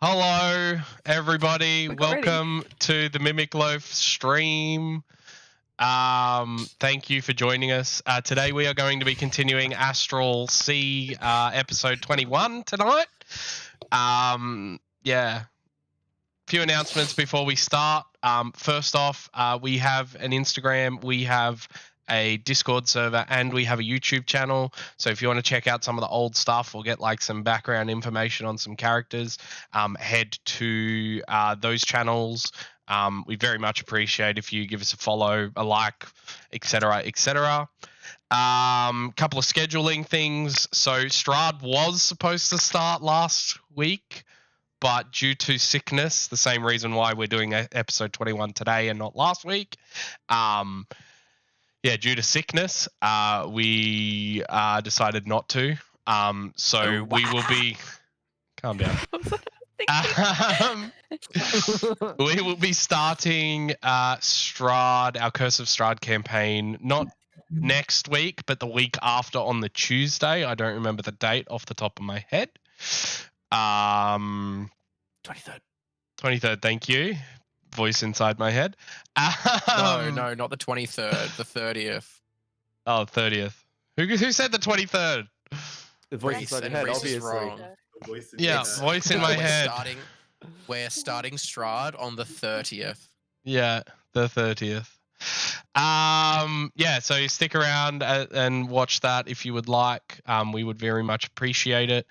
Hello, everybody. We got ready. Welcome to the Mimic Loaf stream. Thank you for joining us. Today we are going to be continuing Astral C episode 21 tonight. Yeah. Few announcements before we start. First off, we have an Instagram, we have a Discord server, and we have a YouTube channel. So if you want to check out some of the old stuff or get like some background information on some characters, head to those channels. We very much appreciate if you give us a follow, a like, etc., etc. Couple of scheduling things. So Strahd was supposed to start last week, but due to sickness, the same reason why we're doing episode 21 today and not last week, due to sickness, we decided not to. So we will be... Calm down. We will be starting Strahd, our Curse of Strahd campaign, not next week, but the week after on the Tuesday. I don't remember the date off the top of my head. 23rd. 23rd, thank you. Voice inside my head. No, not the 23rd, the 30th. Oh, 30th. Who said the 23rd? The voice inside your head, obviously. Wrong. Voice in my head. We're starting Strahd on the 30th. Yeah, the 30th. So stick around and watch that if you would like. We would very much appreciate it.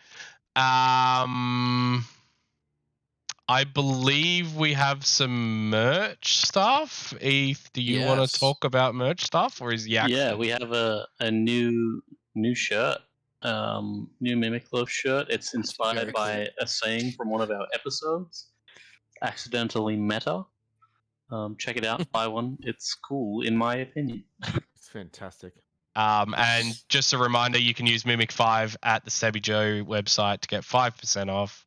I believe we have some merch stuff. Eth, do you want to talk about merch stuff, or is Yak? Yeah, we have a new shirt, new Mimic Loaf shirt. It's inspired by a saying from one of our episodes, accidentally meta. Check it out, buy one. It's cool, in my opinion. It's fantastic. And just a reminder, you can use Mimic 5 at the Stabby Joe website to get 5% off.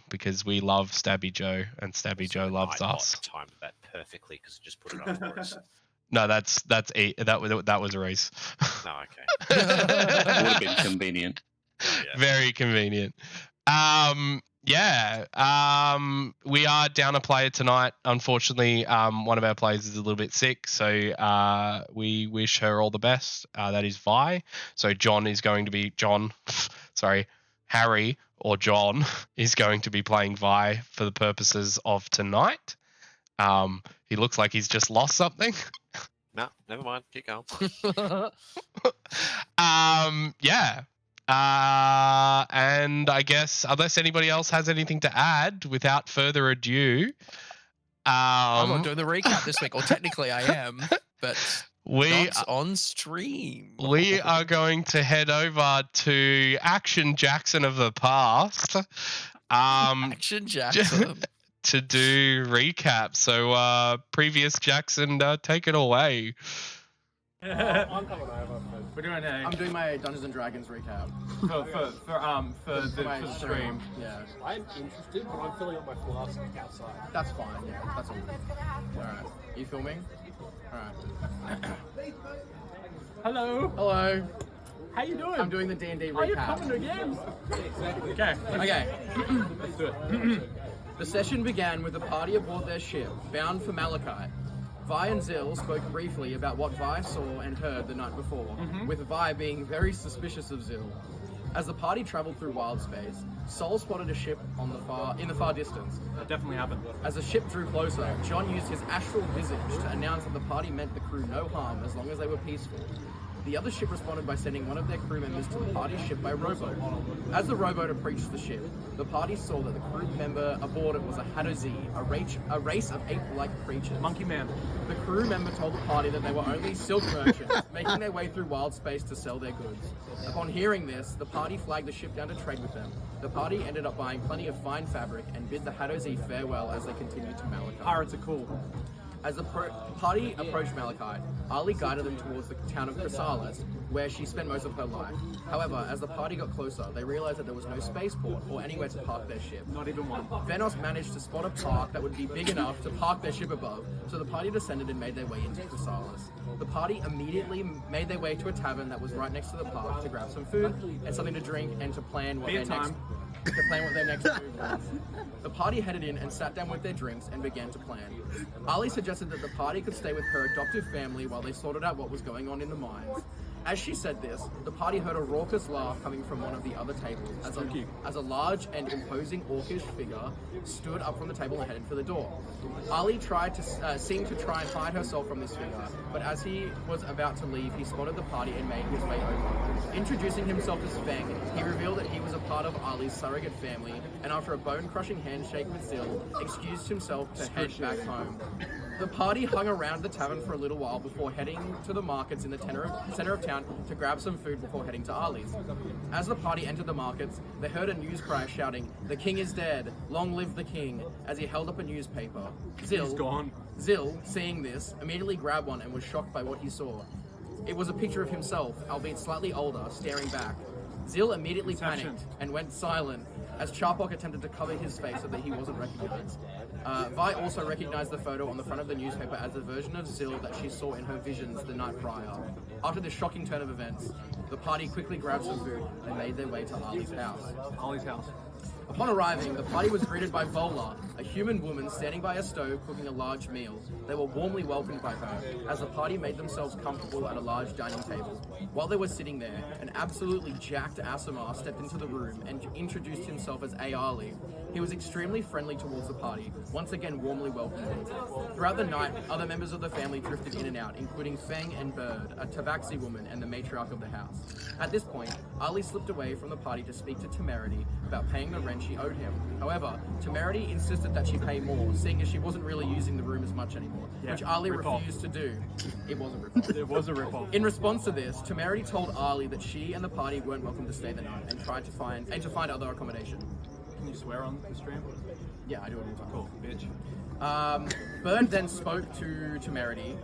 Because we love Stabby Joe and Stabby Joe loves us. I timed that perfectly because I just put it up for us. No, that was a race. No, okay. Would have been convenient. Yeah. Very convenient. We are down a player tonight. Unfortunately, one of our players is a little bit sick, so we wish her all the best. That is Vi. So Harry or John is going to be playing Vi for the purposes of tonight. He looks like he's just lost something. No, never mind. Keep going. And I guess unless anybody else has anything to add, without further ado, I'm not doing the recap this week, or technically I am, but not on stream. We are going to head over to Action Jackson of the past. Action Jackson. To do recap. So, previous Jackson, take it away. I'm coming over. We're doing I'm doing my Dungeons and Dragons recap for the stream. Yeah. I'm interested, but I'm filling up my flask outside. That's fine. Yeah, that's all good. All right. Are you filming? All right. Hello. Hello. How you doing? I'm doing the D&D recap. Oh, you're coming again? Exactly. Okay. Let's do it. The session began with the party aboard their ship, bound for Malachite. Vi and Zill spoke briefly about what Vi saw and heard the night before, with Vi being very suspicious of Zill. As the party traveled through wild space, Sol spotted a ship in the far distance. That definitely happened. As the ship drew closer, John used his astral visage to announce that the party meant the crew no harm as long as they were peaceful. The other ship responded by sending one of their crew members to the party's ship by rowboat. As the rowboat approached the ship, the party saw that the crew member aboard it was a Hadozi, a race of ape-like creatures. Monkey man. The crew member told the party that they were only silk merchants, making their way through wild space to sell their goods. Upon hearing this, the party flagged the ship down to trade with them. The party ended up buying plenty of fine fabric and bid the Hadozi farewell as they continued to Malachite. Pirates are cool. As the party approached Malachite, Ali guided them towards the town of Chrysalis, where she spent most of her life. However, as the party got closer, they realized that there was no spaceport or anywhere to park their ship. Not even one. Venos managed to spot a park that would be big enough to park their ship above, so the party descended and made their way into Chrysalis. The party immediately made their way to a tavern that was right next to the park to grab some food and something to drink and to plan what their next to plan what their next move was. The party headed in and sat down with their drinks and began to plan. Ali suggested that the party could stay with her adoptive family while they sorted out what was going on in the mines. As she said this, the party heard a raucous laugh coming from one of the other tables as a large and imposing orcish figure stood up from the table and headed for the door. Ali seemed to try and hide herself from this figure, but as he was about to leave, he spotted the party and made his way over. Introducing himself as Feng, he revealed that he was a part of Ali's surrogate family, and after a bone-crushing handshake with Zil, excused himself to head back home. The party hung around the tavern for a little while before heading to the markets in the center of town to grab some food before heading to Ali's. As the party entered the markets, they heard a news crier shouting, "The king is dead! Long live the king!" as he held up a newspaper. He's gone. Zil, seeing this, immediately grabbed one and was shocked by what he saw. It was a picture of himself, albeit slightly older, staring back. Zil immediately panicked and went silent as Charpok attempted to cover his face so that he wasn't recognized. Vi also recognized the photo on the front of the newspaper as the version of Zil that she saw in her visions the night prior. After this shocking turn of events, the party quickly grabbed some food and made their way to Ali's house. Upon arriving, the party was greeted by Vola, a human woman standing by a stove cooking a large meal. They were warmly welcomed by her, as the party made themselves comfortable at a large dining table. While they were sitting there, an absolutely jacked Asimar stepped into the room and introduced himself as Ayali. He was extremely friendly towards the party, once again warmly welcoming them. Throughout the night, other members of the family drifted in and out, including Feng and Bird, a Tabaxi woman and the matriarch of the house. At this point, Ali slipped away from the party to speak to Temerity about paying the rent she owed him. However, Temerity insisted that she pay more, seeing as she wasn't really using the room as much anymore, which Ali refused to do. It was a rip-off. It was a rip-off. In response to this, Temerity told Ali that she and the party weren't welcome to stay the night and tried to find other accommodation. Can you swear on the stream? Yeah, I do it all the time. Cool, bitch. Bird then spoke to Temerity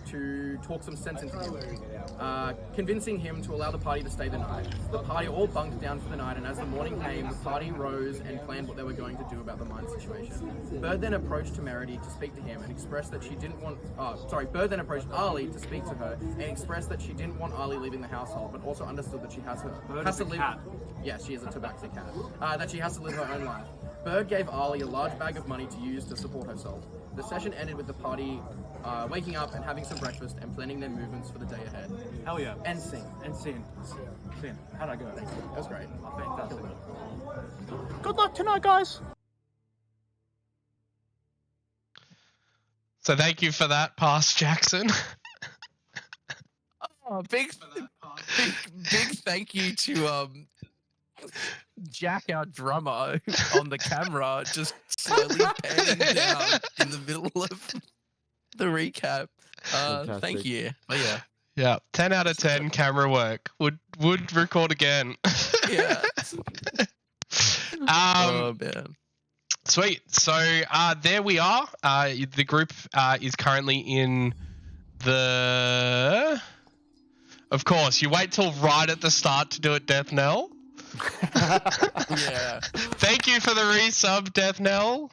to talk some sense into him, convincing him to allow the party to stay the night. The party all bunked down for the night, and as the morning came, the party rose and planned what they were going to do about the mine situation. Bird then approached Temerity to speak to him and expressed that she didn't want... Bird then approached Ali to speak to her and expressed that she didn't want Ali leaving the household, but also understood that she has to live... cat. Yes, she is a tabaxi cat. That she has to live her own life. Bird gave Ali a large bag of money to use to support herself. The session ended with the party waking up and having some breakfast and planning their movements for the day ahead. Hell yeah. And sing. Scene. How'd I go? That was great. Oh, fantastic. Good luck tonight, guys. So thank you for that, Pass Jackson. Oh, big thank you to Jack, our drummer, on the camera, just slowly panning down in the middle of the recap. Thank you. Oh yeah. Yeah, 10 out of 10 camera work. Would record again. Yeah. Oh man. Sweet. So there we are. The group is currently in the... Of course, you wait till right at the start to do it, Death Knell. Yeah. Thank you for the resub, Death Knell.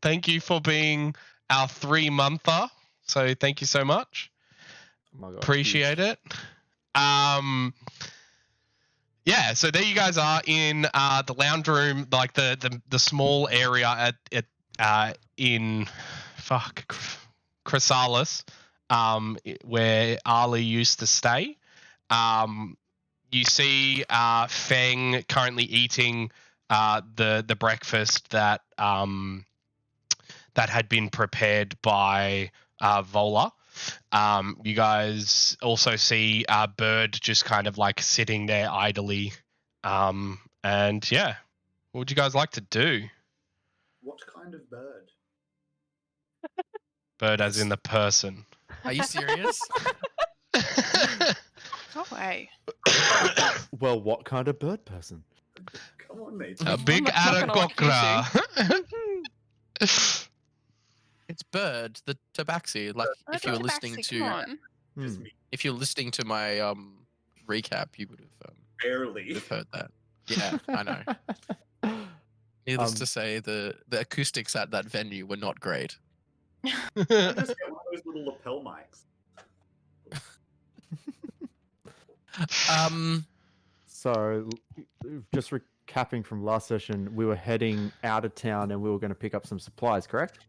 Thank you for being our 3-monther. So thank you so much. Oh my God, appreciate it. Yeah, so there you guys are in the lounge room, like the small area in Chrysalis, where Ali used to stay. You see Feng currently eating the breakfast that had been prepared by Vola. You guys also see Bird just kind of like sitting there idly. And yeah, what would you guys like to do? What kind of bird? Bird as in the person. Are you serious? Go away. Well, what kind of bird person? Come on, mate. A big I'm not gonna Arakokra. It's Bird, the Tabaxi. Like Oh, if you were Tabaxi, listening come to on. if you're listening to my recap, you would Barely. have heard that. Yeah, I know. Needless to say, the acoustics at that venue were not great. Just get one of those little lapel mics. So, just recapping from last session, we were heading out of town and we were going to pick up some supplies, correct?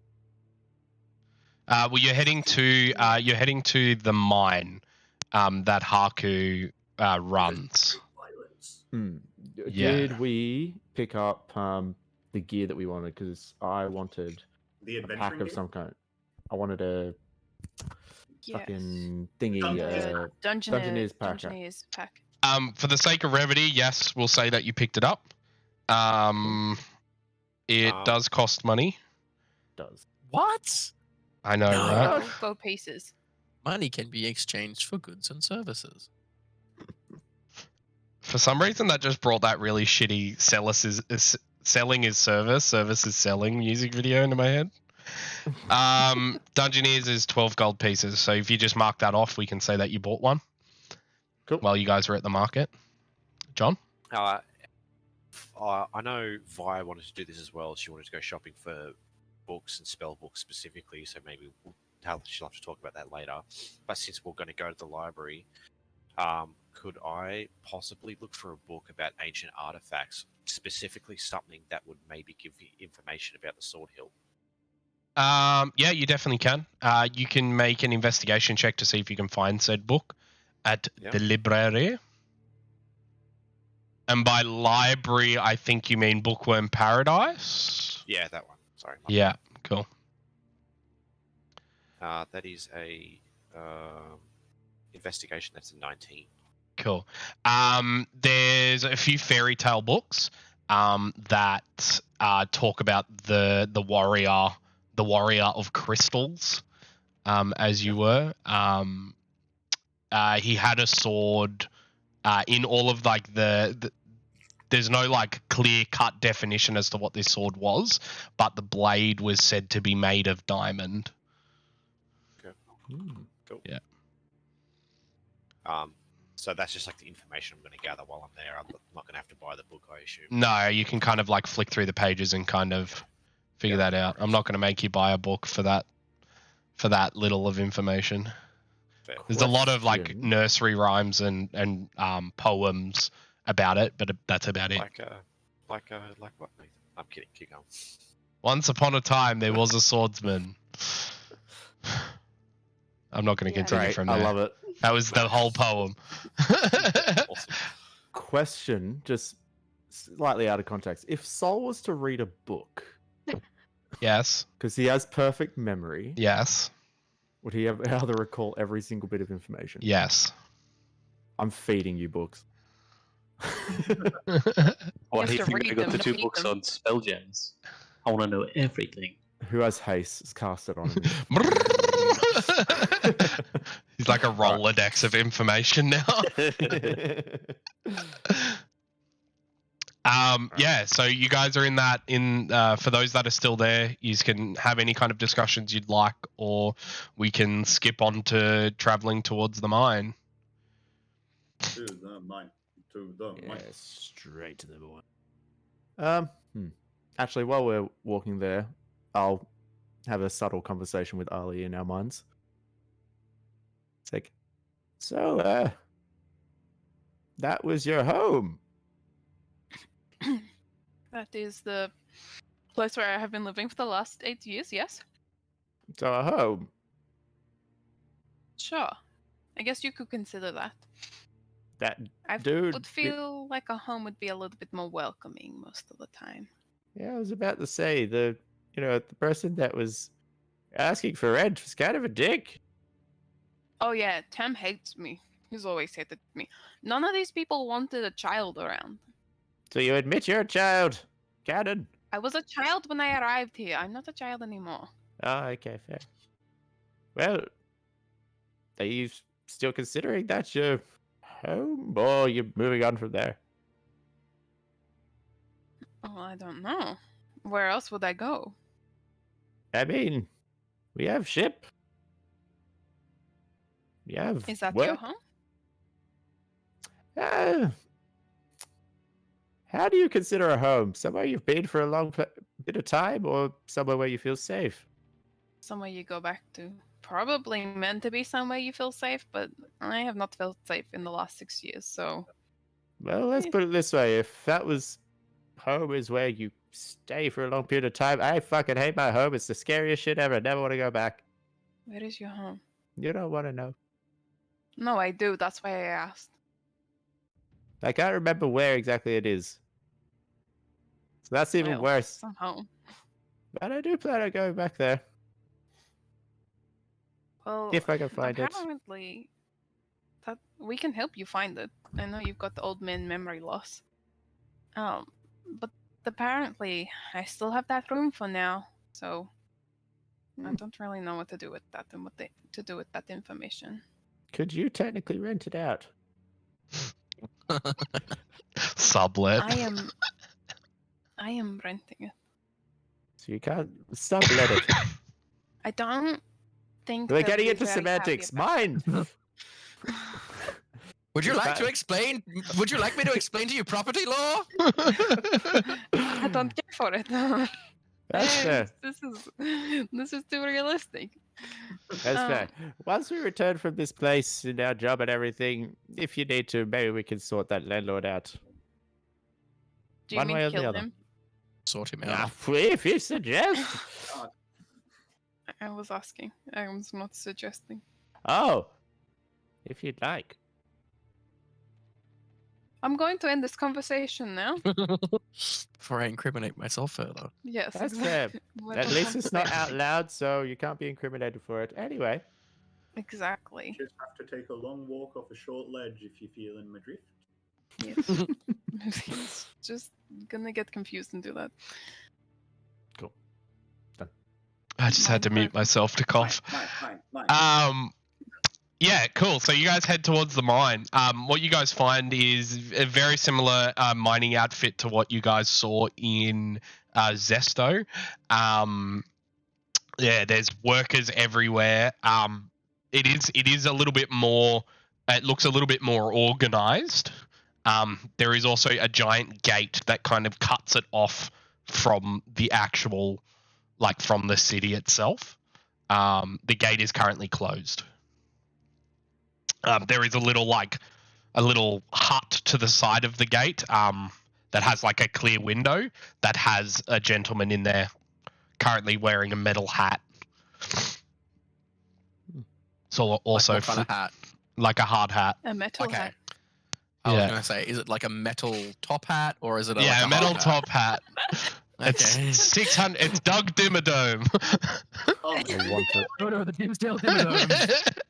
Well, you're heading to the mine that Haku runs. Hmm. Yeah. Did we pick up the gear that we wanted? Because I wanted The a pack adventuring of gear? some kind. I wanted a Yes. fucking thingy. Dungeoneer's pack. Dungeoneer's pack. For the sake of brevity, yes, we'll say that you picked it up. It does cost money. Does. What? I know, No. right? Gold pieces. Money can be exchanged for goods and services. For some reason, that just brought that really shitty selling is service is selling music video into my head. Dungeoneers is 12 gold pieces. So if you just mark that off, we can say that you bought one. Cool. While you guys were at the market. John? I know Vi wanted to do this as well. She wanted to go shopping for books and spell books specifically, so maybe she'll have to talk about that later. But since we're going to go to the library, could I possibly look for a book about ancient artifacts, specifically something that would maybe give you information about the Sword Hill? Yeah, you definitely can. You can make an investigation check to see if you can find said book at the library. And by library, I think you mean Bookworm Paradise? Yeah, that one. Sorry. Yeah, cool. That is a investigation. That's a 19. Cool. There's a few fairy tale books that talk about the warrior of crystals, as you were. He had a sword. In all of like there's no like clear cut definition as to what this sword was, but the blade was said to be made of diamond. Okay. Cool. Yeah. So that's just like the information I'm going to gather while I'm there. I'm not going to have to buy the book, I assume. No, you can kind of like flick through the pages and kind of figure that out. I'm not going to make you buy a book for that little of information. Fair. There's a lot of like Question. nursery rhymes and poems about it, but that's about it. Like what? Nathan? I'm kidding. Keep going. Once upon a time, there was a swordsman. I'm not going to continue Great. from there. I love it. That was the whole poem. Awesome. Question, just slightly out of context. If Sol was to read a book, Yes. because he has perfect memory, Yes. would he be able to recall every single bit of information? Yes. I'm feeding you books. Why has do you to think read I got them, the not 2 read books them. on spell gems? I want to know everything. Who has haste casted on him? He's like a Rolodex of information now. Yeah, so you guys are in for those that are still there, you can have any kind of discussions you'd like, or we can skip on to traveling towards the mine. To the mine. To the mine. Yeah, straight to the point. Actually, while we're walking there, I'll have a subtle conversation with Ali in our minds. It's like, so, that was your home. That is the place where I have been living for the last 8 years, yes? So a home. Sure. I guess you could consider that. That I dude. would feel like a home would be a little bit more welcoming most of the time. Yeah, I was about to say the person that was asking for rent was kind of a dick. Oh yeah, Tam hates me. He's always hated me. None of these people wanted a child around. So you admit you're a child, Cannon? I was a child when I arrived here. I'm not a child anymore. Oh, okay, fair. Well, are you still considering that your home, or you're moving on from there? Oh, I don't know. Where else would I go? I mean, we have ship. We have Is that work. your home? How do you consider a home? Somewhere you've been for a long bit of time, or somewhere where you feel safe? Somewhere you go back to. Probably meant to be somewhere you feel safe, but I have not felt safe in the last 6 years, so Well, let's put it this way: if that was home is where you stay for a long period of time, I fucking hate my home. It's the scariest shit ever. I never want to go back. Where is your home? You don't want to know. No, I do. That's why I asked. I can't remember where exactly it is. So that's even Well, worse. Some home. But I do plan on going back there Well, if I can find it. apparently, that we can help you find it. I know you've got the old man memory loss. But apparently, I still have that room for now. So I don't really know what to do with that and to do with that information. Could you technically rent it out? Sublet. I am renting it. So you can't sublet it. I don't think We're they'll getting be into very happy semantics. about Mine. Would you like to That- explain? Would you like me to explain to you property law? I don't care for it. That's fair. This is too realistic. That's fair. Once we return from this place and our job and everything, if you need to, maybe we can sort that landlord out. Do you One way mean or the kill other. him? Sort him Ah, out. if you suggest. I was asking. I was not suggesting. Oh, if you'd like. I'm going to end this conversation now. Before I incriminate myself further. Yes, That's fair. exactly. I At don't least want it's to not say- out loud, so you can't be incriminated for it. Anyway. Exactly. Just have to take a long walk off a short ledge if you feel in Madrid. Yes. He's just gonna get confused and do that. Cool. Done. I just had to mute myself to cough. Mine. Yeah, cool. So you guys head towards the mine. What you guys find is a very similar mining outfit to what you guys saw in Zesto. Yeah, there's workers everywhere. It is a little bit more. It looks a little bit more organized. There is also a giant gate that kind of cuts it off from the actual, like from the city itself. The gate is currently closed. There is a little hut to the side of the gate that has like a clear window that has a gentleman in there currently wearing a metal hat. So also Like what kind of hat? like a hard hat. A metal Okay. hat. I was Yeah. gonna say, is it like a metal top hat or is it Yeah, like a a metal hard hat? top hat. It's Okay. 600. It's Doug Dimmadome. Oh, I want it. Photo of the Dimsdale Dimmadome.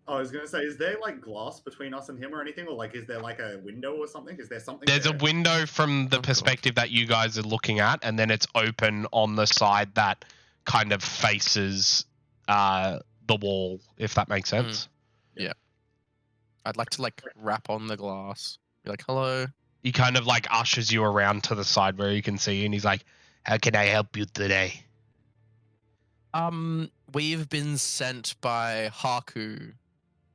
I was gonna say, is there like glass between us and him or anything, or like is there like a window or something? Is there something? There's a there? window from the Oh, God. perspective that you guys are looking at, and then it's open on the side that kind of faces the wall, if that makes sense. I'd like to like rap on the glass. Be like, hello. He kind of like ushers you around to the side where you can see, and he's like, "How can I help you today?" We've been sent by Haku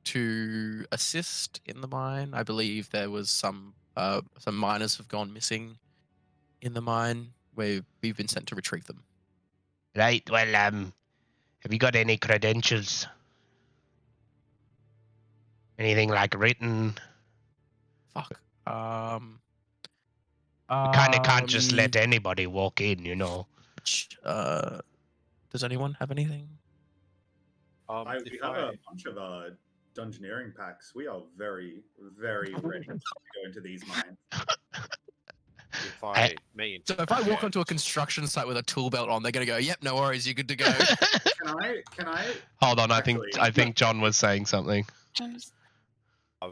to assist in the mine. I believe there was some miners have gone missing in the mine. We've been sent to retrieve them. Right. Well, have you got any credentials? Anything like written? Fuck. You kind of can't just let anybody walk in, you know. Does anyone have anything? We have a bunch of dungeoneering packs. We are very, very ready to go into these mines. If I may So if I walk onto a construction site with a tool belt on, they're gonna go, "Yep, no worries, you're good to go." Can I? Hold on, I Actually, think John was saying something.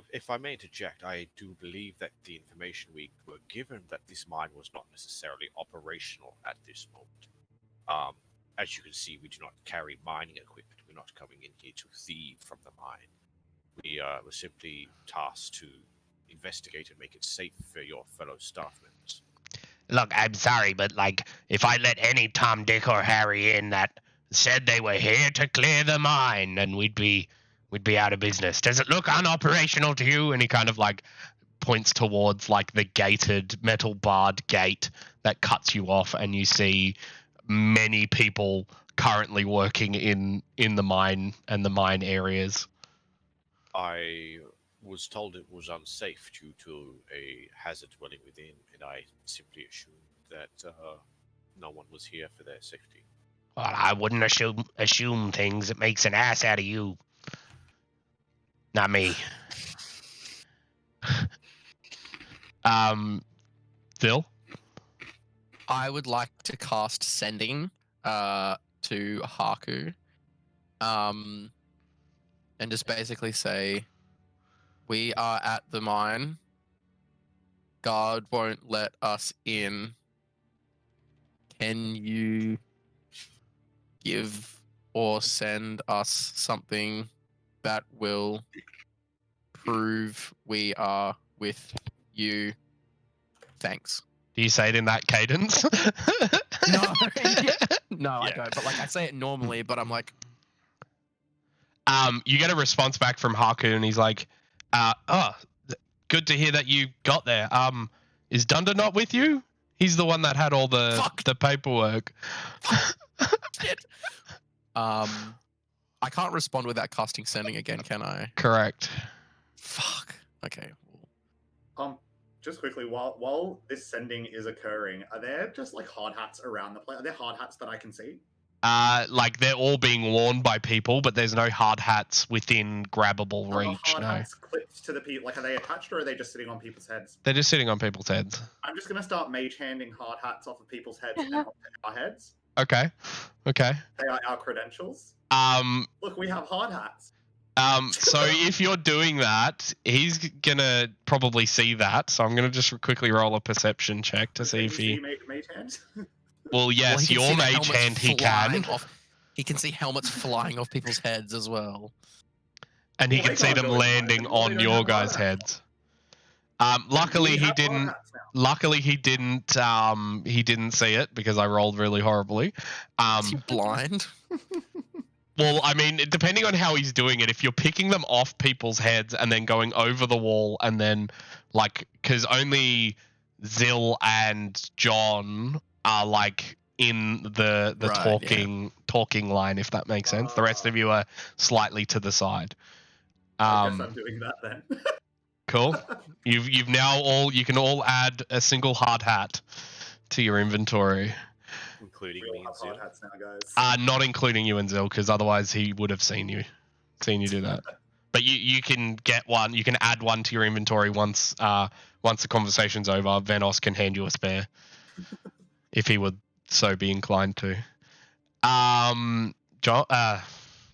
If I may interject, I do believe that the information we were given that this mine was not necessarily operational at this moment. As you can see, we do not carry mining equipment. We're not coming in here to thieve from the mine. We were simply tasked to investigate and make it safe for your fellow staff members. Look, I'm sorry, but like, if I let any Tom, Dick, or Harry in that said they were here to clear the mine, then we'd be out of business. Does it look unoperational to you? And he kind of like points towards like the gated metal barred gate that cuts you off, and you see many people currently working in the mine and the mine areas. I was told it was unsafe due to a hazard dwelling within, and I simply assumed that no one was here for their safety. Well, I wouldn't assume things. It makes an ass out of you. Not me. Phil? I would like to cast Sending to Haku. And just basically say, we are at the mine. Guard won't let us in. Can you give or send us something that will prove we are with you? Thanks. Do you say it in that cadence? No, no, I don't. But like I say it normally, but I'm like, you get a response back from Haku, and he's like, good to hear that you got there. Is Dunder not with you? He's the one that had all the paperwork. shit. I can't respond without casting Sending again, can I? Correct. Fuck. Okay. Just quickly, while this sending is occurring, are there just like hard hats around the place? Are there hard hats that I can see? Like they're all being worn by people, but there's no hard hats within grabbable Are reach. the hard No, hats clipped to the people? Like, are they attached or are they just sitting on people's heads? they're just sitting on people's heads. I'm just gonna start mage handing hard hats off of people's heads and onto our heads. Okay. They are our credentials. Look, we have hard hats. So if you're doing that, he's gonna probably see that. So I'm gonna just quickly roll a perception check to see if he. Mage hands? Well, yes, he can your see the mage helmets hand he flying can, off. He can see helmets flying off people's heads as well. and he Well, can they see can't them go in landing mine, well, they on don't your have hard guys' hats. heads. Luckily We he have hard didn't. hats now. Luckily he didn't. He didn't see it because I rolled really horribly. Is he blind? Well, I mean, depending on how he's doing it, if you're picking them off people's heads and then going over the wall and then, like, because only Zill and John are, like, in the Right, talking line, if that makes sense. The rest of you are slightly to the side. I guess I'm doing that then. Cool. You've now you can all add a single hard hat to your inventory. Including We me all and have hard Zil. hats now, guys. Not including you and Zill, because otherwise he would have seen you do that. But you can get one. You can add one to your inventory once the conversation's over. Venos can hand you a spare if he would so be inclined to.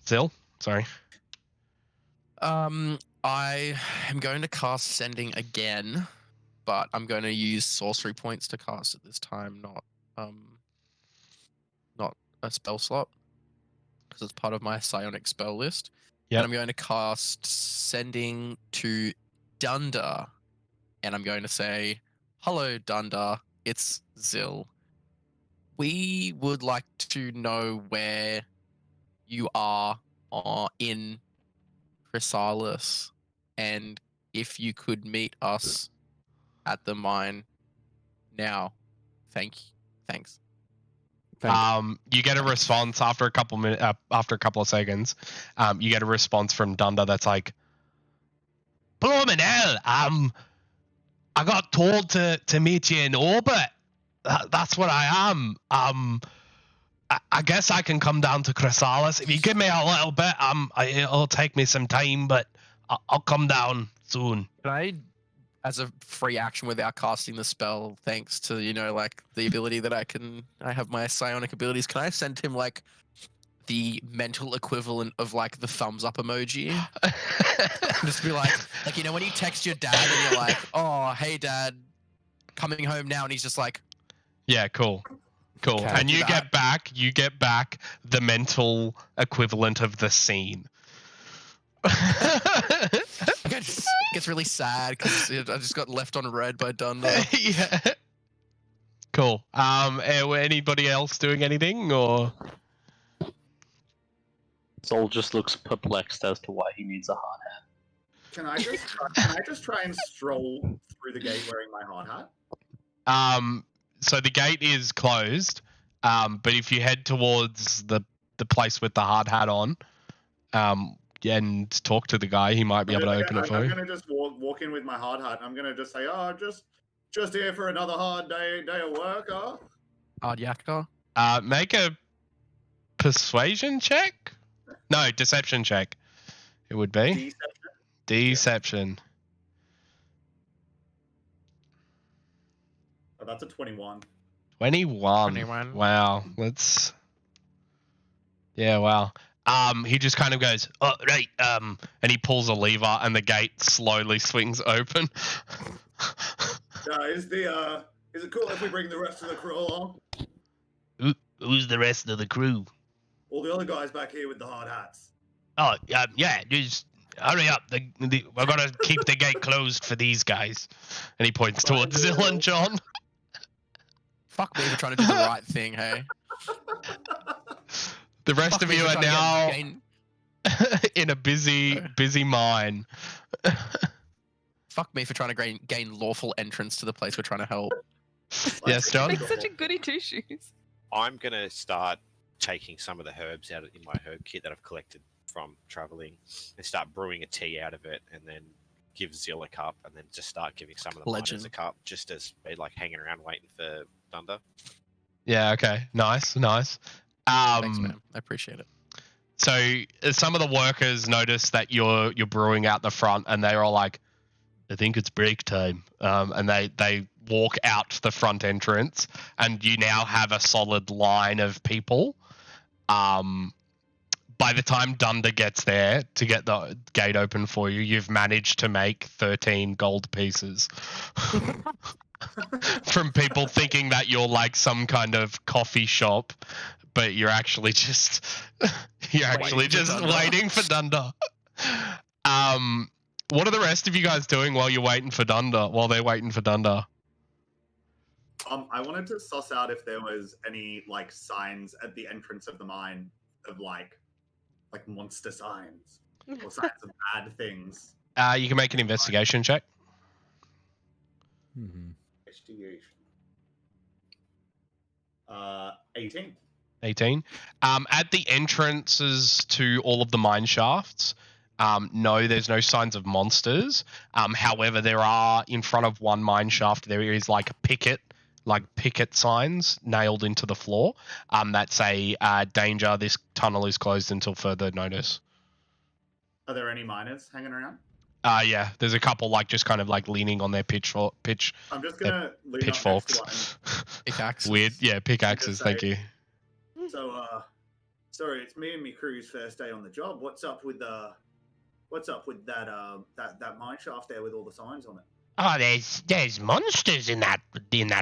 Zill, sorry. I am going to cast Sending again, but I'm going to use sorcery points to cast it this time, not a spell slot, because it's part of my psionic spell list. Yep. And I'm going to cast Sending to Dunder, and I'm going to say, "Hello, Dunder. It's Zill. We would like to know where you are in Chrysalis, and if you could meet us at the mine now. Thanks. You get a response after a couple of seconds. You get a response from Dunder that's like, "Bloomin' hell! I got told to meet you in orbit. That's what I am. I guess I can come down to Chrysalis if you give me a little bit. It'll take me some time, but I'll come down soon." Can I, as a free action without casting the spell, thanks to, like the ability that I have my psionic abilities, can I send him like the mental equivalent of like the thumbs up emoji? Just be like, when you text your dad and you're like, "Oh, hey dad, coming home now," and he's just like, Yeah, cool. Okay. And you Do get back the mental equivalent of the scene. it gets really sad because I just got left on red by Dunder. Yeah. Cool. Anybody else doing anything or? Sol just looks perplexed as to why he needs a hard hat. Can I just try and stroll through the gate wearing my hard hat? So the gate is closed. But if you head towards the place with the hard hat on, and talk to the guy. He might be able to open it for I'm you. gonna just walk in with my hard hat. I'm gonna just say, "Oh, just here for another hard day of work, huh?" Hard yakka. Make a persuasion check. No, deception check. It would be Deception. deception. Oh, that's a 21. 21. Wow. Yeah, wow. He just kind of goes, "Oh, right." And he pulls a lever and the gate slowly swings open. Is it cool if we bring the rest of the crew along? Who's the rest of the crew? All the other guys back here with the hard hats. Oh, yeah, just hurry up. We're going to keep the gate closed for these guys. And he points towards Zill and John. Fuck me for trying to do the right thing, hey? The rest Fuck of me you for are trying to now gain- in a busy mine. Fuck me for trying to gain lawful entrance to the place we're trying to help. Yes, John? Like such a goody two shoes. I'm gonna start taking some of the herbs out in my herb kit that I've collected from traveling and start brewing a tea out of it, and then give Zill a cup, and then just start giving some of the miners a cup, just as they're like hanging around waiting for Dunder. Yeah, okay. Nice. Thanks, man. I appreciate it. So some of the workers notice that you're brewing out the front, and they're all like, "I think it's break time," and they walk out the front entrance, and you now have a solid line of people. By the time Dunder gets there to get the gate open for you, you've managed to make 13 gold pieces. From people thinking that you're like some kind of coffee shop, but you're actually just waiting for Dunder. What are the rest of you guys doing while they're waiting for Dunder? I wanted to suss out if there was any like signs at the entrance of the mine of like monster signs or signs of bad things. You can make an investigation check. Investigation. 18. 18. At the entrances to all of the mine shafts, no, there's no signs of monsters. However, there are, in front of one mine shaft, there is like picket signs nailed into the floor that say, "Danger, this tunnel is closed until further notice." Are there any miners hanging around? Yeah, there's a couple just kind of leaning on their pitch. I'm just gonna lean up pitchforks. next to one. Pickaxes. Weird, yeah, pickaxes. Thank you. So, sorry, it's me and me crew's first day on the job. What's up with that mine shaft there with all the signs on it? Oh, there's monsters in that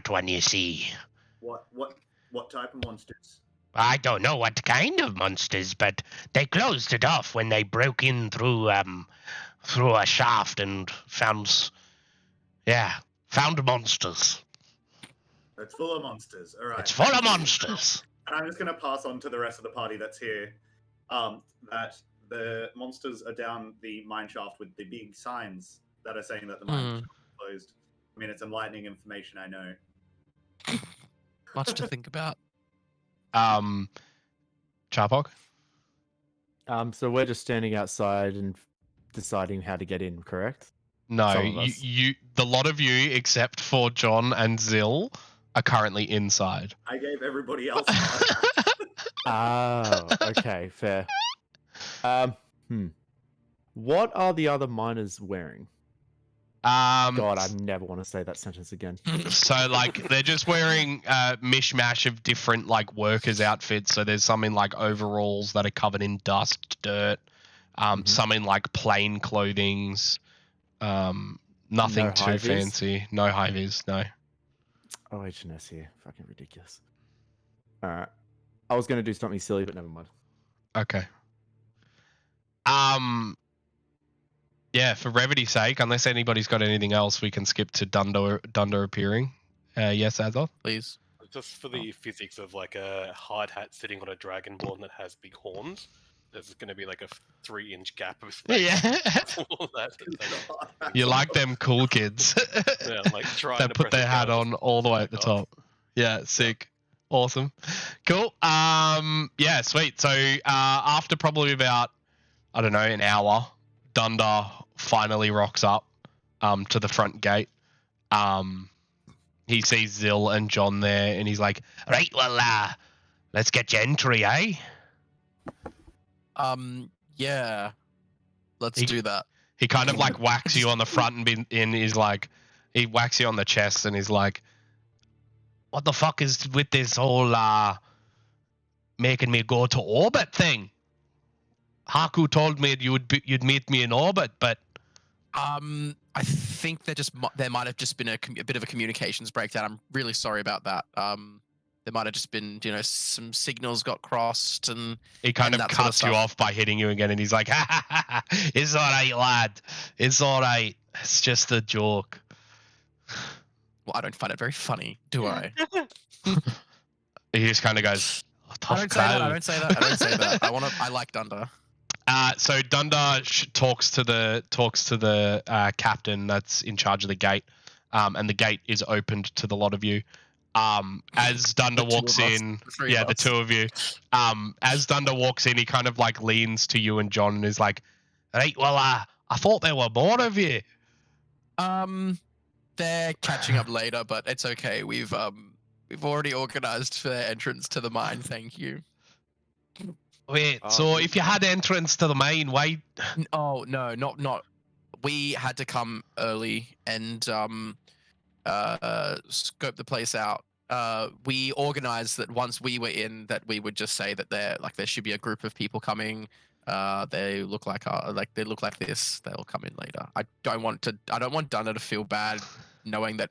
one, you see. What type of monsters? I don't know what kind of monsters, but they closed it off when they broke in through a shaft and found monsters. It's full of monsters. All right. It's full of monsters. And I'm just going to pass on to the rest of the party that's here that the monsters are down the mine shaft with the big signs that are saying that the mine shaft is closed. I mean, it's enlightening information, I know. Much to think about. Charpok? So we're just standing outside and deciding how to get in, correct? No, Some of us. the lot of you, except for John and Zill, are currently inside. I gave everybody else. Oh, okay, fair. What are the other miners wearing? God, I never want to say that sentence again. So they're just wearing a mishmash of different workers' outfits. So there's some in overalls that are covered in dust, dirt. Some in plain clothings. Nothing No too high-vis? fancy. No high-vis, no. Oh, H&S here. Fucking ridiculous. Alright. I was going to do something silly, but never mind. Okay. Yeah, for brevity's sake, unless anybody's got anything else, we can skip to Dunder appearing. Yes, Azoth? Please. Just for the physics of a hard hat sitting on a dragonborn that has big horns, there's going to be a 3-inch gap of space. Yeah. All that. You like them cool kids. Yeah, trying that to put press their it hat down, on all the way at the top. Yeah, sick. Awesome. Cool. Yeah, sweet. So after probably about I don't know, an hour, Dunder finally rocks up to the front gate. He sees Zill and John there, and he's like, "Right, well, let's get your entry, eh?" Yeah. Let's He- do that. He kind of like whacks you on the front and he's like, he whacks you on the chest and he's like, "What the fuck is with this whole making me go to orbit thing? Haku told me you'd meet me in orbit, but I think there might have just been a bit of a communications breakdown. I'm really sorry about that. There might have just been, some signals got crossed and he kind and of that sort of cuts you stuff. off by hitting you again, and he's like, "Ha ha ha! Ha. It's all right, lad. It's all right. It's just a joke." Well, I don't find it very funny, do I? He just kind of goes, I don't say that. I don't say that. I don't say that. I like Dunder. So Dunder talks to the captain that's in charge of the gate, and the gate is opened to the lot of you. As Dunder walks in, the two of you. As Dunder walks in, he kind of like leans to you and John and is like, "Right, well, I thought there were more of you." They're catching up later, but it's okay. We've already organized for their entrance to the mine. Thank you. Wait, so if you had entrance to the mine, why? Oh no, not. We had to come early and scope the place out. We organized that once we were in, that we would just say that there should be a group of people coming. They look like this. They'll come in later. I don't want Dunner to feel bad knowing that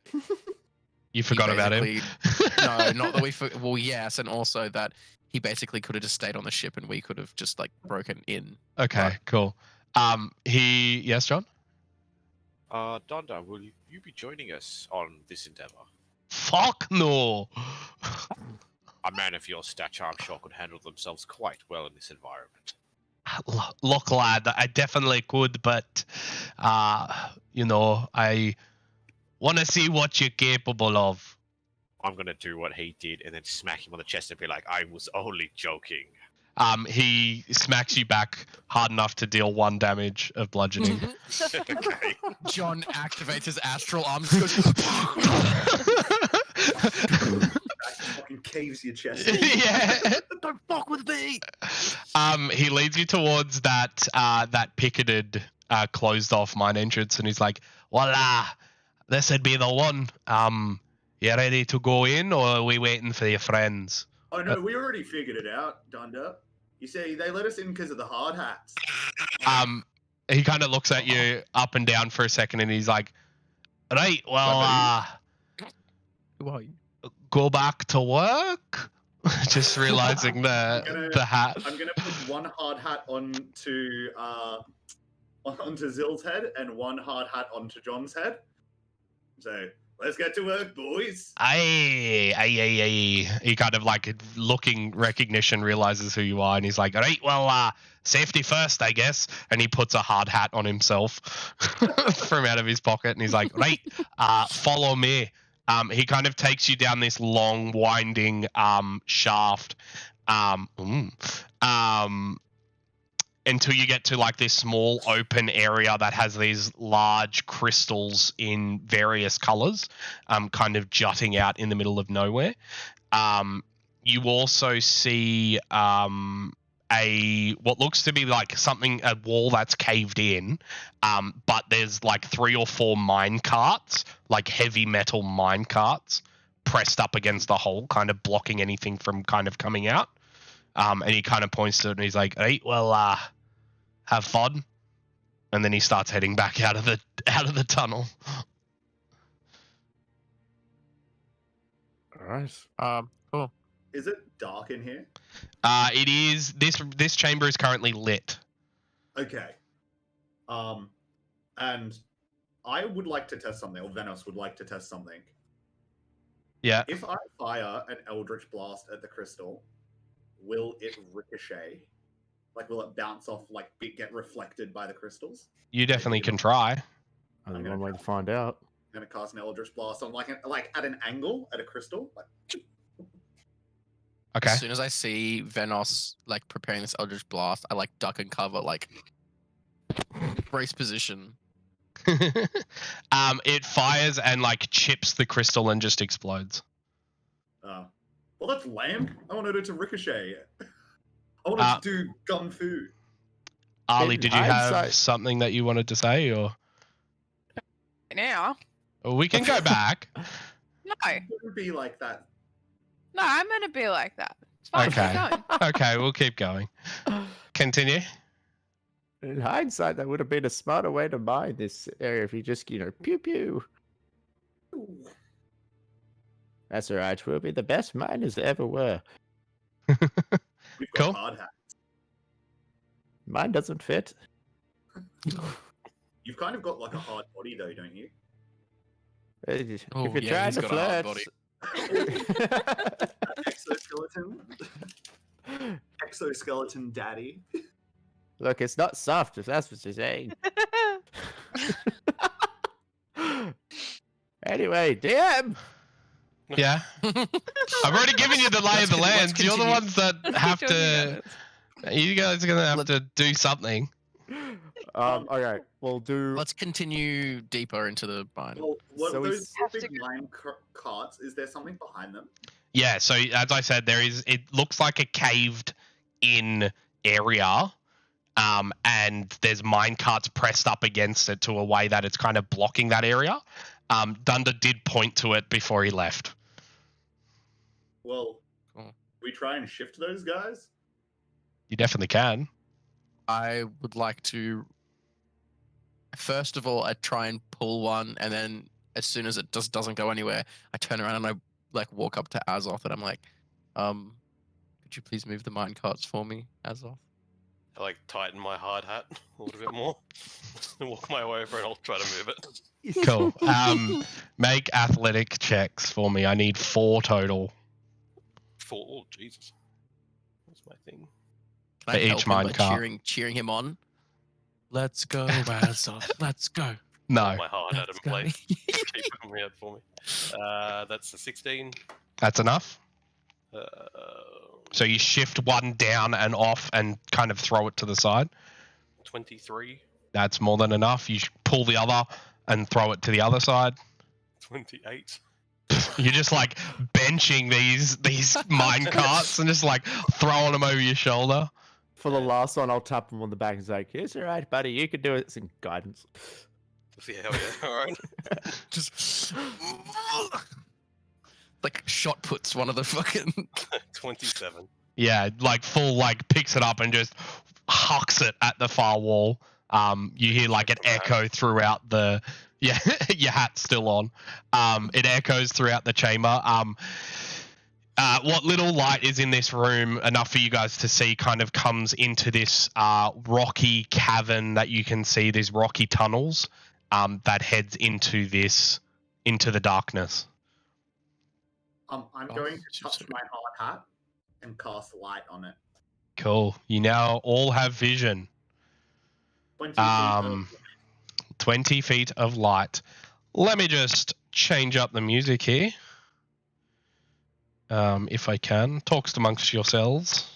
You forgot about him. No, not that we. Well, yes, and also that he basically could have just stayed on the ship and we could have just broken in. Okay, cool. Yes, John. Donda, will you be joining us on this endeavor? Fuck no. A man of your stature, I'm sure, could handle themselves quite well in this environment. Look, lad, I definitely could, but I want to see what you're capable of. I'm gonna do what he did and then smack him on the chest and be like, "I was only joking." He smacks you back hard enough to deal 1 damage of bludgeoning. Okay. John activates his astral arms. Fucking caves your chest. Yeah. Don't fuck with me. He leads you towards that picketed, closed off mine entrance, and he's like, "Voila, this would be the one. You ready to go in, or are we waiting for your friends?" Oh no, we already figured it out, Dunder. You see, they let us in because of the hard hats. He kind of looks at you up and down for a second, and he's like, "Right, well, who are you? Go back to work." Just realizing the hat. I'm gonna put 1 hard hat onto Zill's head and 1 hard hat onto John's head. So let's get to work, boys. Aye. He kind of looking recognition, realizes who you are, and he's like, "All right, well, safety first, I guess." And he puts a hard hat on himself from out of his pocket, and he's like, "Right, follow me." He kind of takes you down this long, winding shaft, until you get to this small open area that has these large crystals in various colors, kind of jutting out in the middle of nowhere. You also see what looks to be a wall that's caved in, but there's 3 or 4 mine carts, heavy metal mine carts, pressed up against the hole, kind of blocking anything from kind of coming out. And he kind of points to it and he's like, "Hey, well, have fun." And then he starts heading back out of the tunnel. All right. Cool. Is it dark in here? It is. This chamber is currently lit. Okay. And I would like to test something, or Venos would like to test something. Yeah. If I fire an Eldritch Blast at the crystal, will it ricochet? Will it bounce off, get reflected by the crystals? You definitely can try. Only one way to find out. I'm gonna cast an Eldritch Blast on at an angle at a crystal. Okay. As soon as I see Venos preparing this Eldritch Blast, I duck and cover Brace position. It fires and like chips the crystal and just explodes. Well, that's lame. I wanted it to ricochet. I wanted to do gun fu. Ali, In did you have hindsight- something that you wanted to say, or Now? Or we can go back? No. It wouldn't be like that. No, I'm gonna be like that. It's fine. Keep Okay. going. Okay, we'll keep going. Continue. In hindsight, that would have been a smarter way to mine this area if you just, pew pew. That's alright. We'll be the best miners there ever were. We've got Cool. hard hats. Mine doesn't fit. You've kind of got like a hard body though, don't you? If Oh, you're yeah, trying he's to got a hard flirt. Exoskeleton. Exoskeleton daddy. Look, it's not soft, if that's what you're saying. Anyway, DM! Yeah. I've already given you the lay of the Let's land. You're the continue. ones that have to. You guys are gonna have to do something. Okay, we'll do. Let's continue deeper into the mine. Well, what So we those have big to go- mine carts? Is there something behind them? Yeah. So as I said, there is. It looks like a caved-in area. And there's mine carts pressed up against it to a way that it's kind of blocking that area. Dunder did point to it before he left. Well, Cool. we try and shift those guys. You definitely can. I would like to. First of all, I try and pull one, and then as soon as it just doesn't go anywhere, I turn around and I like walk up to Azoth, and I'm like, could you please move the mine carts for me, Azoth? I like tighten my hard hat a little bit more. Walk my way over and I'll try to move it. Cool. Make athletic checks for me. I need 4 total. Oh, Jesus. What's my thing? Can For I each help him mine by cart. cheering him on? Let's go, Azoth. Let's go. No, My hard hat in Let's go. place. Keep them out for me. That's a 16. that's enough. Uh, So you shift one down and off and kind of throw it to the side. 23. That's more than enough. You pull the other and throw it to the other side. 28. You're just like benching these mine carts and just like throwing them over your shoulder. For the last one, I'll tap him on the back and say, it's alright, buddy, you can do it. It's in guidance. Yeah, hell yeah. Alright. Just like shot puts one of the fucking. 27. Yeah, like full like picks it up and just hucks it at the far wall. You hear like an echo throughout the your hat's still on. It echoes throughout the chamber. What little light is in this room, enough for you guys to see, kind of comes into this rocky cavern that you can see. These rocky tunnels that heads into the darkness. I'm going to touch my hard hat and cast light on it. Cool. You now all have vision. 20 feet of 20 feet of light. Let me just change up the music here. If I can. Talks amongst yourselves.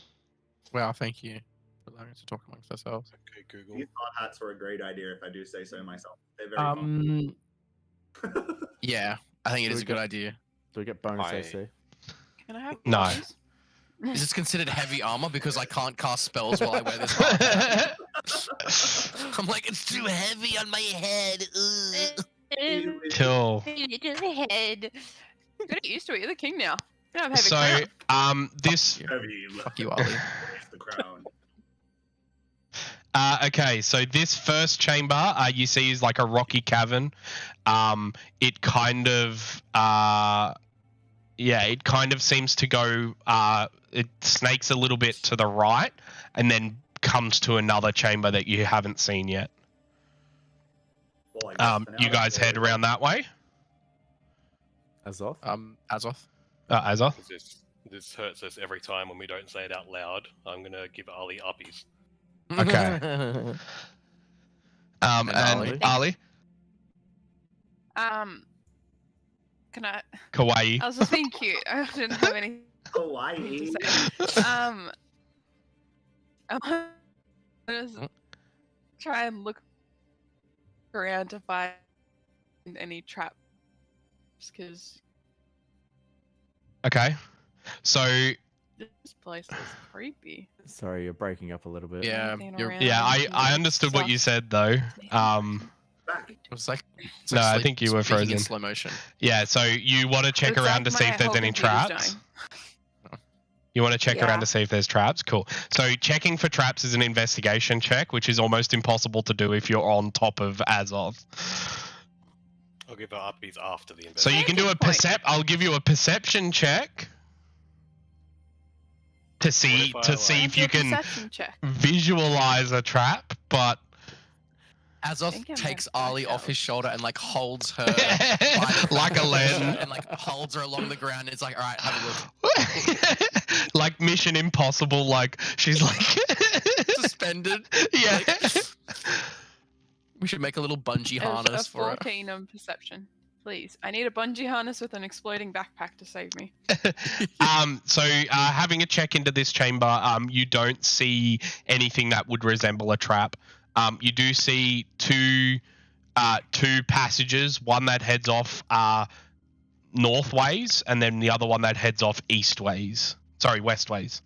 Wow, thank you for allowing us to talk amongst ourselves. Okay, Google. These hard hats are a great idea if I do say so myself. They're very fun. Yeah, I think it is a good idea. Do we get bonus I- AC? Can I have No. these? Is this considered heavy armor because I can't cast spells while I wear this hard hat? I'm like, it's too heavy on my head. Ugh. Cool. Head. You're getting used to it. You're the king now. You don't have heavy So, crown. this. Heavy Fuck you, Ollie. the crown. Okay, so this first chamber you see is like a rocky cavern. It kind of, it kind of seems to go. It snakes a little bit to the right, and then comes to another chamber that you haven't seen yet. Well, I guess for now You guys that's head all. around that way. Azoth? Azoth. Azoth. This hurts us every time when we don't say it out loud. I'm gonna give Ali uppies. Okay. And Ali? Ali, Can I? Kawaii. I was just being cute. I didn't have anything Hawaii. to say. I was- try and look around to find any traps, because Okay. So this place is creepy. Sorry, you're breaking up a little bit. Yeah, Anything you're, around yeah, I weird understood what you stuff. said though. Back. it was like No, I think you were speaking in frozen. slow motion. Yeah, so you want to check Looks around like to see my if there's whole any computer's traps. dying. You want to check Yeah. around to see if there's traps? Cool. So checking for traps is an investigation check, which is almost impossible to do if you're on top of Azoth. I'll give her upbeats after the So you can do a Good point. I'll give you a perception check to see if I, if you can Perception check. visualize a trap, but Azoth think I'm takes gonna Ali black off out. his shoulder and like holds her by the like back a of her len, shirt and like holds her along the ground. And it's like, all right, have a look. like Mission Impossible. Like she's like Suspended. yeah. We should make a little bungee harness A for it. 14 on perception. Please. I need a bungee harness with an exploding backpack to save me. So having a check into this chamber, you don't see anything that would resemble a trap. You do see two passages, one that heads off north ways, and then the other one that heads off west ways,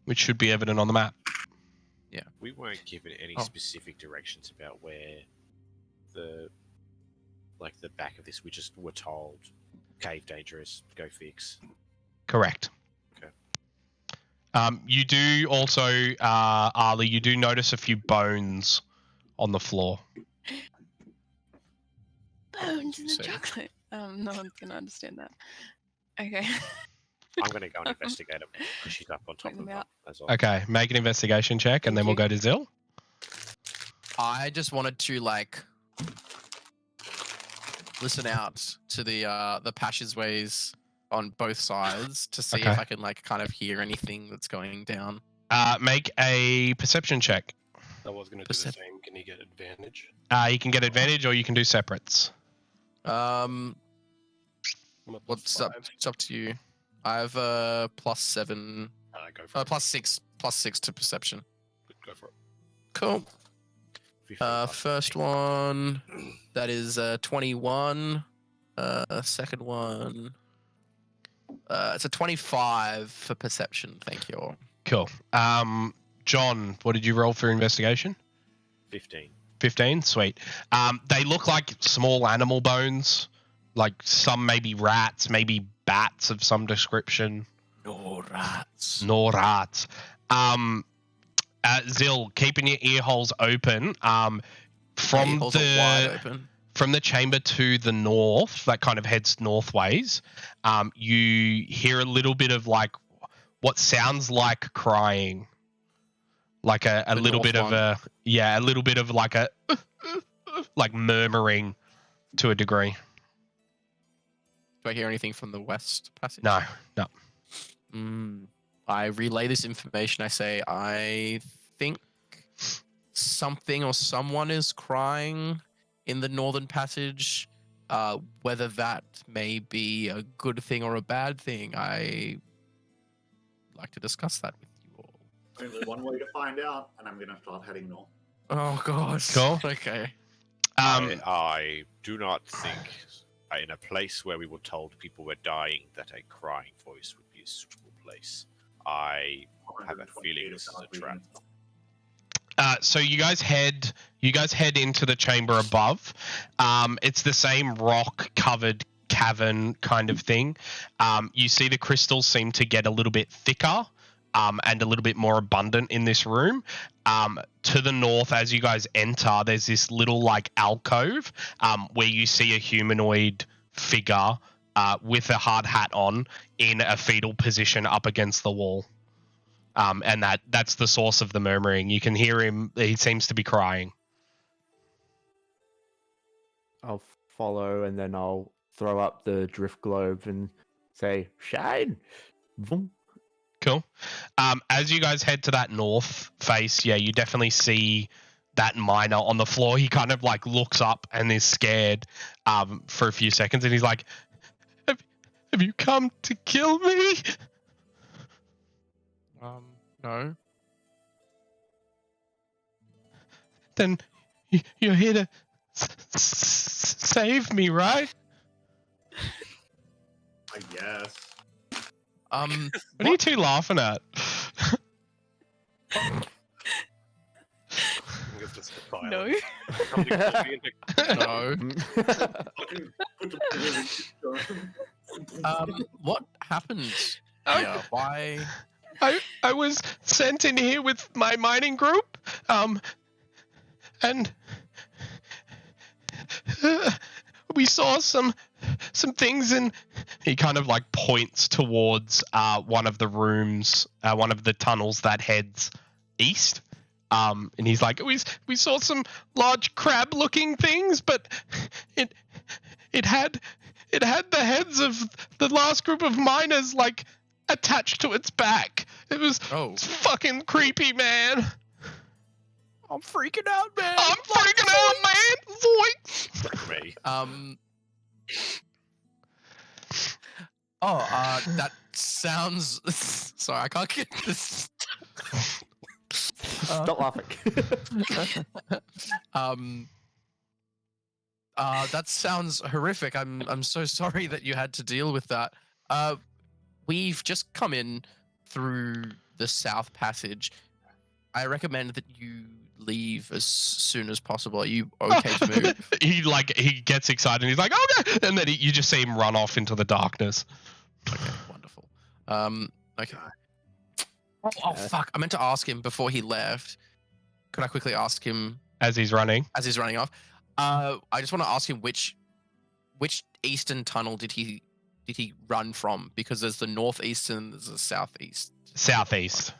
which should be evident on the map. We weren't given any specific directions about where the back of this. We just were told cave dangerous, go fix. Correct. Okay. You do also, Ali, you do notice a few bones on the floor. Bones in the So- chocolate. No one's gonna understand that. Okay. I'm going to go and investigate them because she's up on top Point of them them out. as well. Okay, make an investigation check, and Thank then we'll you. go to Zil. I just wanted to like listen out to the passageways on both sides to see Okay. if I can like kind of hear anything that's going down. Make a perception check. I was going to do the same. Can you get advantage? You can get advantage, or you can do separates. I'm a plus What's up? 5. It's up to you. I have a +7, Go for it. +6 to perception. Go for it. Cool. 15 plus First 15. one, that is 21. Second one, it's a 25 for perception. Thank you. Cool. John, what did you roll for investigation? 15. 15? Sweet. They look like small animal bones, like some maybe rats, maybe bats of some description. No rats. No rats. Zil, keeping your ear holes open. From Ear holes are wide the open. from the chamber to the north, that kind of heads northways. You hear a little bit of like what sounds like crying, like a The little north bit of one. a little bit of like a like murmuring to a degree. Do I hear anything from the west passage? No. I relay this information. I say, I think something or someone is crying in the northern passage. Whether that may be a good thing or a bad thing, I like to discuss that with you all. Only one way to find out, and I'm going to start heading north. Oh god. Cool. Okay. I do not think in a place where we were told people were dying that a crying voice would be a suitable place. I have a 120 feeling feet this of is a dark trap. vision. So you guys head into the chamber above. It's the same rock covered cavern kind of thing. You see the crystals seem to get a little bit thicker and a little bit more abundant in this room. To the north, as you guys enter, there's this little like alcove where you see a humanoid figure with a hard hat on in a fetal position up against the wall. And that's the source of the murmuring. You can hear him. He seems to be crying. I'll follow, and then I'll throw up the drift globe and say, "Shine!" Vroom. Cool. As you guys head to that north face, yeah, you definitely see that miner on the floor. He kind of like looks up and is scared for a few seconds, and he's like, have you come to kill me? No. then you're here to save me, right? I guess. What are you two laughing at? I think it's just the No. No. What happened? Oh. Yeah, why? I was sent in here with my mining group, and we saw some things, and he kind of like points towards one of the rooms, one of the tunnels that heads east. And he's like, we saw some large crab-looking things, but it had the heads of the last group of miners like attached to its back. It was fucking creepy, man. I'm freaking out, man. I'm freaking out, man. Me. That sounds. Sorry, I can't get this. Stop laughing. That sounds horrific. I'm so sorry that you had to deal with that. We've just come in through the South Passage. I recommend that you leave as soon as possible. Are you okay to move? He gets excited and he's like, okay, and then you just see him run off into the darkness. Okay, wonderful. Okay. Oh fuck! I meant to ask him before he left. Could I quickly ask him as he's running off? I just want to ask him which eastern tunnel did he run from? Because there's the northeast and there's the southeast. Southeast.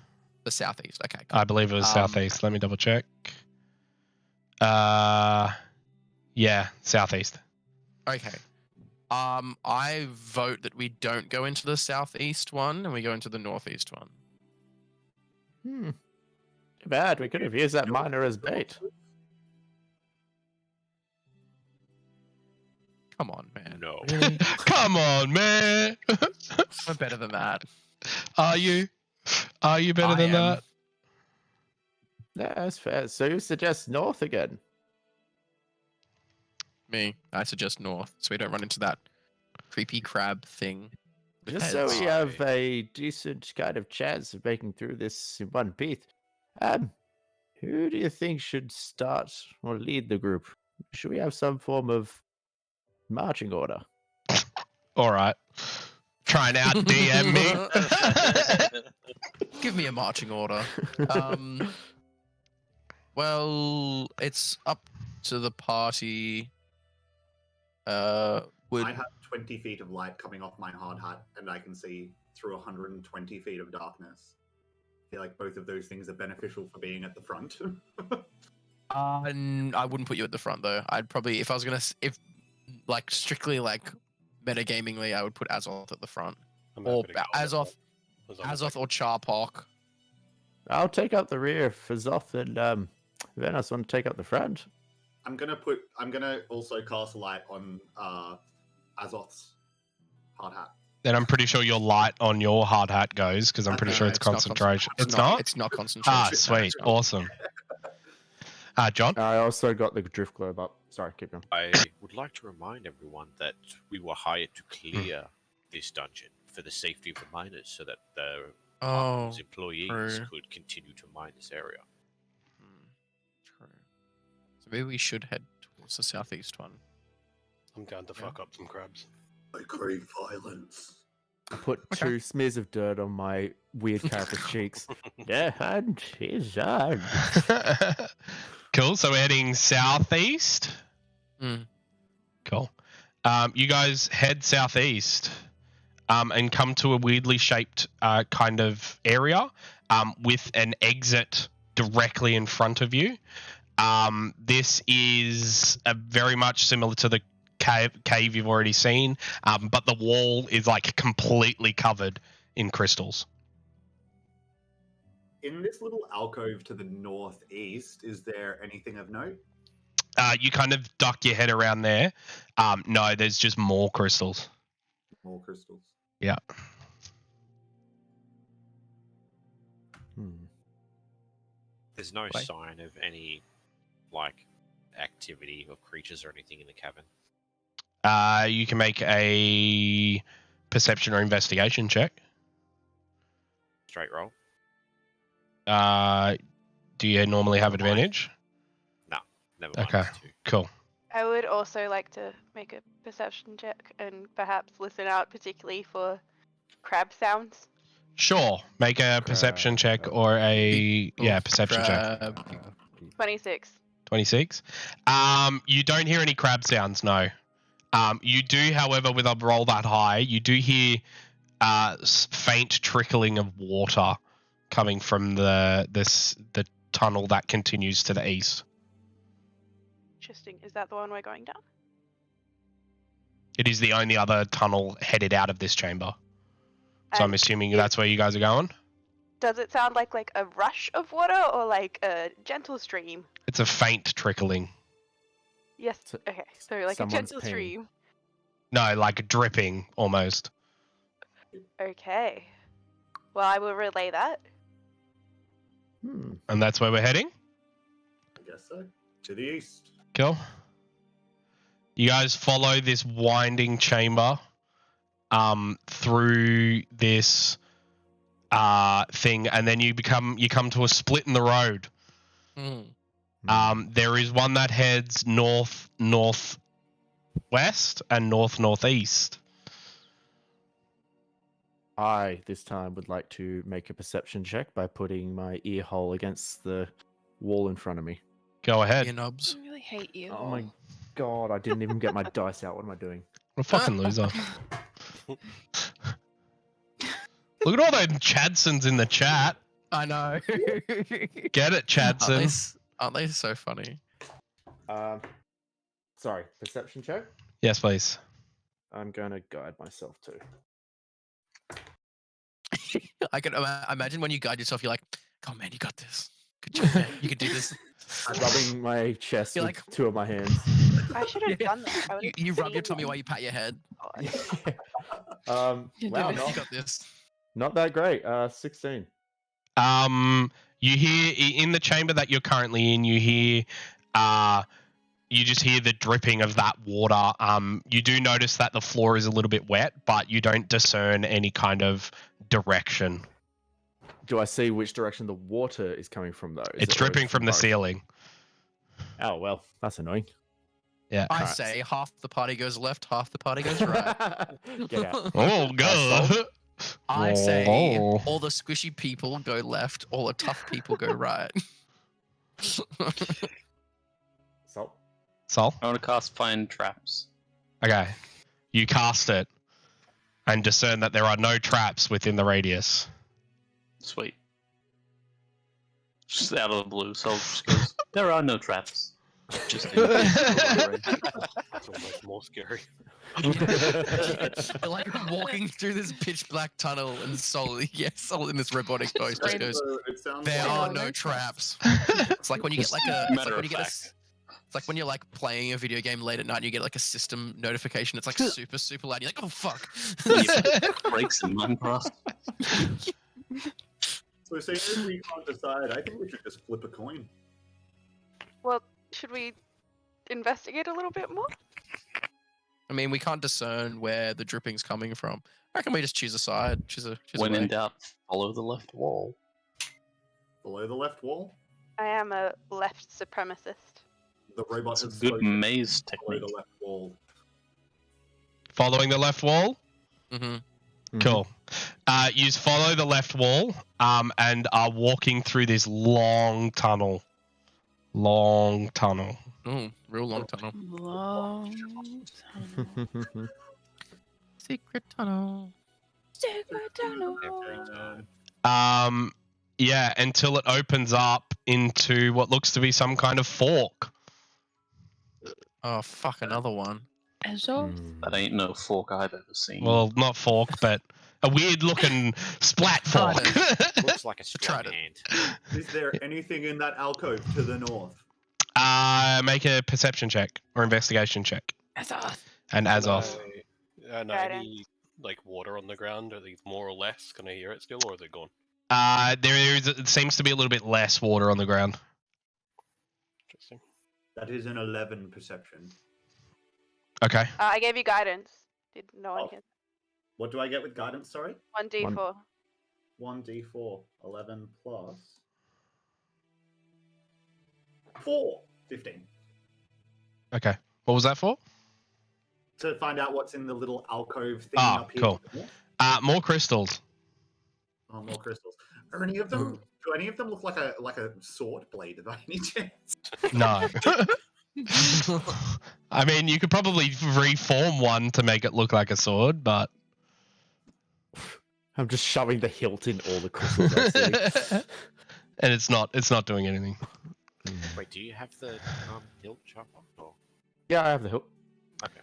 The southeast. Okay. Cool. I believe it was southeast. Let me double check. Yeah, southeast. Okay. I vote that we don't go into the southeast one and we go into the northeast one. Too bad. We could have used that miner as bait. Come on, man. No. Really? Come on, man. We're better than that. Are you? Are you better than that? Yeah, that's fair. So you suggest north again? Me. I suggest north, so we don't run into that creepy crab thing. Just so we have a decent kind of chance of making through this in one piece. Who do you think should start or lead the group? Should we have some form of marching order? All right. Try and out DM me. Give me a marching order. Well, it's up to the party. I have 20 feet of light coming off my hard hat, and I can see through 120 feet of darkness. I feel like both of those things are beneficial for being at the front. I wouldn't put you at the front though. I'd probably, if like strictly like metagamingly, I would put Azoth at the front, or Azoth or Charpok. I'll take up the rear if Azoth and Venos want to take up the front. I'm gonna also cast light on Azoth's hard hat. Then I'm pretty sure your light on your hard hat goes, because I'm pretty sure it's concentration. It's not? It's not concentration. Ah, sweet. Awesome. John? I also got the drift globe up. Sorry, keep going. I would like to remind everyone that we were hired to clear this dungeon for the safety of the miners, so that the employees could continue to mine this area. True. So maybe we should head towards the southeast one. I'm down to fuck up some crabs. I crave violence. I put 2 smears of dirt on my weird character's cheeks. The hunt is on. Cool. So we're heading southeast. Cool. You guys head southeast and come to a weirdly shaped kind of area with an exit directly in front of you. This is very much similar to the cave you've already seen, but the wall is like completely covered in crystals. In this little alcove to the northeast, is there anything of note? You kind of duck your head around there. No, there's just more crystals. More crystals. Yeah. There's no sign of any like activity or creatures or anything in the cabin? You can make a perception or investigation check. Straight roll. Do you normally have advantage? No, never mind. Okay, It's 2. cool. I would also like to make a perception check and perhaps listen out, particularly for crab sounds. Sure. Make a perception check or a perception check. 26. 26. You don't hear any crab sounds, no. You do, however, with a roll that high, you do hear faint trickling of water coming from the tunnel that continues to the east. Interesting. Is that the one we're going down? It is the only other tunnel headed out of this chamber. So I'm assuming that's where you guys are going? Does it sound like a rush of water or like a gentle stream? It's a faint trickling. Yes. Okay. So like a gentle stream. No, like dripping almost. Okay. Well, I will relay that. And that's where we're heading? I guess so. To the east. Cool. You guys follow this winding chamber through this thing, and then you come to a split in the road. There is one that heads north northwest and north northeast. I this time would like to make a perception check by putting my ear hole against the wall in front of me. Go ahead. Ear knobs. I really hate you. Oh my god! I didn't even get my dice out. What am I doing? What a fucking loser. Look at all those Chadsons in the chat. I know. Get it, Chadson. Aren't they so funny? Sorry, perception check. Yes, please. I'm gonna guide myself too. I can imagine when you guide yourself, you're like, "Oh man, you got this. Good job, man. You can do this." I'm rubbing my chest You're with like- 2 of my hands. I should have done that. I would You rub your tummy while you pat your head. Wow, You got this. not that great. 16. You hear in the chamber that you're currently in, you just hear the dripping of that water. You do notice that the floor is a little bit wet, but you don't discern any kind of direction. Do I see which direction the water is coming from, though? It's dripping from the ceiling. Oh, well, that's annoying. Yeah. I say half the party goes left, half the party goes right. Get out. Oh, go. I say Oh. all the squishy people go left, all the tough people go right. Salt. Sol? I want to cast Find Traps. Okay. You cast it and discern that there are no traps within the radius. Sweet. Just out of the blue, Sol just goes, there are no traps. Just in That's almost more scary. They're like walking through this pitch black tunnel, and Sol in this robotic voice just goes, It sounds "There like are no traps." It's like when you get like a. It's like when you get a. It's like when you're like playing a video game late at night and you get like a system notification. It's like super, super loud. You're like, oh fuck. breaks in Minecraft. So seeing as we can't decide, I think we should just flip a coin. Well, should we investigate a little bit more? I mean, we can't discern where the dripping's coming from. I reckon we just choose a side. Choose a When way. in doubt, follow the left wall. Below the left wall, I am a left supremacist. the robot It's a has good spoken. maze Below technique. the left wall. Following the left wall? Mm-hmm. Cool. You follow the left wall and are walking through this long tunnel. Long tunnel. Oh, real long tunnel. Long tunnel. Secret tunnel. Secret tunnel. Yeah, until it opens up into what looks to be some kind of fork. Oh fuck, another one. Ezo? That ain't no fork I've ever seen. Well, not fork, but a weird looking splat fork. Looks like a strong Trident. hand. Is there anything in that alcove to the north? Make a perception check or investigation check. Azoth. And Azoth. No, Guidance. any like water on the ground? Are these more or less? Can I hear it still, or is it gone? It seems to be a little bit less water on the ground. Interesting. That is an 11 perception. Okay. I gave you guidance. Did no one Oh. hear? What do I get with guidance? Sorry. 1d4. 1d4. 11 plus 4. 15. Okay. What was that for? To find out what's in the little alcove thing Ah, up here. cool. More crystals. Oh, more crystals. Are any of them? Do any of them look like a sword blade by any chance? No. I mean, you could probably reform one to make it look like a sword, but I'm just shoving the hilt in all the crystals I see. and it's not doing anything. Wait, do you have the hilt chopper? Or... Yeah, I have the hilt. Okay.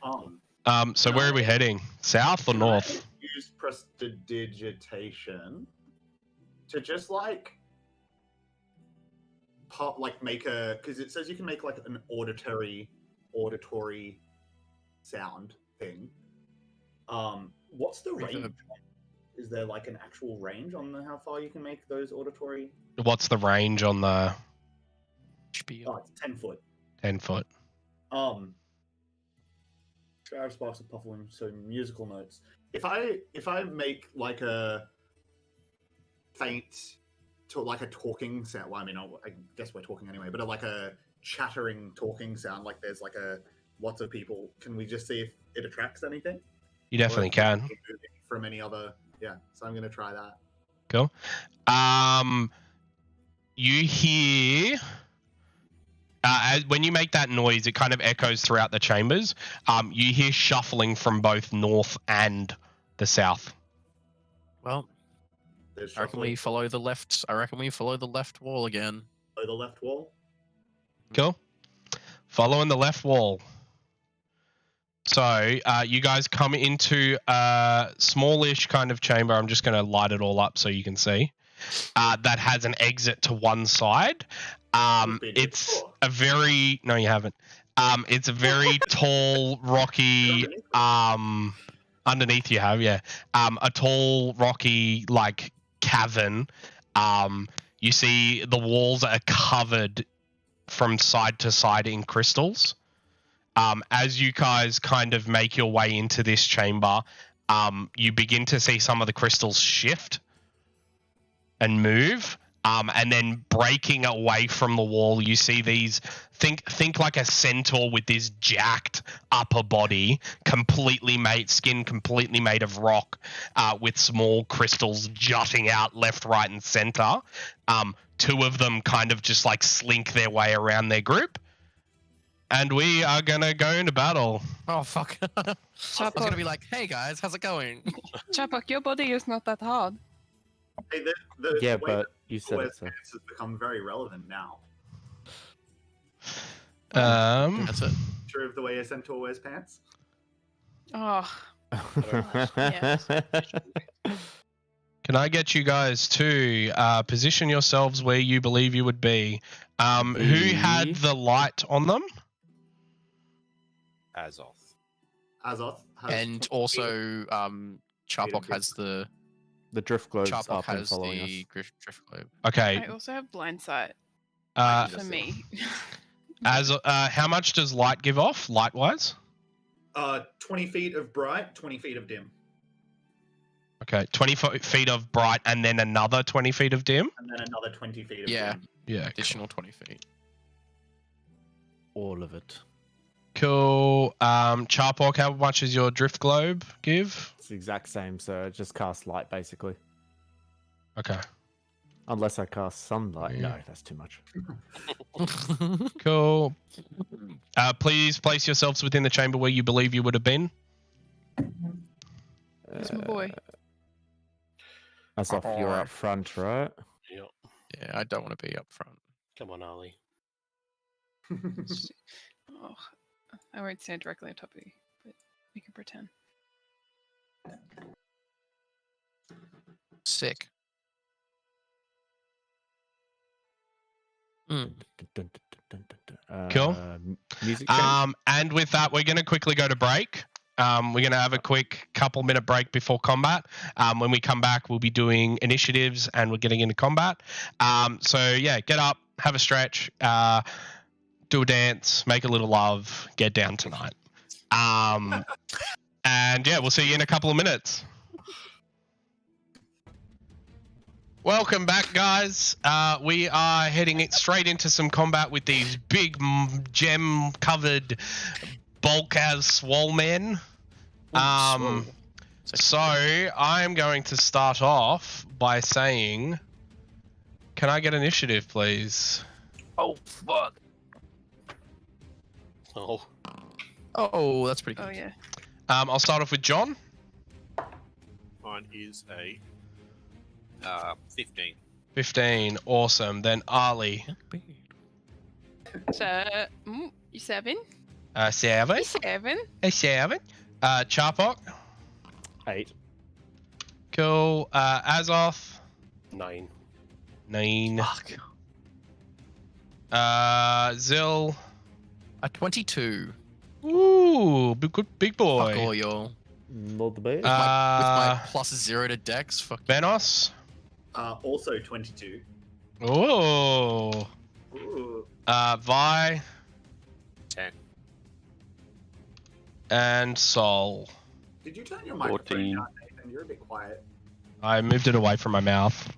So where are we heading? South or Can north? I use prestidigitation to just like make a, because it says you can make like an auditory sound thing. What's the range? Is there like an actual range on how far you can make those auditory? What's the range on the Oh, it's 10 foot. 10 foot? Shroud sparks of puffling, so musical notes. If I make like a faint to like a talking sound, well, I mean, I guess we're talking anyway, but like a chattering talking sound, like there's like a lots of people. Can we just see if it attracts anything? You definitely can. From any other, yeah. So I'm gonna try that. Cool. You hear when you make that noise, it kind of echoes throughout the chambers. You hear shuffling from both north and the south. Well, I reckon we follow the left. I reckon we follow the left wall again. Follow the left wall. Cool. Following the left wall. So you guys come into a smallish kind of chamber. I'm just going to light it all up so you can see. That has an exit to one side. It's a very no, you haven't. It's a very tall, rocky. Underneath you have, yeah. A tall, rocky like cavern. You see the walls are covered from side to side in crystals. As you guys kind of make your way into this chamber, you begin to see some of the crystals shift and move, and then breaking away from the wall, you see these. Think like a centaur with this jacked upper body, skin completely made of rock, with small crystals jutting out left, right, and center. Two of them kind of just like slink their way around their group. And we are gonna go into battle. Oh fuck! I was gonna be like, "Hey guys, how's it going?" Chapok, your body is not that hard. Hey, Yeah, the way but you said it, so. pants has become very relevant now. That's it. Sure of the way a centaur wears pants? Oh. Yes. Can I get you guys to position yourselves where you believe you would be? Who had the light on them? Azoth. Azoth has And also, Charpok has the drift globes Charpok up and has following the us. drift globe. Okay. I also have blind sight. Uh, For me. How much does light give off, light-wise? 20 feet of bright, 20 feet of dim. Okay, 20 feet of bright and then another 20 feet of dim? And then another 20 feet of Yeah. dim. Yeah. Additional 20 feet. All of it. Cool. Charpok, how much does your drift globe give? It's the exact same, so it just casts light, basically. Okay. Unless I cast sunlight. Yeah. No, that's too much. Cool. Please place yourselves within the chamber where you believe you would have been. He's my boy. That's off. You're up front, right? Yep. Yeah, I don't want to be up front. Come on, Ollie. Oh, I won't stand directly on top of you, but we can pretend. Sick. Cool. Music change? And with that, we're going to quickly go to break. We're going to have a quick couple-minute break before combat. When we come back, we'll be doing initiatives and we're getting into combat. So, yeah, get up, have a stretch, do do a dance, make a little love, get down tonight. And yeah, we'll see you in a couple of minutes. Welcome back, guys. We are heading straight into some combat with these big gem-covered bulk-as swole men. So I'm going to start off by saying, can I get initiative, please? Oh, fuck. Oh, that's pretty good. Oh, yeah. I'll start off with John. Mine is a 15. 15, awesome. Then Ali. So, 7. 7. 7. 7. Charpok. 8. Cool. Azoth. 9. 9. Fuck. Zil. A 22. Ooh, big boy. Fuck all y'all. Not the best. With my +0 to Dex. Fuck. Venos. Also 22. Ooh. Ooh. Vi. 10. And Sol. Did you turn your microphone 14. down, Nathan? You're a bit quiet. I moved it away from my mouth.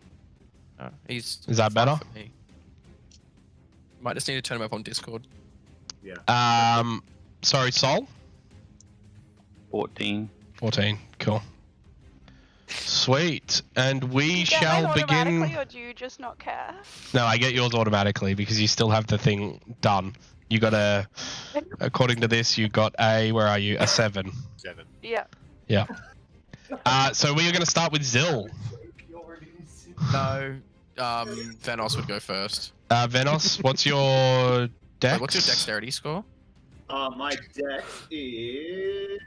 Is that better? Might just need to turn him up on Discord. Yeah. Sorry, Sol. 14. 14. Cool. Sweet. And we You get shall mine begin. automatically, or do you just not care? No, I get yours automatically because you still have the thing done. You got a, according to this, you got a, where are you? A 7. 7. Yeah. Yeah. So we are going to start with Zil. No. Venos would go first. Venos, what's your dex? Wait, what's your dexterity score? My dex is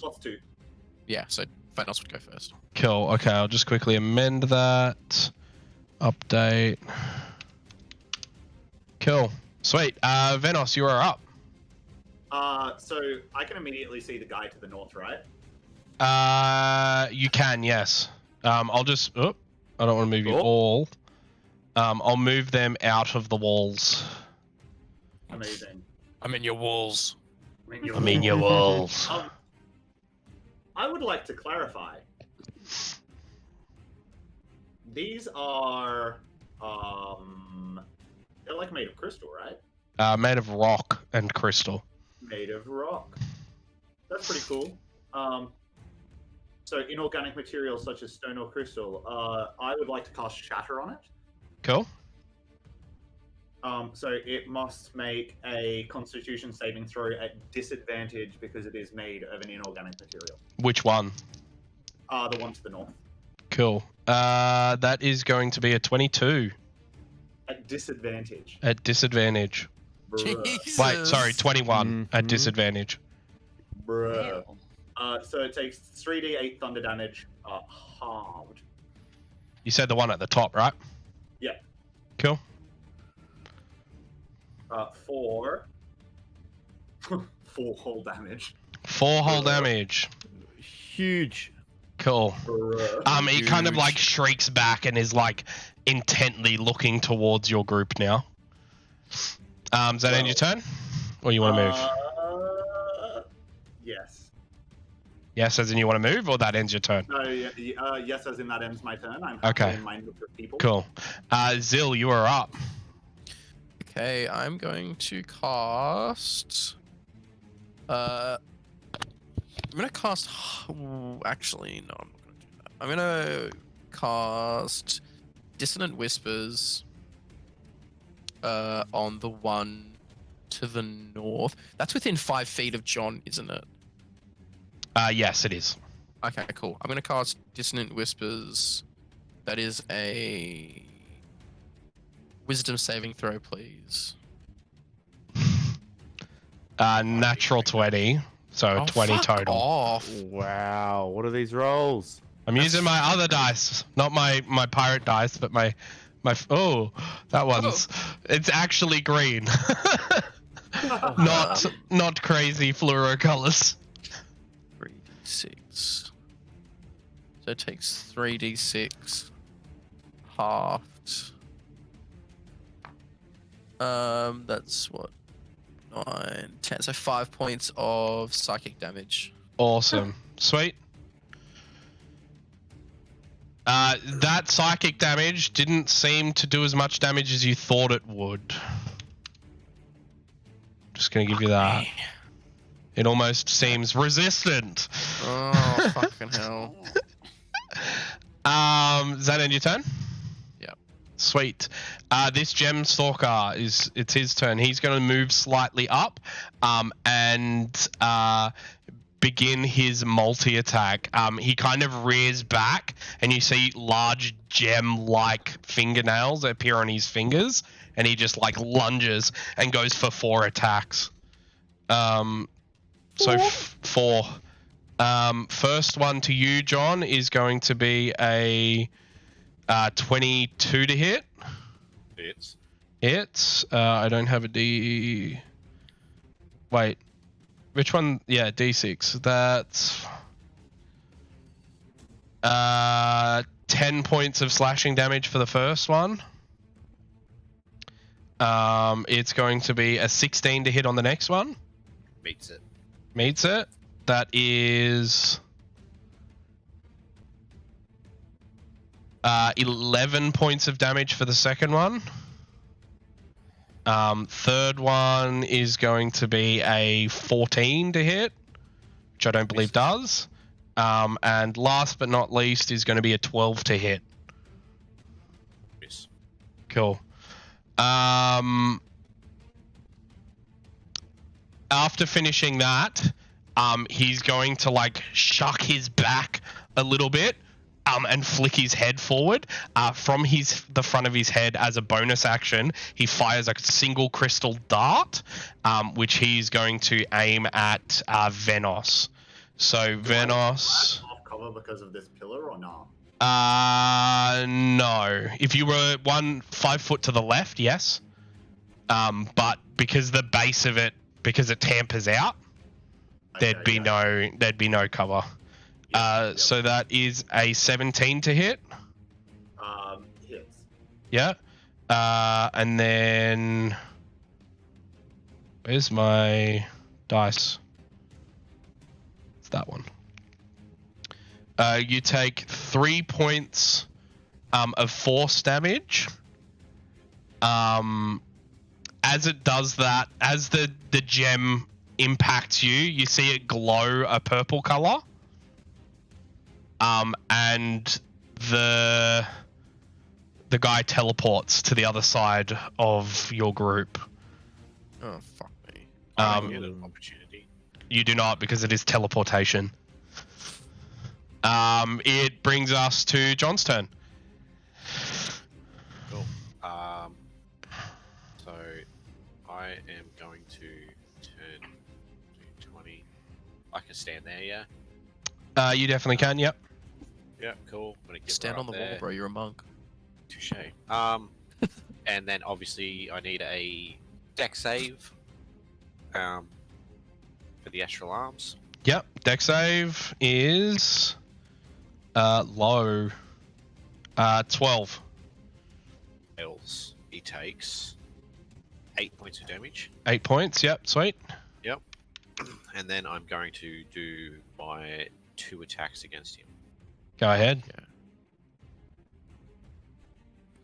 +2. Yeah, so Venos would go first. Cool. Okay, I'll just quickly amend that. Update. Cool. Sweet. Venos, you are up. So I can immediately see the guy to the north, right? You can, yes. I'll just. Oh, I don't want to move you all. I'll move them out of the walls. Amazing. I'm in your walls. I mean your walls. I would like to clarify. These are, they're like made of crystal, right? Made of rock and crystal. Made of rock. That's pretty cool. So inorganic materials such as stone or crystal, I would like to cast Shatter on it. Cool. So it must make a Constitution saving throw at disadvantage because it is made of an inorganic material. Which one? The one to the north. Cool. That is going to be a 22. At disadvantage. At disadvantage. Bruh. Wait, sorry, 21 at disadvantage. Bruh. So it takes 3d8 thunder damage, halved. You said the one at the top, right? Yeah. Cool. 4 whole damage. 4 whole damage. Huge. Cool. Bruh. He kind of like shrieks back and is like intently looking towards your group now. Does that end your turn? Or you want to move? Yes. Yes, as in you want to move, or that ends your turn? No, yes, as in that ends my turn. I'm Okay. in my group of people. Cool. Zil, you are up. Okay, I'm going to cast. I'm gonna cast. Actually, no, I'm not gonna do that. I'm gonna cast Dissonant Whispers. On the one to the north. That's within 5 feet of John, isn't it? Yes, it is. Okay, cool. I'm gonna cast Dissonant Whispers. That is a Wisdom saving throw, please. Natural 20, so 20 fuck total. Off. Wow, what are these rolls? I'm using my other dice, not my pirate dice, but my oh, that one's it's actually green. not crazy fluoro colors. 3d6. So it takes 3d6 halved. That's what 9, 10. So 5 points of psychic damage. Awesome. Sweet. That psychic damage didn't seem to do as much damage as you thought it would. Just gonna give you that. It almost seems resistant. Oh, fucking hell. Does that end your turn? Yep. Sweet. This Gem Stalker it's his turn. He's going to move slightly up, and begin his multi-attack. He kind of rears back, and you see large gem-like fingernails appear on his fingers, and he just like lunges and goes for 4 attacks. So 4. First one to you, John, is going to be a 22 to hit. Hits. I don't have a D. Wait. Which one? Yeah, D6. That's 10 points of slashing damage for the first one. It's going to be a 16 to hit on the next one. Meets it. Meets it. That is 11 points of damage for the second one. Third one is going to be a 14 to hit, which I don't believe does. And last but not least is going to be a 12 to hit. Yes. Cool. After finishing that, he's going to like shuck his back a little bit, and flick his head forward. From the front of his head, as a bonus action, he fires a single crystal dart, which he's going to aim at Venos. So Venos. Off cover because of this pillar or not? No. If you were 5 foot to the left, yes. But because the base of it, because it tampers out, there'd be no cover. So that is a 17 to hit. Hits. Yeah. And then where's my dice? It's that one. You take 3 points of force damage. As it does that, as the gem impacts you, you see it glow a purple color. And the guy teleports to the other side of your group. Oh, fuck me. I don't get an opportunity. You do not, because it is teleportation. It brings us to John's turn. Cool. So I am going to turn to 20. I can stand there, yeah? You definitely can, yep. Yeah, cool. I'm gonna get Stand right on the there. wall, bro. You're a monk. Touche. And then obviously I need a deck save for the Astral Arms. Yep, deck save is low. 12. Else he takes 8 points of damage. 8 points, yep, sweet. Yep. And then I'm going to do my 2 attacks against him. Go ahead. Yeah.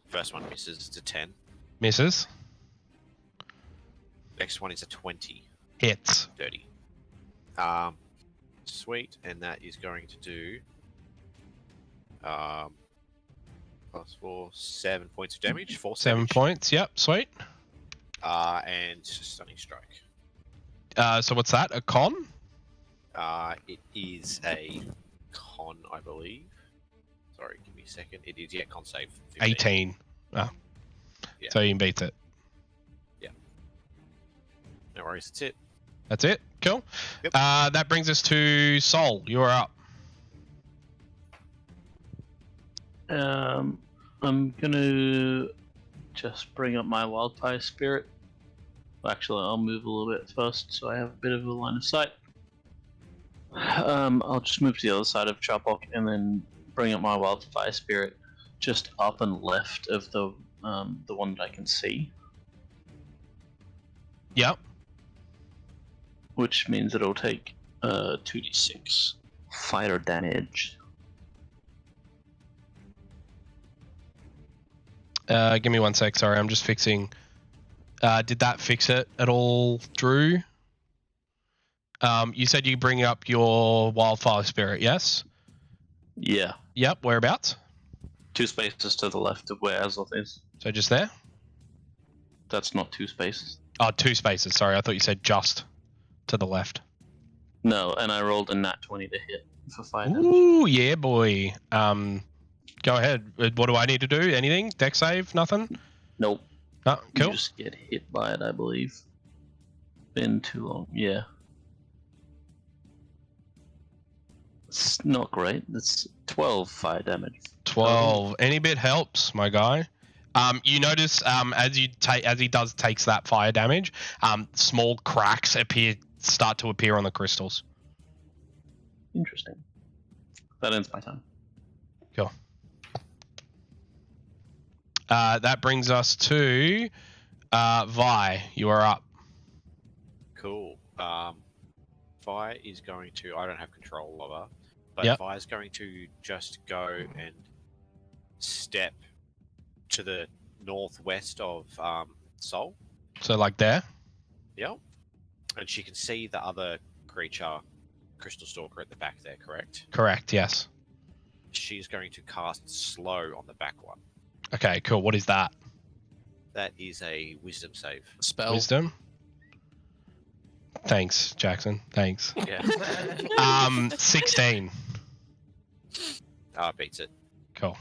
First one misses, it's a 10. Misses. Next one is a 20. Hits. 30. Sweet, and that is going to do plus 4, 7 points of damage. 7 damage. points, yep, sweet. And stunning strike. So what's that? A con? It is a con, I believe. Sorry, give me a second. It is, yeah, con save. 15. 18. Oh. Yeah. So you beat it. Yeah. No worries, that's it. That's it? Cool. Yep. That brings us to Sol. You are up. I'm gonna just bring up my wildfire spirit. Well, actually, I'll move a little bit first, so I have a bit of a line of sight. I'll just move to the other side of Chopok and then bring up my wildfire spirit just up and left of the one that I can see. Yep. Which means it'll take 2d6 fire damage. Give me 1 sec. Sorry, I'm just fixing. Did that fix it at all, Drew? You said you bring up your wildfire spirit, yes? Yeah. Yep. Whereabouts? 2 spaces to the left of where Azoth is. So just there? That's not 2 spaces. Oh, 2 spaces. Sorry, I thought you said just to the left. No, and I rolled a nat 20 to hit for fire damage. Ooh, yeah, boy. Go ahead. What do I need to do? Anything? Deck save? Nothing? Nope. Oh, cool. You just get hit by it, I believe. Been too long. Yeah. It's not great. It's 12 fire damage. 12. Any bit helps, my guy. You notice as he takes that fire damage, small cracks start to appear on the crystals. Interesting. That ends my time. Cool. That brings us to Vi. You are up. Cool. Vi is going to. I don't have control of her, but Yep. Vi is going to just go and step to the northwest of Sol. So like there? Yep. And she can see the other creature, Crystal Stalker, at the back there, correct? Correct, yes. She's going to cast Slow on the back one. Okay, cool. What is that? That is a Wisdom save. Spell. Wisdom? Thanks, Jackson. Thanks. Yeah. 16. Beats it. Cool.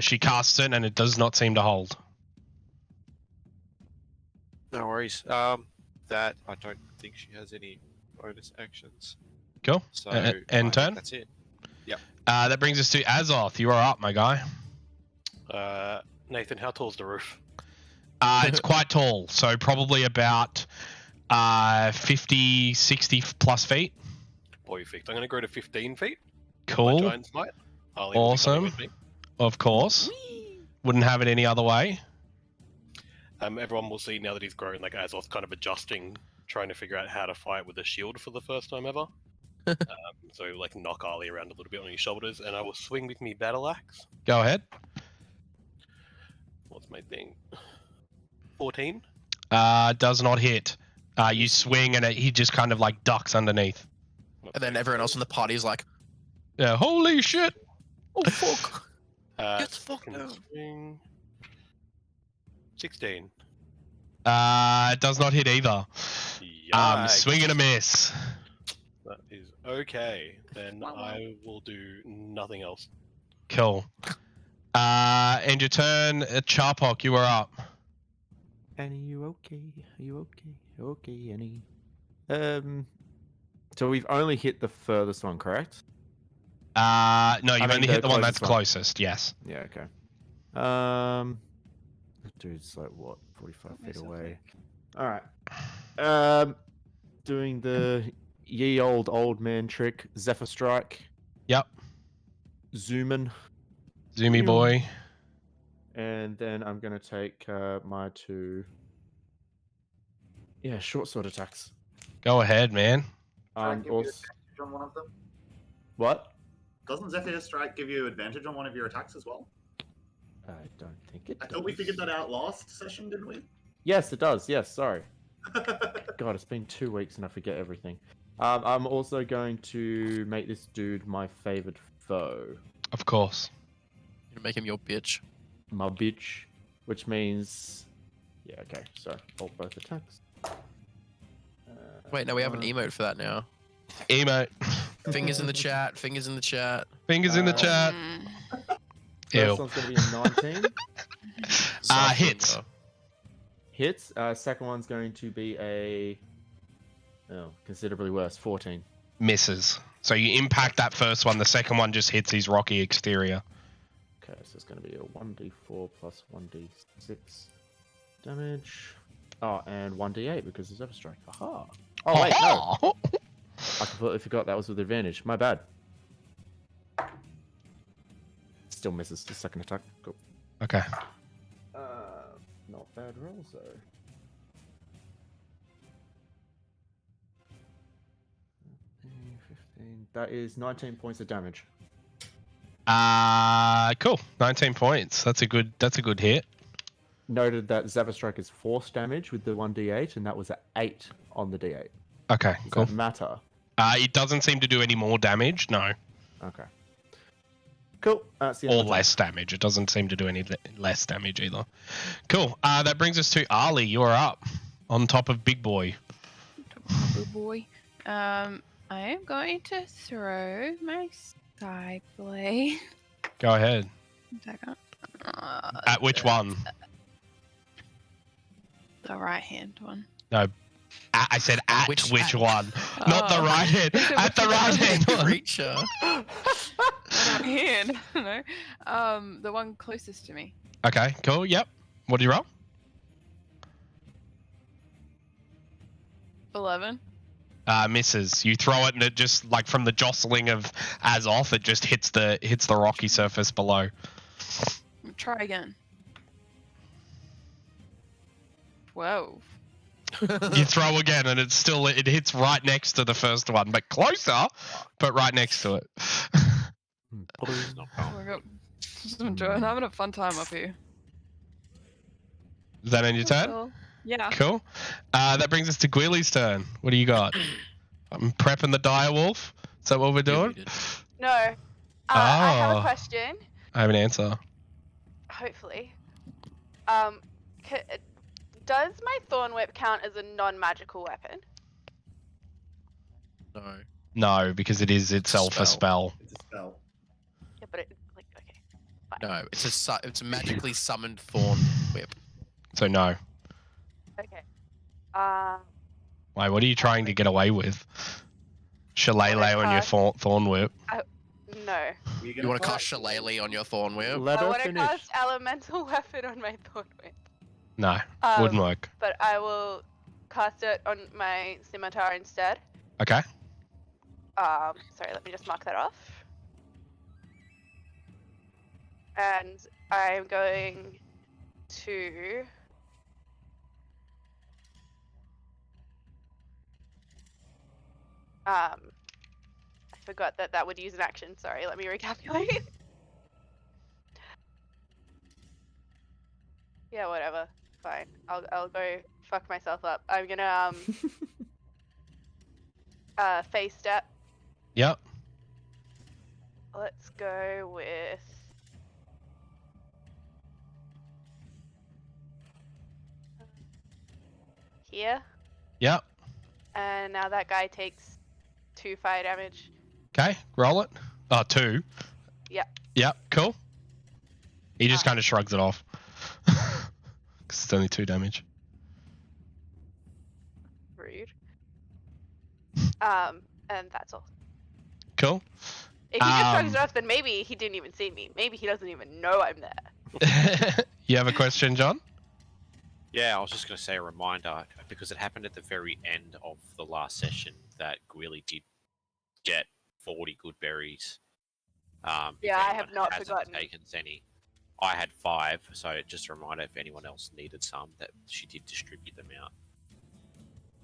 She casts it and it does not seem to hold. No worries. That I don't think she has any bonus actions. Cool. So End I think turn? that's it. Yep. That brings us to Azoth. You are up, my guy. Nathan, how tall's the roof? It's quite tall, so probably about 50, 60 plus feet. Perfect. I'm going to go to 15 feet. Cool. My giant's might. Harley will be coming Awesome. with me. Of course. Wouldn't have it any other way. Everyone will see now that he's grown, like Azoth kind of adjusting, trying to figure out how to fight with a shield for the first time ever. So like knock Harley around a little bit on his shoulders, and I will swing with me battle axe. Go ahead. What's my thing? 14. Does not hit. You swing and he just kind of like ducks underneath. And then everyone else in the party is like, Yeah, holy shit! oh fuck. Gets fucked now. Swing. 16. Does not hit either. Yikes. Swing and a miss. That is okay. Then I will do nothing else. Cool. End your turn. Charpok, you are up. Annie, you okay? Are you okay? Okay, Annie. So we've only hit the furthest one, correct? No, you've I mean, only the hit the one that's closest one. closest. Yes. Yeah, okay. Dude's like what, 45 feet away. All right. Doing the ye old man trick, Zephyr Strike. Yep. Zooming. Zoomy boy. And then I'm gonna take my 2. Yeah, short sword attacks. Go ahead, man. Try and give you Also, advantage on one of them. what? Doesn't Zephyr Strike give you advantage on one of your attacks as well? I don't think it. I thought we figured that out last session, didn't we? Yes, it does. Yes, sorry. God, it's been 2 weeks and I forget everything. I'm also going to make this dude my favored foe. Of course. You make him your bitch. My bitch, which means, yeah, okay. So hold both attacks. Wait, no, we have an emote for that now. Emote. Fingers in the chat. Fingers in the chat. Fingers in the chat. First Ew. one's going to be a 19. Hits. Hits. Second one's going to be a considerably worse, 14. Misses. So you impact that first one. The second one just hits his rocky exterior. Okay, so it's going to be a 1d4 plus 1d6 damage. Oh, and 1d8 because it's Zephyr Strike. Aha. Oh, wait, no. I completely forgot that was with advantage. My bad. Still misses the second attack. Cool. Okay. Not bad rolls, though. 15. That is 19 points of damage. Cool. 19 points. That's a good hit. Noted that Zephyr Strike is force damage with the 1d8, and that was an 8 on the d8. Okay, Does cool. that matter? It doesn't seem to do any more damage, no. Okay. Cool. That's the end Or of my turn. less damage. It doesn't seem to do any less damage either. Cool. That brings us to Ali. You're up on top of Big Boy. Good boy. I am going to throw my sky blade. Go ahead. Second. At which one? The right hand one. No. I said at which one? Not the Oh. right hand. At the right hand one. Creature. Hand. No. The one closest to me. Okay, cool. Yep. What do you roll? 11. Misses. You throw it and it just like from the jostling of Azoth, it just hits the rocky surface below. Try again. 12. You throw again and it hits right next to the first one, but closer, but right next to it. It's not Oh my god. Just enjoying having a fun time up here. Is that on your turn? Cool. Yeah. Cool. That brings us to Gwilly's turn. What do you got? I'm prepping the dire wolf. Is that what we're doing? No. I have Oh. a question. I have an answer. Hopefully. Does my thorn whip count as a non-magical weapon? No. No, because it is itself a spell. It's a spell. Yeah, but it okay. No, it's a magically summoned thorn whip. So no. Okay. Why? What are you trying to get away with? Shillelagh on your thorn whip. No. You want to cast Shillelagh on your thorn whip? Let I her want to finish. cast elemental weapon on my thorn whip. No, wouldn't work. But I will cast it on my scimitar instead. Okay. Sorry, let me just mark that off. And I'm going to I forgot that would use an action. Sorry, let me recalculate. Yeah, whatever. Fine. I'll go fuck myself up. I'm gonna phase step. Yep. Let's go with here. Yep. And now that guy takes 2 fire damage. Okay. Roll it. 2. Yep. Yep. Cool. He just kind of shrugs it off. Because it's only 2 damage. Rude. And that's all. Cool. If he just shrugs it off, then maybe he didn't even see me. Maybe he doesn't even know I'm there. You have a question, John? Yeah, I was just going to say a reminder, because it happened at the very end of the last session that Gwilly did get 40 good berries. Yeah, I have not forgotten. Taken any. I had 5, so just a reminder if anyone else needed some, that she did distribute them out.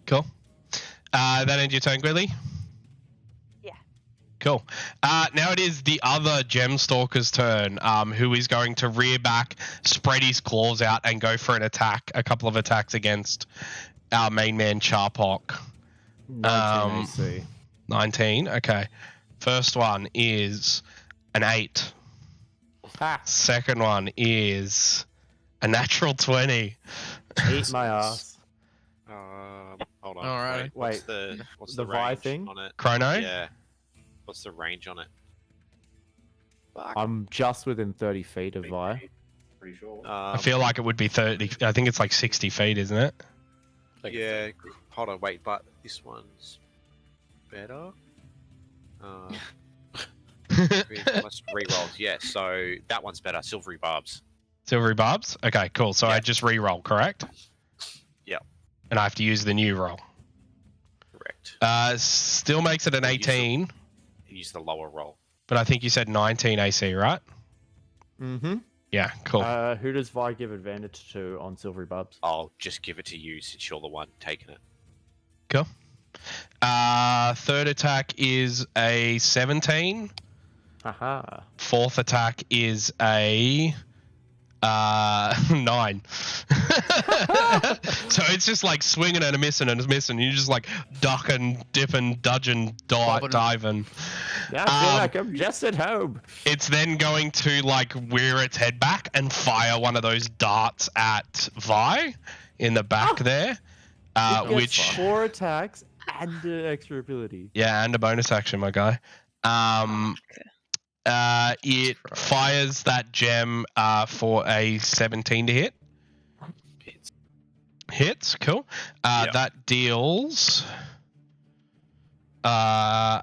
Cool. That ends your turn, Gwilly? Yeah. Cool. Now it is the other Gemstalker's turn, who is going to rear back, spread his claws out, and go for an attack. A couple of attacks against our main man, Charpok. 19 AC. 19, okay. First one is an 8. Second one is a natural 20. Eat my ass. Hold on. Alright. What's Wait, the Vi range thing? on it? Chrono? Yeah. What's the range on it? Fuck. I'm just within 30 feet of Vi. Pretty sure. I feel like it would be 30. I think it's like 60 feet, isn't it? Yeah. Hold on, wait, but this one's better. Must re-roll. Yeah, so that one's better. Silvery barbs. Silvery barbs? Okay, cool. So I just re-roll, correct? Yep. And I have to use the new roll. Correct. Still makes it an 18, Use the lower roll. but I think you said 19 AC, right? Mm-hmm. Yeah, cool. Who does Vi give advantage to on Silvery Barbs? I'll just give it to you since you're the one taking it. Cool. Third attack is a 17. Haha. Fourth attack is a 9. So it's just like swinging and a missing and a missing. You just like ducking, dipping, dodging, diving. Yeah, I feel like I'm just at home. It's then going to like rear its head back and fire one of those darts at Vi in the back there. It gets Which 4 attacks and an extra ability. yeah, and a bonus action, my guy. It fires that gem for a 17 to hit. Hits, cool. That deals 10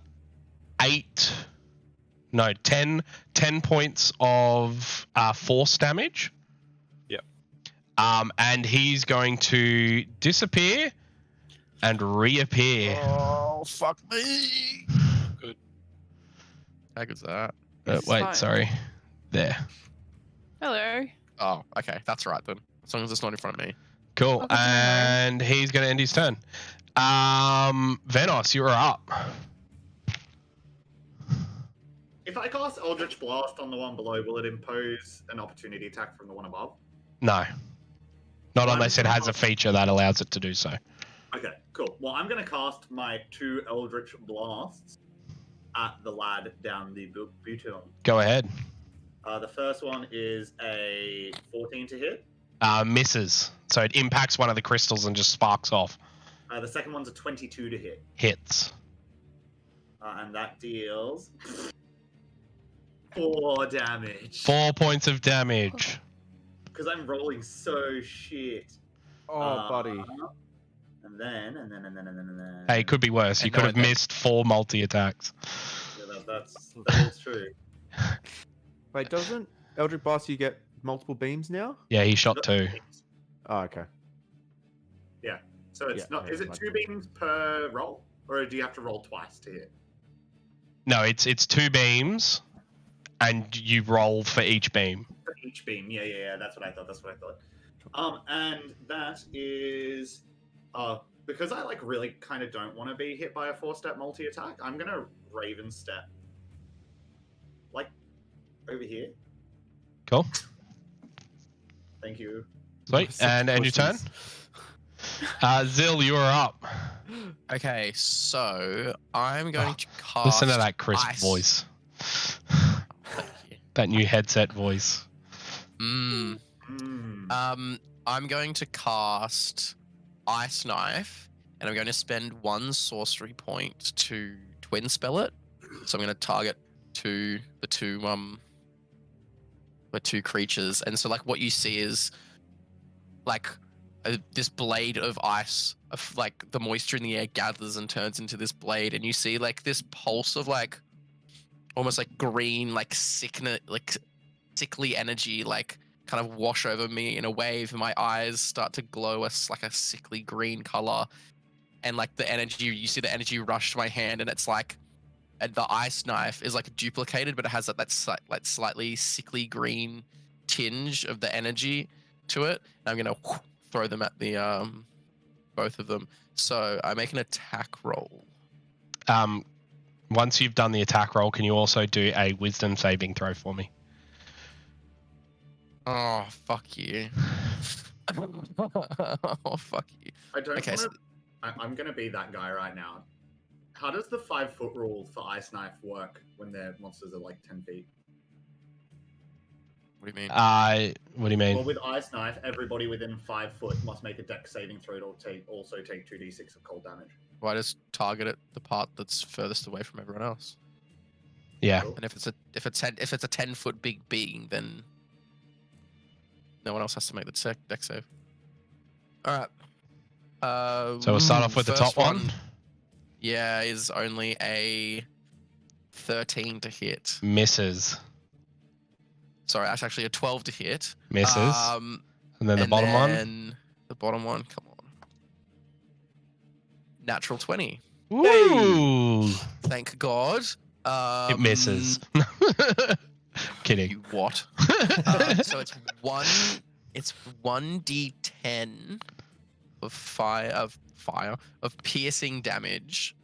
points of force damage. Yep. And he's going to disappear and reappear. Oh, fuck me. Good. How good's that? Wait, fine. sorry. There. Hello. Oh, okay. That's right then. As long as it's not in front of me. Cool. Welcome to my And he's going to end his turn. Venos, you're up. If I cast Eldritch Blast on the one below, will it impose an opportunity attack from the one above? No. Not I'm unless it gonna has a cast- feature that allows it to do so. Okay, cool. Well, I'm going to cast my 2 Eldritch Blasts at the lad down the Buton. Go ahead. The first one is a 14 to hit. Misses. So it impacts one of the crystals and just sparks off. The second one's a 22 to hit. Hits. And that deals 4 damage. 4 points of damage. Because I'm rolling so shit. Oh, buddy. And then. Hey, it could be worse. You And could no, have that- missed 4 multi-attacks. Yeah, that is true. Wait, doesn't Eldritch Blast you get multiple beams now? Yeah, he shot 2. Oh, okay. Yeah. So it's Yeah, not. yeah, Is it like 2 beams per roll, or do you have to roll twice to hit? No, it's 2 beams, and you roll for each beam. For each beam. Yeah. That's what I thought. And that is, because I like really kind of don't want to be hit by a 4-step multi-attack. I'm gonna Raven step, like over here. Cool. Thank you. Sweet. And end your turn. Zill, you are up. Okay, so I'm going to cast. Listen to that crisp ice. voice. Thank you. That new headset voice. Mm. I'm going to cast Ice Knife, and I'm going to spend 1 sorcery point to twin spell it. So I'm going to target the two creatures, and so like what you see is like this blade of ice, of like the moisture in the air gathers and turns into this blade, and you see like this pulse of like almost like green, like sickly energy, like kind of wash over me in a wave, and my eyes start to glow like a sickly green color, and like the energy, you see the energy rush to my hand, and it's like the ice knife is like duplicated, but it has that slightly sickly green tinge of the energy to it. And I'm gonna throw them at the both of them. So I make an attack roll. Once you've done the attack roll, can you also do a wisdom saving throw for me? Oh, fuck you. Oh, fuck you. I don't Okay, want so- to. I'm gonna be that guy right now. How does the 5-foot rule for Ice Knife work when their monsters are like 10 feet? What do you mean? What do you mean? Well, with Ice Knife, everybody within 5 foot must make a dex saving throw to also take 2d6 of cold damage. Well, I just target it the part that's furthest away from everyone else. Yeah. And if it's a 10-foot big being, then no one else has to make the dex save. All right. So we'll start off with the first top one. Yeah, is only a 13 to hit. Misses. Sorry, that's actually a 12 to hit. Misses. And then the bottom one. And the bottom one, come on. Natural 20. Woo! Thank God. It misses. Kidding. You what? So it's 1d10 of fire of piercing damage.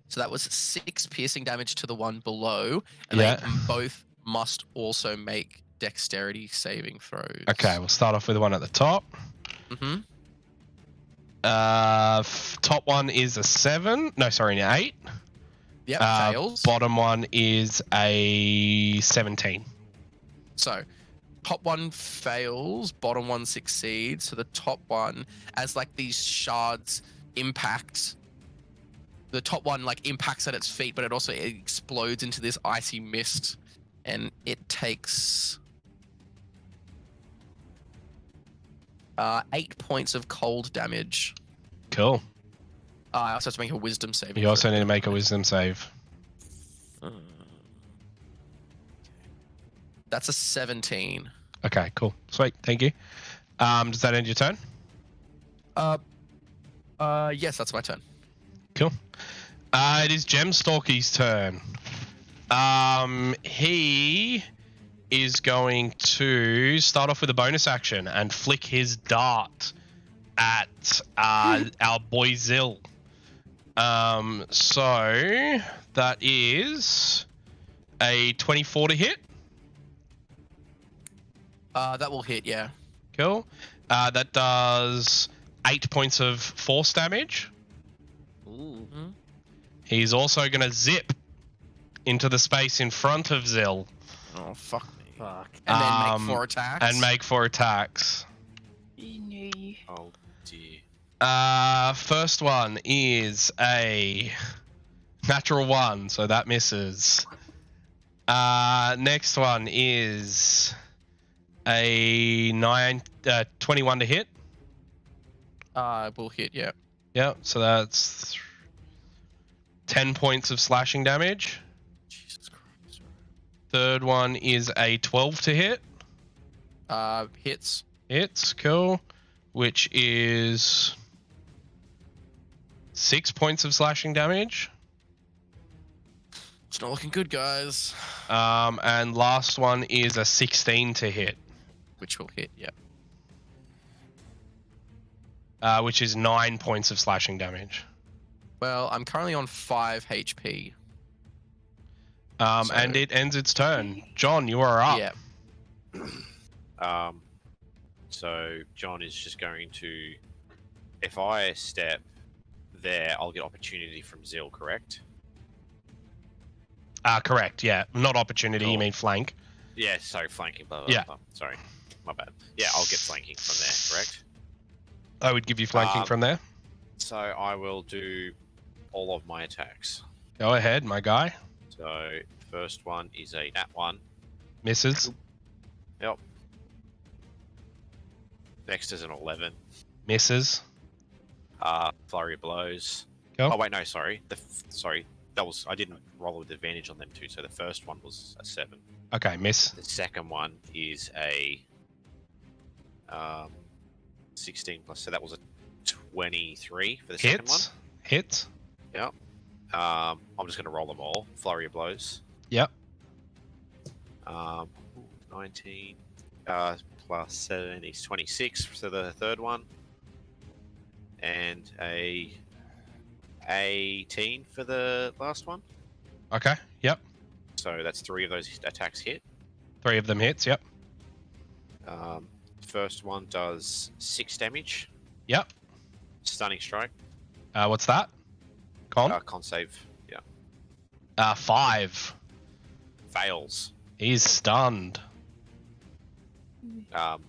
So that was 6 piercing damage to the one below, and they both must also make dexterity saving throws. Okay, we'll start off with the one at the top. Mm-hmm. Top one is a 7. No, sorry, an 8. Yep, fails. Bottom one is a 17. So, top one fails, bottom one succeeds. So the top one, as like these shards impact, the top one like impacts at its feet, but it also explodes into this icy mist, and it takes 8 points of cold damage. Cool. I also have to make a wisdom saving. You also need to make a wisdom save. That's a 17. Okay, cool. Sweet, thank you. Does that end your turn? Yes, that's my turn. Cool. It is Gemstalky's turn. He is going to start off with a bonus action and flick his dart at our boy Zil. So that is a 24 to hit. That will hit, yeah. Cool. That does 8 points of force damage. Ooh. He's also going to zip into the space in front of Zil. Oh, fuck me. Fuck. And then make 4 attacks? And make 4 attacks. Oh, dear. First one is a natural 1, so that misses. Next one is a 21 to hit. Will hit, yeah. Yep, so that's 10 points of slashing damage. Jesus Christ. Third one is a 12 to hit. Hits. Hits, cool. Which is 6 points of slashing damage. It's not looking good, guys. And last one is a 16 to hit. Which will hit, yeah. Which is 9 points of slashing damage. Well, I'm currently on 5 HP. And it ends its turn. John, you are up. Yeah. So John is just going to, if I step there, I'll get opportunity from Zil, correct? Correct, yeah. Not opportunity, Cool. you mean flank. Yeah, sorry, flanking, blah, blah, Yeah. blah. Sorry, my bad. Yeah, I'll get flanking from there, correct? I would give you flanking from there. So I will do all of my attacks. Go ahead, my guy. So first one is a nat 1. Misses. Yep. Next is an 11. Misses. Flurry of blows. Go. Oh wait, no, sorry. I didn't roll with advantage on them too. So the first one was a 7. Okay, miss. The second one is a 16 plus. So that was a 23 for the second one. Hits. Yep. I'm just going to roll them all. Flurry of blows. Yep. 19 plus 7 is 26 for the third one. And a 18 for the last one. Okay, yep. So that's 3 of those attacks hit. 3 of them hits, yep. First one does 6 damage. Yep. Stunning strike. What's that? Con? Con save. Yeah. 5. Fails. He's stunned. That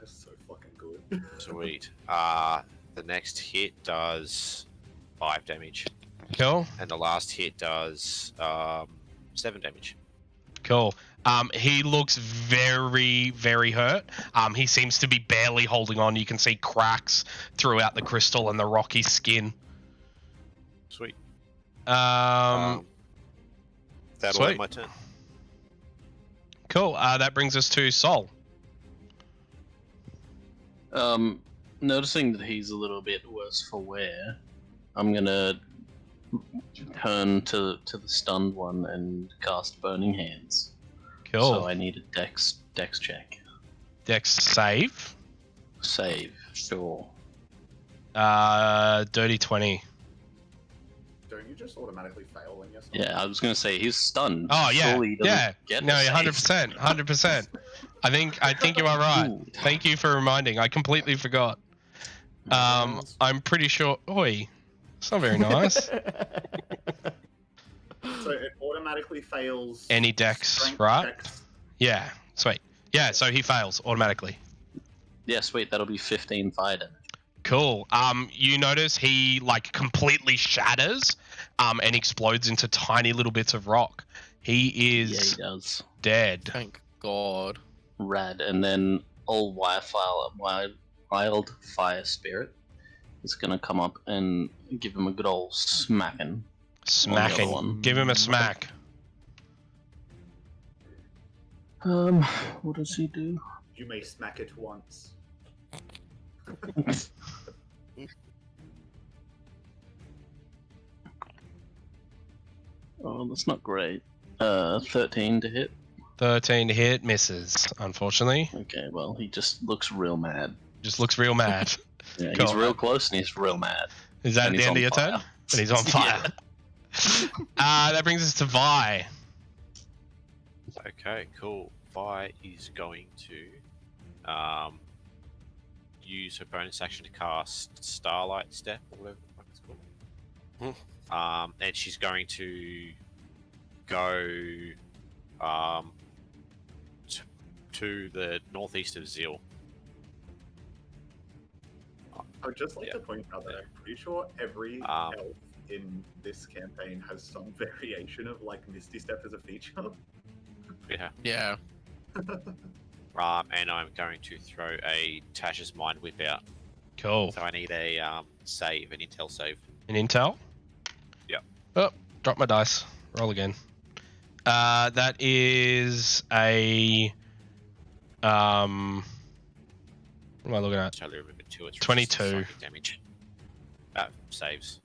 is so fucking good. Sweet. The next hit does 5 damage. Cool. And the last hit does 7 damage. Cool. He looks very, very hurt. He seems to be barely holding on. You can see cracks throughout the crystal and the rocky skin. Sweet. That'll end my turn. Cool. That brings us to Sol. Noticing that he's a little bit worse for wear, I'm gonna turn to the stunned one and cast Burning Hands. Cool. So I need a dex check. Dex save. Save. Sure. Dirty 20. Don't you just automatically fail when you're Yeah, I was gonna say he's stunned. Oh yeah, Surely he doesn't yeah. get No, a save. 100%, 100%. I think you are right. Ooh. Thank you for reminding. I completely forgot. I'm pretty sure. Oi, it's not very nice. So it automatically fails. Any dex, strength right? checks. Yeah, sweet. Yeah, so he fails automatically. Yeah, sweet. That'll be 15 fire damage. Cool. You notice he like completely shatters, and explodes into tiny little bits of rock. He is Yeah, he does. dead. Thank God. Rad, and then old wildfire spirit is gonna come up and give him a good old smacking. Smacking. one. Give him a smack. What does he do? You may smack it once. Oh, that's not great. 13 to hit. 13 to hit, misses, unfortunately. Okay, well, he just looks real mad. Just looks real mad. Yeah, Cool. he's real close and he's real mad. Is that And at the he's end of on your fire. turn? And he's on fire. That brings us to Vi. Okay, cool. Vi is going to use her bonus action to cast Starlight Step or whatever the fuck it's called. And she's going to go to the northeast of Zil. I would just like to point out that I'm pretty sure every elf in this campaign has some variation of like Misty Step as a feature. Yeah. Yeah. And I'm going to throw a Tasha's Mind Whip out. Cool. So I need a save, an intel save. An intel? Yep. Oh, drop my dice. Roll again. That is a what am I looking at? Totally remember too. It's 22. Psychic damage. Saves.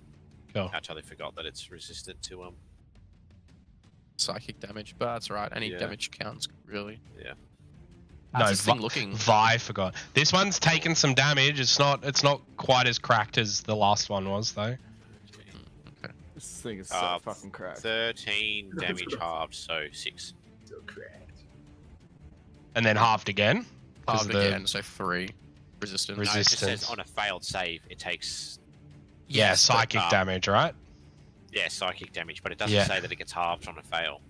Cool. I totally forgot that it's resistant to Psychic damage, but that's right. Any Yeah. damage counts, really. Yeah. How's this thing looking? Vi forgot. This one's taken some damage. It's not quite as cracked as the last one was though. This thing is so fucking cracked. 13 damage halved, so 6. So cracked. And then halved again. 'cause Halved of the- again, so 3. Resistance. No, it just says Resistance. on a failed save, it takes Yeah, Yes, but, psychic damage, right? psychic damage, but it doesn't Yeah. say that it gets halved on a fail.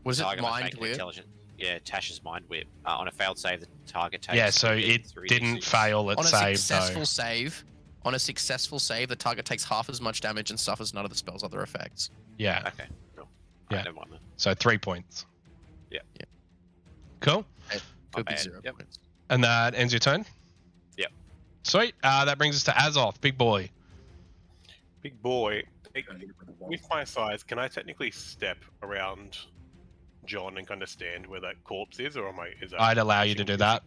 Was it Target must Mind make an Whip? intelligent. Yeah, Tasha's Mind Whip. On a failed save, the target takes. Yeah, so it 3d6. didn't fail at On a save successful though. save, the target takes half as much damage and suffers none of the spell's other effects. Yeah. Okay, cool. Yeah. Right, never mind then. So 3 points. Yeah. Cool. It Not could be bad. 0 Yep. points. And that ends your turn? Yep. Sweet. That brings us to Azoth, big boy. Big boy. With my size, can I technically step around John and kind of stand where that corpse is, or am I? Is that I'd allow you to do that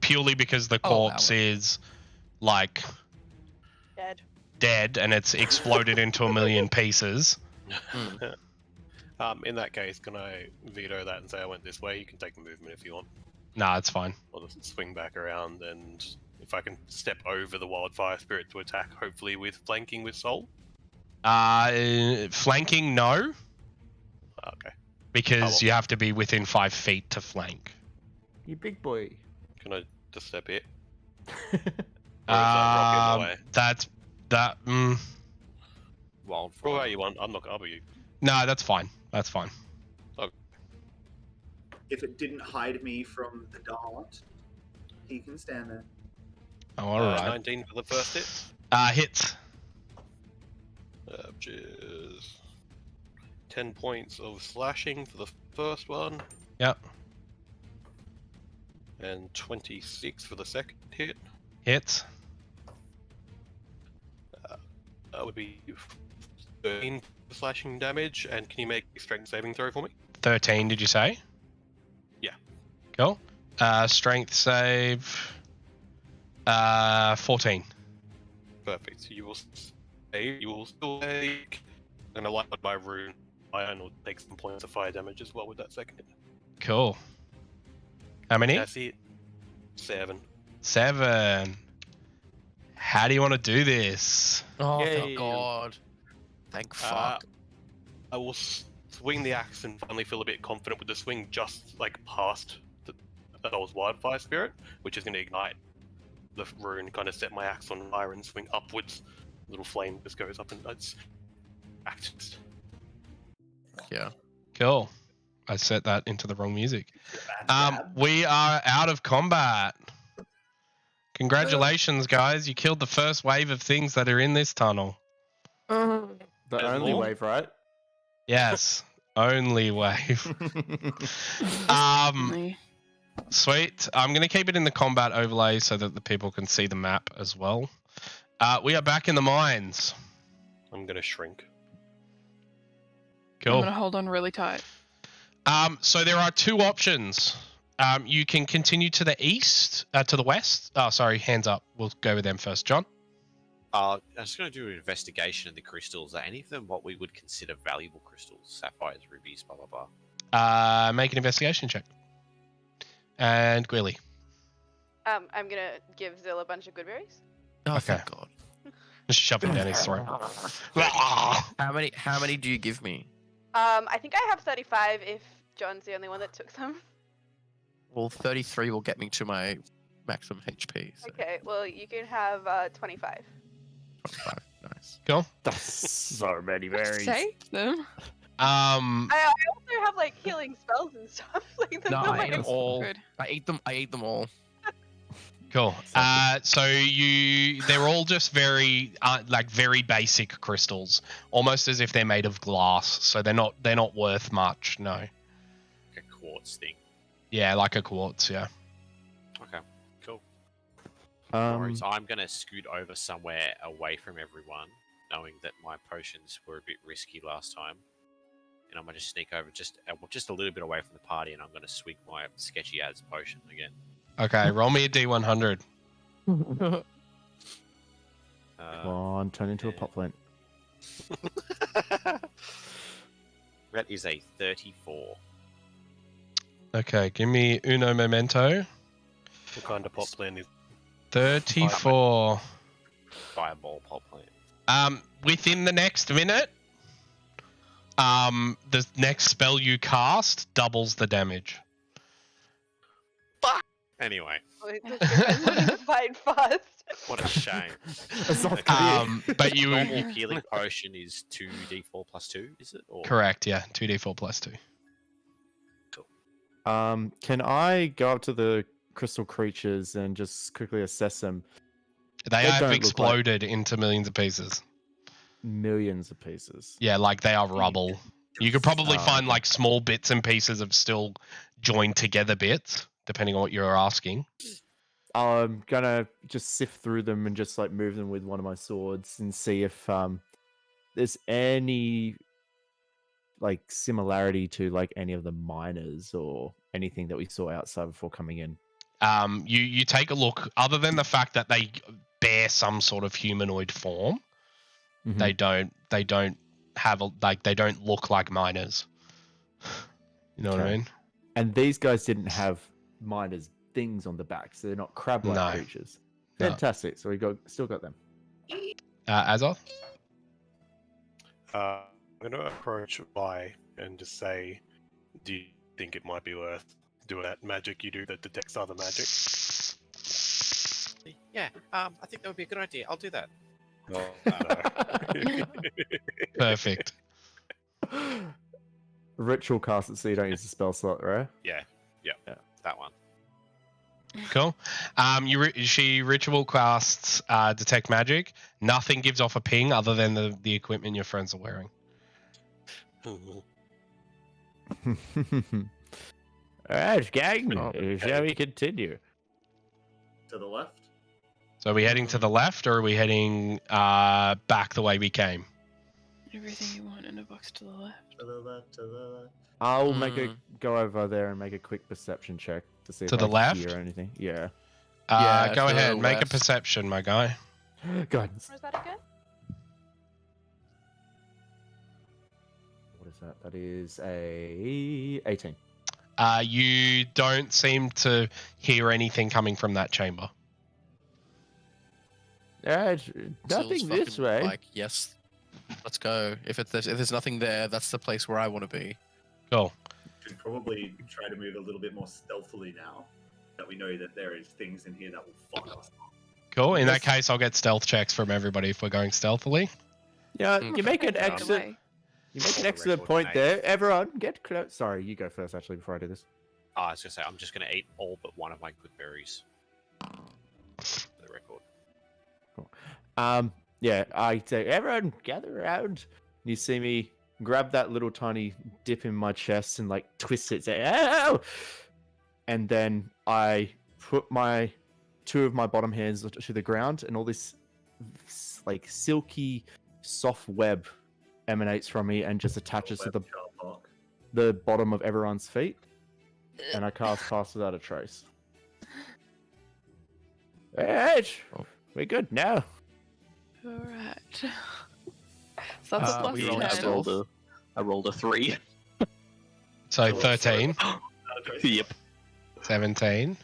purely because the I'll allow corpse it. is like dead and it's exploded into a million pieces. In that case, can I veto that and say I went this way? You can take the movement if you want. Nah, it's fine. I'll just swing back around, and if I can step over the wildfire spirit to attack, hopefully with flanking with soul. Flanking, no, Okay. because you have to be within 5 feet to flank. You big boy. Can I just step it? Or is that rock in the way? That's that. Wild. Throw how you want. I'm not gonna bother you. No, that's fine. That's fine. If it didn't hide me from the dart, he can stand there. Oh, all right. 19 for the first hit. Hits. Which is 10 points of slashing for the first one. Yep. And 26 for the second hit. Hits. That would be 13 for slashing damage. And can you make a strength saving throw for me? 13. Did you say? Yeah. Cool. Strength save. 14. Perfect. So you will save. You will still take. And I like my rune. Iron will take some points of fire damage as well with that second hit. Cool. How many? That's it. 7. 7. How do you want to do this? Oh, Yay. thank God. Thank fuck. I will swing the axe and finally feel a bit confident with the swing just like past the Earl's Wildfire Spirit, which is going to ignite the rune, kind of set my axe on fire and swing upwards. A little flame just goes up and it's axe. Yeah. Cool. I set that into the wrong music. We are out of combat. Congratulations, guys. You killed the first wave of things that are in this tunnel. The There's only more? wave, right? Yes. Only wave. Sweet. I'm going to keep it in the combat overlay so that the people can see the map as well. We are back in the mines. I'm going to shrink. I'm Cool. gonna hold on really tight. So there are two options. You can continue to the east, to the west. Oh, sorry, hands up. We'll go with them first. John? I was going to do an investigation of the crystals. Are any of them what we would consider valuable crystals? Sapphires, rubies, blah, blah, blah. Make an investigation check. And Gwilly. I'm gonna give Zill a bunch of good berries. Oh, Okay. thank God. Just shove it down his throat. How many do you give me? I think I have 35 if John's the only one that took some. Well, 33 will get me to my maximum HP. So Okay, well, you can have 25. 25. Nice. Cool. That's so many berries. Save them. I also have like healing spells and stuff. Like No, I ate them That's all. good. I ate them all. Cool. So they're all just very basic crystals, almost as if they're made of glass. So they're not worth much. No. Like a quartz thing. Yeah, like a quartz. Yeah. Okay, cool. No worries. Um, I'm going to scoot over somewhere away from everyone, knowing that my potions were a bit risky last time. And I'm going to sneak over just a little bit away from the party, and I'm going to swig my sketchy ads potion again. Okay. Roll me a D100. come on, turn into a pop plant. That is a 34. Okay. Give me uno momento. What kind of pop plant is 34. Fireball pop plant. Within the next minute, the next spell you cast doubles the damage. Anyway, It just depends on who fight fast. what a shame. But you normal healing potion is 2d4 plus 2, is it? Or... correct, yeah, 2d4 plus 2. Can I go up to the crystal creatures and just quickly assess them? They They have don't look exploded into millions of pieces. Millions of pieces. Yeah, like they are rubble. You could probably find okay. like small bits and pieces of still joined together bits, depending on what you're asking. I'm gonna just sift through them and just like move them with one of my swords and see if there's any like similarity to like any of the miners or anything that we saw outside before coming in. You take a look. Other than the fact that they bear some sort of humanoid form, Mhm. they don't have they don't look like miners. You know what I Okay. mean? And these guys didn't have miners things on the back, so they're not crab-like No. creatures. No. Fantastic. So we still got them. Azor? I'm going to approach Vi and just say, do you think it might be worth doing that magic you do that detects other magic? Yeah, I think that would be a good idea. I'll do that. No. Perfect. Ritual cast it so you don't use the spell slot, right? Yeah, that one. Cool. She ritual casts detect magic. Nothing gives off a ping other than the equipment your friends are wearing. Alright, gang. Oh, Shall we continue? To the left. So are we heading to the left, or are we heading back the way we came? Everything you want in a box to the left. To the left. To the left. I'll go over there and make a quick perception check to see To if the I left? hear anything. Yeah. Yeah, Go to the ahead, make a left. perception, my guy. Guidance. Was that again? What is that? That is a 18. You don't seem to hear anything coming from that chamber. Zill's Nothing this fucking way. Like, yes, let's go. If there's nothing there, that's the place where I want to be. Cool. Should probably try to move a little bit more stealthily now that we know that there is things in here that will fuck us. Cool. In that case, I'll get stealth checks from everybody if we're going stealthily. Yeah, you make an Right excellent. away. You make an excellent point there. Everyone, get close. Sorry, you go first. Actually, before I do this. I was gonna say I'm just gonna eat all but one of my good berries. For the record. Yeah, I say, everyone gather around. You see me grab that little tiny dip in my chest and like twist it, say, ow! And then I put my 2 of my bottom hands to the ground, and all this like silky, soft web emanates from me and just attaches to the bottom of everyone's feet. And I cast Pass Without a Trace. Alright, we're good now. Alright. So that's a plus we rolled 10. I rolled a 3. So 13, Yep. 17.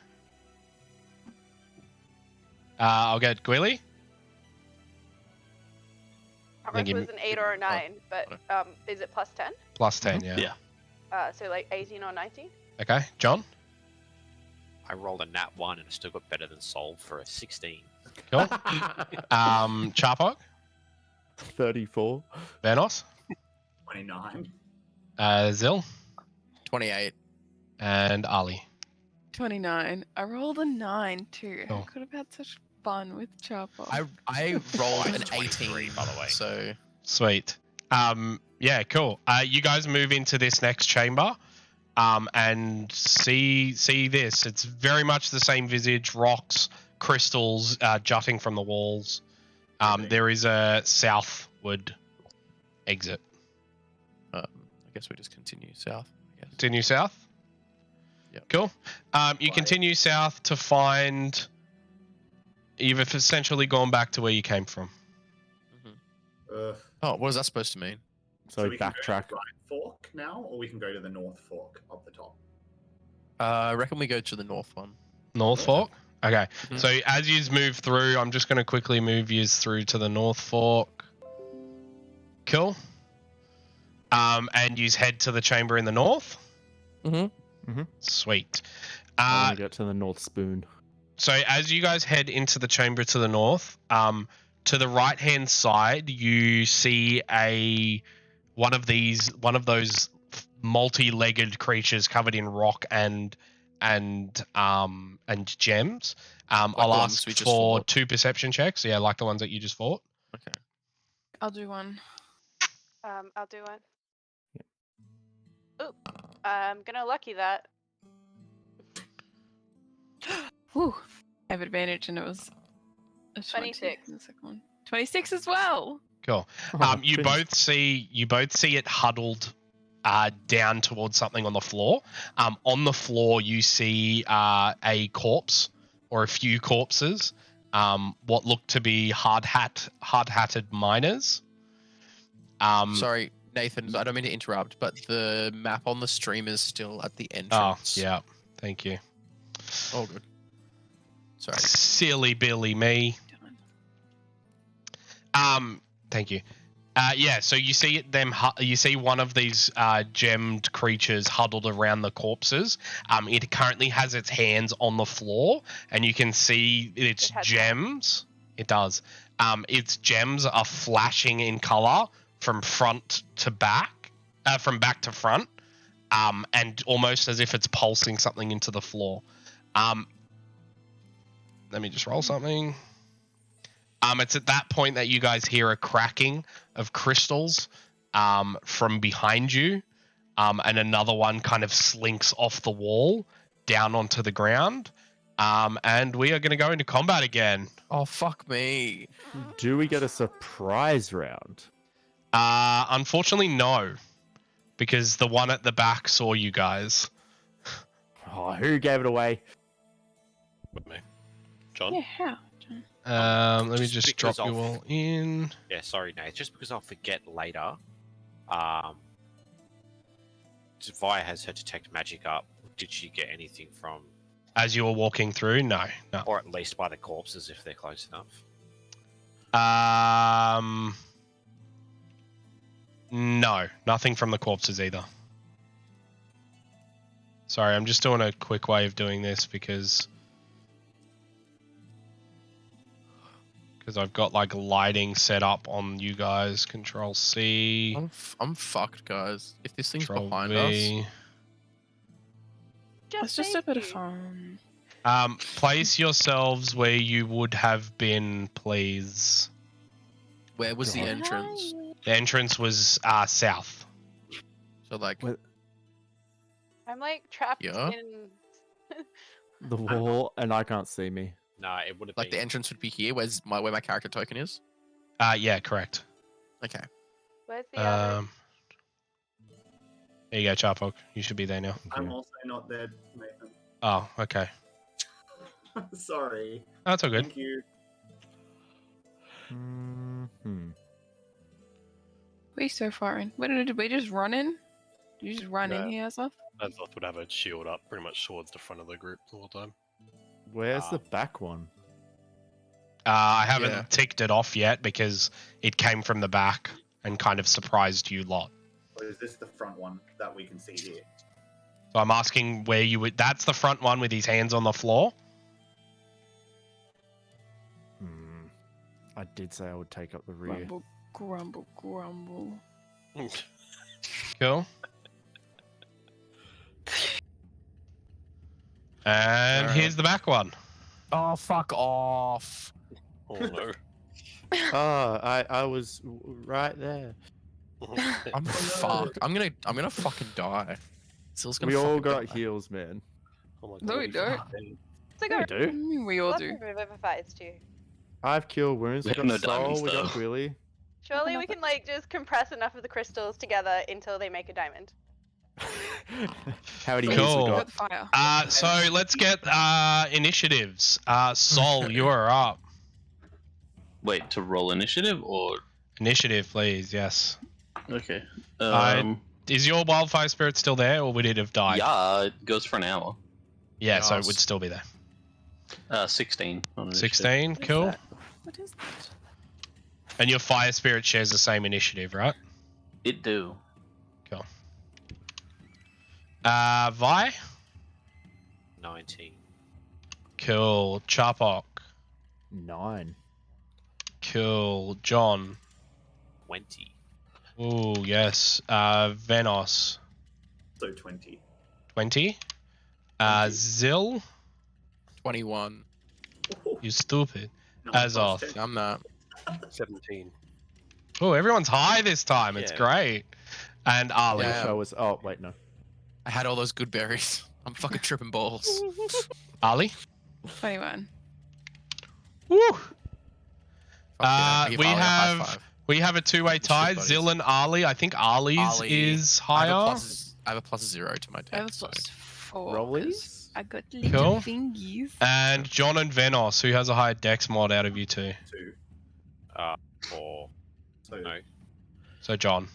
I'll get Gwilly. I don't remember if it was an 8 or a 9, but is it plus 10? Plus 10, yeah. Yeah. So like 18 or 19? Okay, John. I rolled a nat 1 and I still got better than Sol for a 16. Cool. Charpog. 34. Venos. 29. Zill. 28. And Ali. 29. I rolled a 9 too. Cool. I could have had such fun with Chapo. I rolled an 23, 18, by the way. So Sweet. Yeah, cool. You guys move into this next chamber. And see this. It's very much the same visage, rocks, crystals jutting from the walls. There is a southward exit. I guess we just continue south. I guess. Continue south? Yep. Cool. You continue south to find... You've essentially gone back to where you came from. Ugh. Oh, what is that supposed to mean? So we can backtrack. go to the right fork now, or we can go to the north fork up the top. I reckon we go to the north one. North Fork? Okay. Mhm. So as you move through, I'm just going to quickly move you through to the North Fork. Cool. And you head to the chamber in the north. Sweet. I want to get to the North Spoon. So as you guys head into the chamber to the north, to the right hand side, you see one of those multi-legged creatures covered in rock and gems. I'll ask for 2 perception checks. Yeah, like the ones that you just fought. Okay. I'll do one. I'll do one. Ooh, I'm gonna lucky that. Whew. I have advantage, and it was a 26. in the second one. 26 as well. Cool. You both see it huddled down towards something on the floor. On the floor, you see a corpse or a few corpses. What look to be hard-hatted miners. Sorry, Nathan, I don't mean to interrupt, but the map on the stream is still at the Oh, entrance. yeah. Thank you. Oh, good. Sorry. Silly Billy me. Thank you. Yeah, so you see you see one of these gemmed creatures huddled around the corpses. It currently has its hands on the floor, and you can see its gems. It does. Its gems are flashing in color from front to back, from back to front, and almost as if it's pulsing something into the floor. Let me just roll something. It's at that point that you guys hear a cracking of crystals from behind you, and another one kind of slinks off the wall down onto the ground, and we are going to go into combat again. Oh, fuck me. Do we get a surprise round? Unfortunately, no, because the one at the back saw you guys. Oh, who gave it away? With me. John? Yeah, how? Let me just drop you all in. Yeah, sorry, Nate. Just because I'll forget later. Vi has her detect magic up, did she get anything from, As you were walking through, no. or at least by the corpses if they're close enough? No, nothing from the corpses either. Sorry, I'm just doing a quick way of doing this because I've got like lighting set up on you guys. Control C. I'm fucked, guys. If this thing's Control behind V. us, It's just a bit of fun. Place yourselves where you would have been, please. where was the entrance? The entrance was south. So like, I'm like trapped Yeah? in. The wall, and I can't see me. No, it would have like been. the entrance would be here. Where my character token is? Yeah, correct. Okay. Where's the other? There you go, Charpok. You should be there now. I'm also not there, Nathan. Oh, okay. Sorry. That's all good. Thank you. We so far in. What did we just run in? Did you just run in No. here, Azoth? Azoth would have a shield up pretty much towards the front of the group the whole time. Where's the back one? I haven't Yeah. ticked it off yet because it came from the back and kind of surprised you lot. Or is this the front one that we can see here? So I'm asking where you would. That's the front one with his hands on the floor. I did say I would take up the rear. Grumble, grumble, grumble. Cool. And here's the back one. Oh, fuck off. Oh no. Oh, I was right there. I'm fucked. I'm gonna fucking die. Still's gonna We all fucking got die. heals, man. Oh my No, we don't. It's like We a do. We all lots do. of river fights too. I have cure wounds. We We have got no soul. diamonds, We got though. Gwilly. Surely we can like just compress enough of the crystals together until they make a diamond. How many heals Cool. we Got got? the fire. So let's get initiatives. Sol, you are up. Wait, to roll initiative or Initiative, please. Yes. okay? Is your wildfire spirit still there, or would it have died? Yeah, it goes for an hour. Yeah, so it Yes. would still be there. 16 on initiative. 16, cool. What is that? And your fire spirit shares the same initiative, right? It do. Cool. Vi? 19. Cool. Charpok? 9. Cool. John? 20. Ooh, yes. Venos? So 20. 20. Zil? 21. You stupid. No, Azoth? plus 10. I'm not. 17. Oh, everyone's high this time. It's Yeah. great. And Ali? Yeah. Show us. Oh wait, no. I had all those good berries. I'm fucking tripping balls. Ali? 21. Woo! Fuck yeah, I give We Ali a high have five. we have a two-way Shit tie. buddies. Zil and Ali. I think Ali's Ali, is I higher. have a plus 0 to my I have deck. So. plus 4. Rollies? I got little Cool. fingies. And John and Venos, who has a higher dex mod out of you two? 2. 4. So No. So John.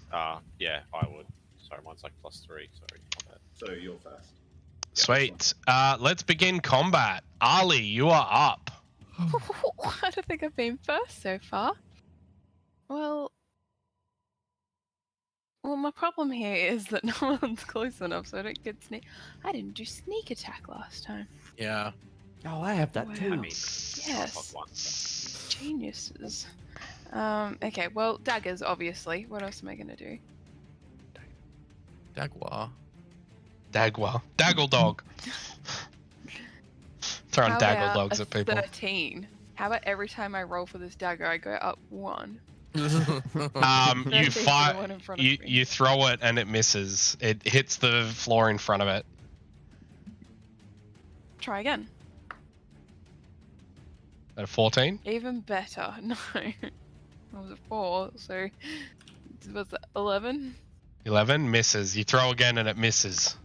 Yeah, I would. Sorry, mine's like plus 3. Sorry. My bad. So you're first. Sweet. Let's begin combat. Ali, you are up. I don't think I've been first so far. Well, my problem here is that no one's close enough, so I don't get sneak. I didn't do sneak attack last time. Yeah. Oh, I have that Wow. too. I mean, Yes. fuck one. Geniuses. Okay, well, daggers, obviously. What else am I gonna do? Dagwa. Dagwa. Daggle dog. Throwing How daggle about dogs a at people. 13. How about every time I roll for this dagger, I go up 1? You 13 to the fire. one in front of You me. you throw it and it misses. It hits the floor in front of it. Try again. At a 14. Even better. No. That was a 4, so was it 11? 11 misses. You throw again and it misses.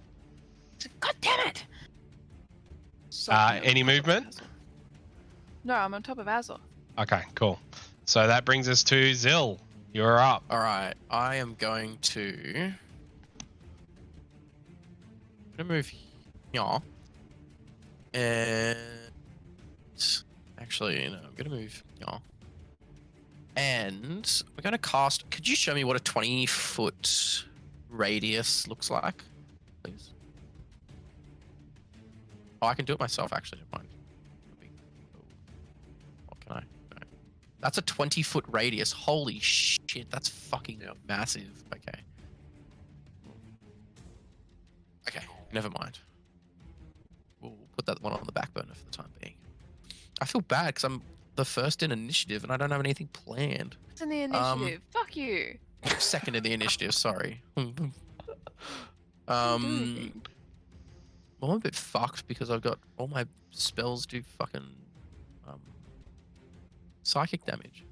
God damn it! Any movement? No, I'm on top of Azor. Okay, cool. So that brings us to Zil. You're up. All right, I am going to. I'm gonna move yeah. And actually, no, I'm gonna move yeah. And we're gonna cast. Could you show me what a 20-foot radius looks like, please? Oh, I can do it myself. Actually, never mind. What can I? No. That's a 20-foot radius. Holy shit! That's fucking massive. Okay. Okay, never mind. We'll put that one on the back burner for the time being. I feel bad because I'm the first in initiative and I don't have anything planned. It's in the initiative. Fuck you. Second in the initiative, sorry. Didn't do anything. Well, I'm a bit fucked because I've got all my spells do fucking psychic damage.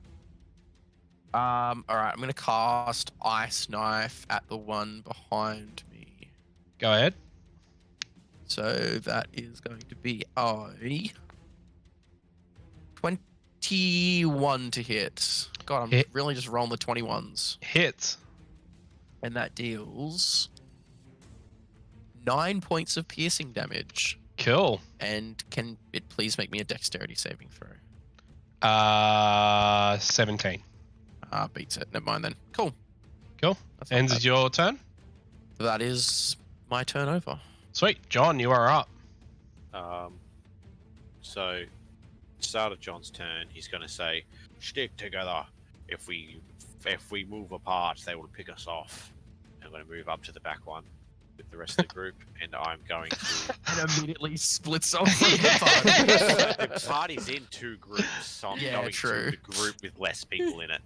Alright, I'm gonna cast Ice Knife at the one behind me. Go ahead. So that is going to be a 21 to hit. God, I'm really just rolling the 21s. Hits. And that deals 9 points of piercing damage. Cool. And can it please make me a dexterity saving throw? 17. Beats it. Never mind then. Cool. Cool. Ends is your turn? That is my turn over. Sweet. John, you are up. So, start of John's turn, he's going to say, "Stick together. If we move apart, they will pick us off." I'm going to move up to the back one with the rest of the group, and I'm going to... And immediately splits off from the party. The party's in two groups, so I'm going to the group with less people in it.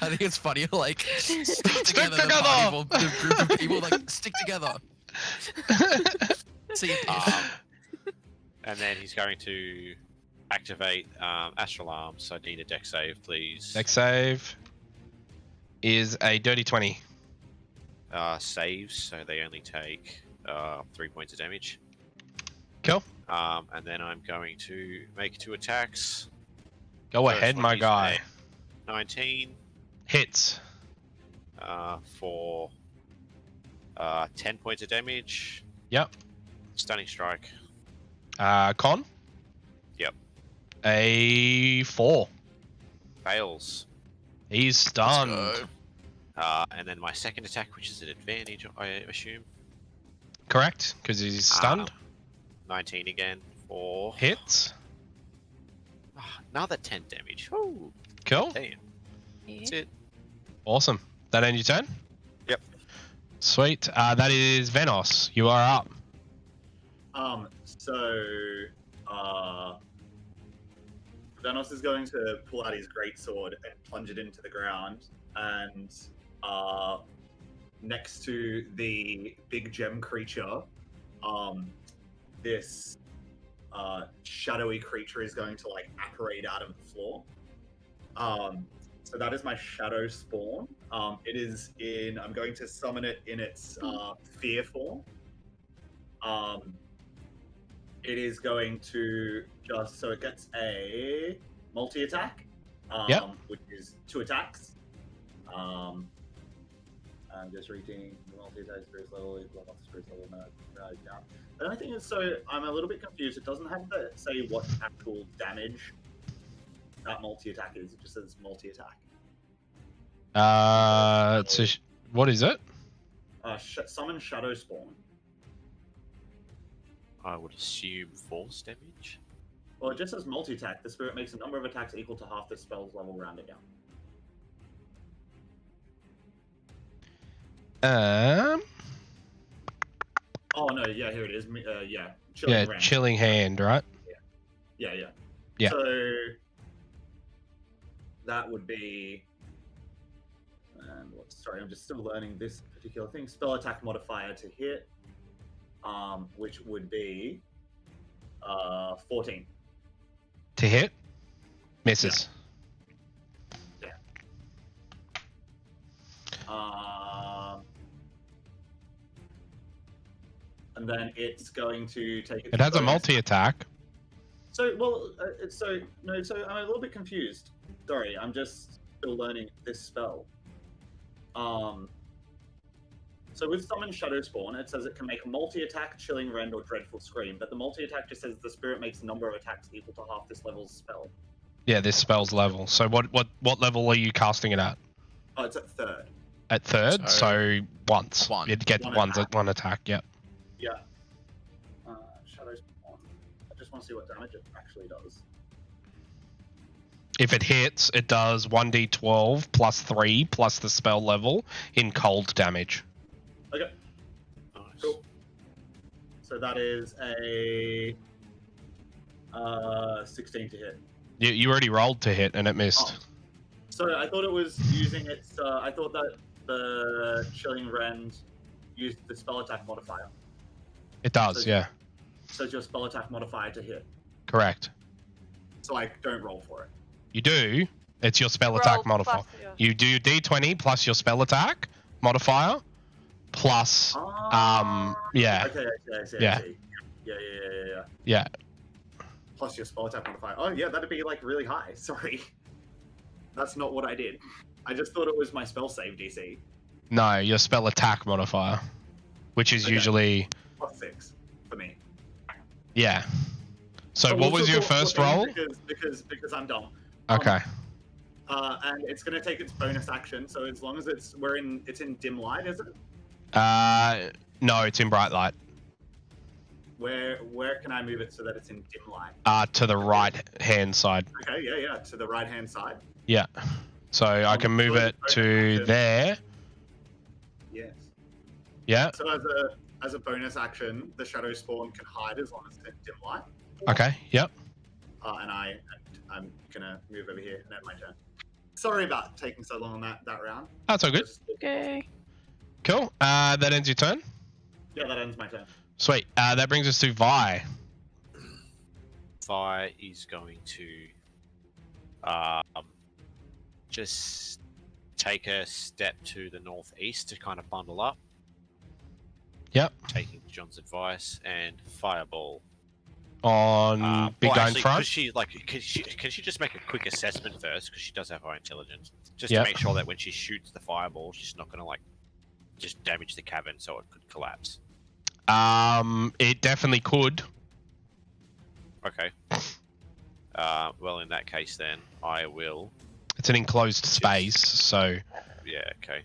I think it's funny, like, stick together. The party, well, the group of people, like, stick together. See, and then he's going to activate Astral Arm, so I need a dex save, please. Dex save is a dirty 20. Saves, so they only take 3 points of damage. Cool. And then I'm going to make 2 attacks. Go First ahead, one my is guy. a 19. Hits. For 10 points of damage. Yep. Stunning strike. Con? Yep. A 4. Fails. He's stunned. And then my second attack, which is an advantage, I assume. Correct, because he's stunned. 19 again for... Hits. Another 10 damage. Ooh. Cool. Damn. That's it. Awesome. That end your turn? Yep. Sweet. That is Venos. You are up. Venos is going to pull out his greatsword and plunge it into the ground, and next to the big gem creature, this shadowy creature is going to like apparate out of the floor. So that is my shadow spawn. It is in. I'm going to summon it in its fear form. It is going to just so it gets a multi-attack, which is 2 attacks. I'm just reading the multi-attack spirits level, level up the spirits level, no, down. The only thing is, so I'm a little bit confused. It doesn't have to say what actual damage that multi-attack is. It just says multi-attack. So what is it? Summon Shadow Spawn. I would assume force damage. Well, it just says multi-attack. The spirit makes a number of attacks equal to half the spell's level rounded down. Oh no, yeah, here it is. Chilling Hand. Chilling Hand, right? Yeah. So that would be. Sorry, I'm just still learning this particular thing. Spell attack modifier to hit, which would be 14. To hit? Misses. Yeah. And then it's going to take. It has a multi-attack. So I'm a little bit confused. Sorry, I'm just still learning this spell. So with Summon Shadow Spawn, it says it can make a multi-attack, chilling rend, or dreadful scream. But the multi-attack just says the spirit makes a number of attacks equal to half this level's spell. Yeah, this spell's level. So what level are you casting it at? Oh, it's at 3rd. At 3rd, so once. One. You'd get one attack. Yep. Yeah. Shadow Spawn. I just want to see what damage it actually does. If it hits, it does 1d12 plus 3 plus the spell level in cold damage. Okay. Nice. Cool. So that is a 16 to hit. You already rolled to hit and it missed. Oh. So I thought it was using its. I thought that the Chilling Rend used the spell attack modifier. It does, So- yeah. So it's your spell attack modifier to hit. Correct. So I don't roll for it. You do. It's your spell Roll attack modifier. plus your- You do d20 plus your spell attack modifier plus yeah. Okay, I see. Yeah. Yeah. Yeah. Plus your spell attack modifier. Oh yeah, that'd be like really high. Sorry. That's not what I did. I just thought it was my spell save DC. No, your spell attack modifier, which is Okay. usually Plus 6 for me. yeah. So But what we'll was your still first go roll? Because I'm dumb. Okay. And it's gonna take its bonus action. So as long as it's in dim light, is it? No, it's in bright light. Where can I move it so that it's in dim light? To the right hand side. Okay, yeah, to the right hand side. Yeah. So I can move it to there. Yes. Yeah. So as a bonus action, the Shadow Spawn can hide as long as it's in dim light. Okay. Yep. And I'm gonna move over here and end my turn. Sorry about taking so long on that round. That's all good. Okay. Cool. That ends your turn. Yeah, that ends my turn. Sweet. That brings us to Vi. Vi is going to just take a step to the northeast to kind of bundle up. Yep. Taking John's advice and fireball. On big guy in front. Can she just make a quick assessment first? Because she does have her intelligence, just Yep. to make sure that when she shoots the fireball, she's not going to just damage the cavern, so it could collapse. It definitely could. Okay. Well, in that case, then I will. It's an enclosed space, so. Yeah. Okay.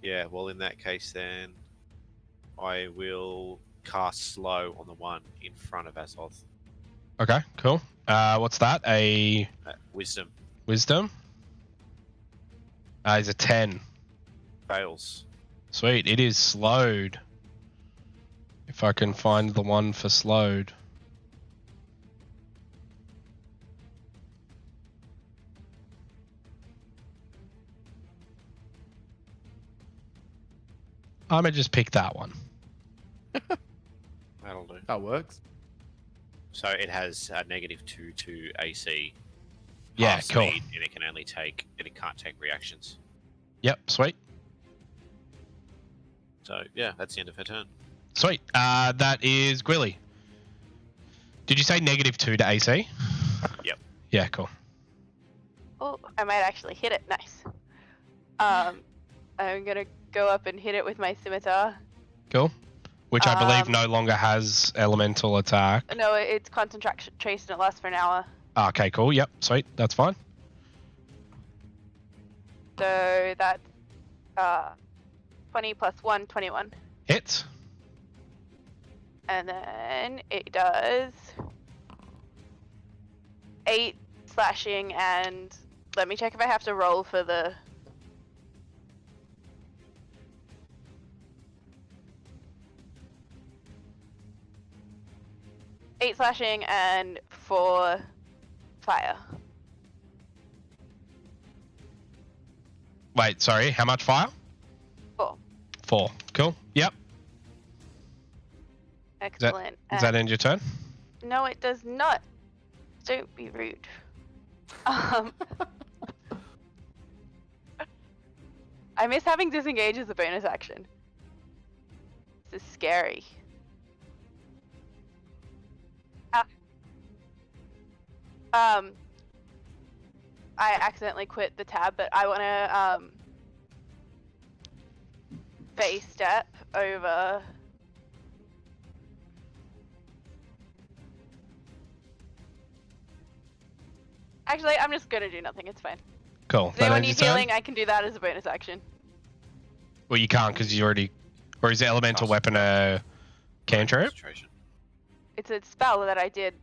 Yeah. Well, in that case, then I will cast slow on the one in front of Azoth. Okay. Cool. What's that? A Wisdom wisdom. Is a 10. fails. Sweet. It is slowed. If I can find the one for slowed. I'm gonna just pick that one. That'll do. That works. So it has a -2 to AC. Yeah, half cool. speed, and it can't take reactions. Yep, sweet. So yeah, that's the end of her turn. Sweet. That is Gwilly. Did you say -2 to AC? Yep. Yeah, cool. Oh, I might actually hit it. Nice. I'm gonna go up and hit it with my scimitar. Cool. Which I believe no longer has elemental attack. No, it's concentration and it lasts for an hour. Okay, cool. Yep, sweet. That's fine. So that's 20 plus 1, 21. Hits. And then it does 8 slashing, and let me check if I have to roll for the... Eight slashing and 4 fire. Wait, sorry. How much fire? 4. 4. Cool. Yep. Excellent. Does that end your turn? No, it does not. Don't be rude. I miss having disengage as a bonus action. This is scary. I accidentally quit the tab, but I want to base step over. Actually, I'm just gonna do nothing. It's fine. Cool. Does That anyone ends need your turn? healing? I can do that as a bonus action. Well, you can't because you already. Or is the elemental weapon a cantrip? Concentration. It's a spell that I did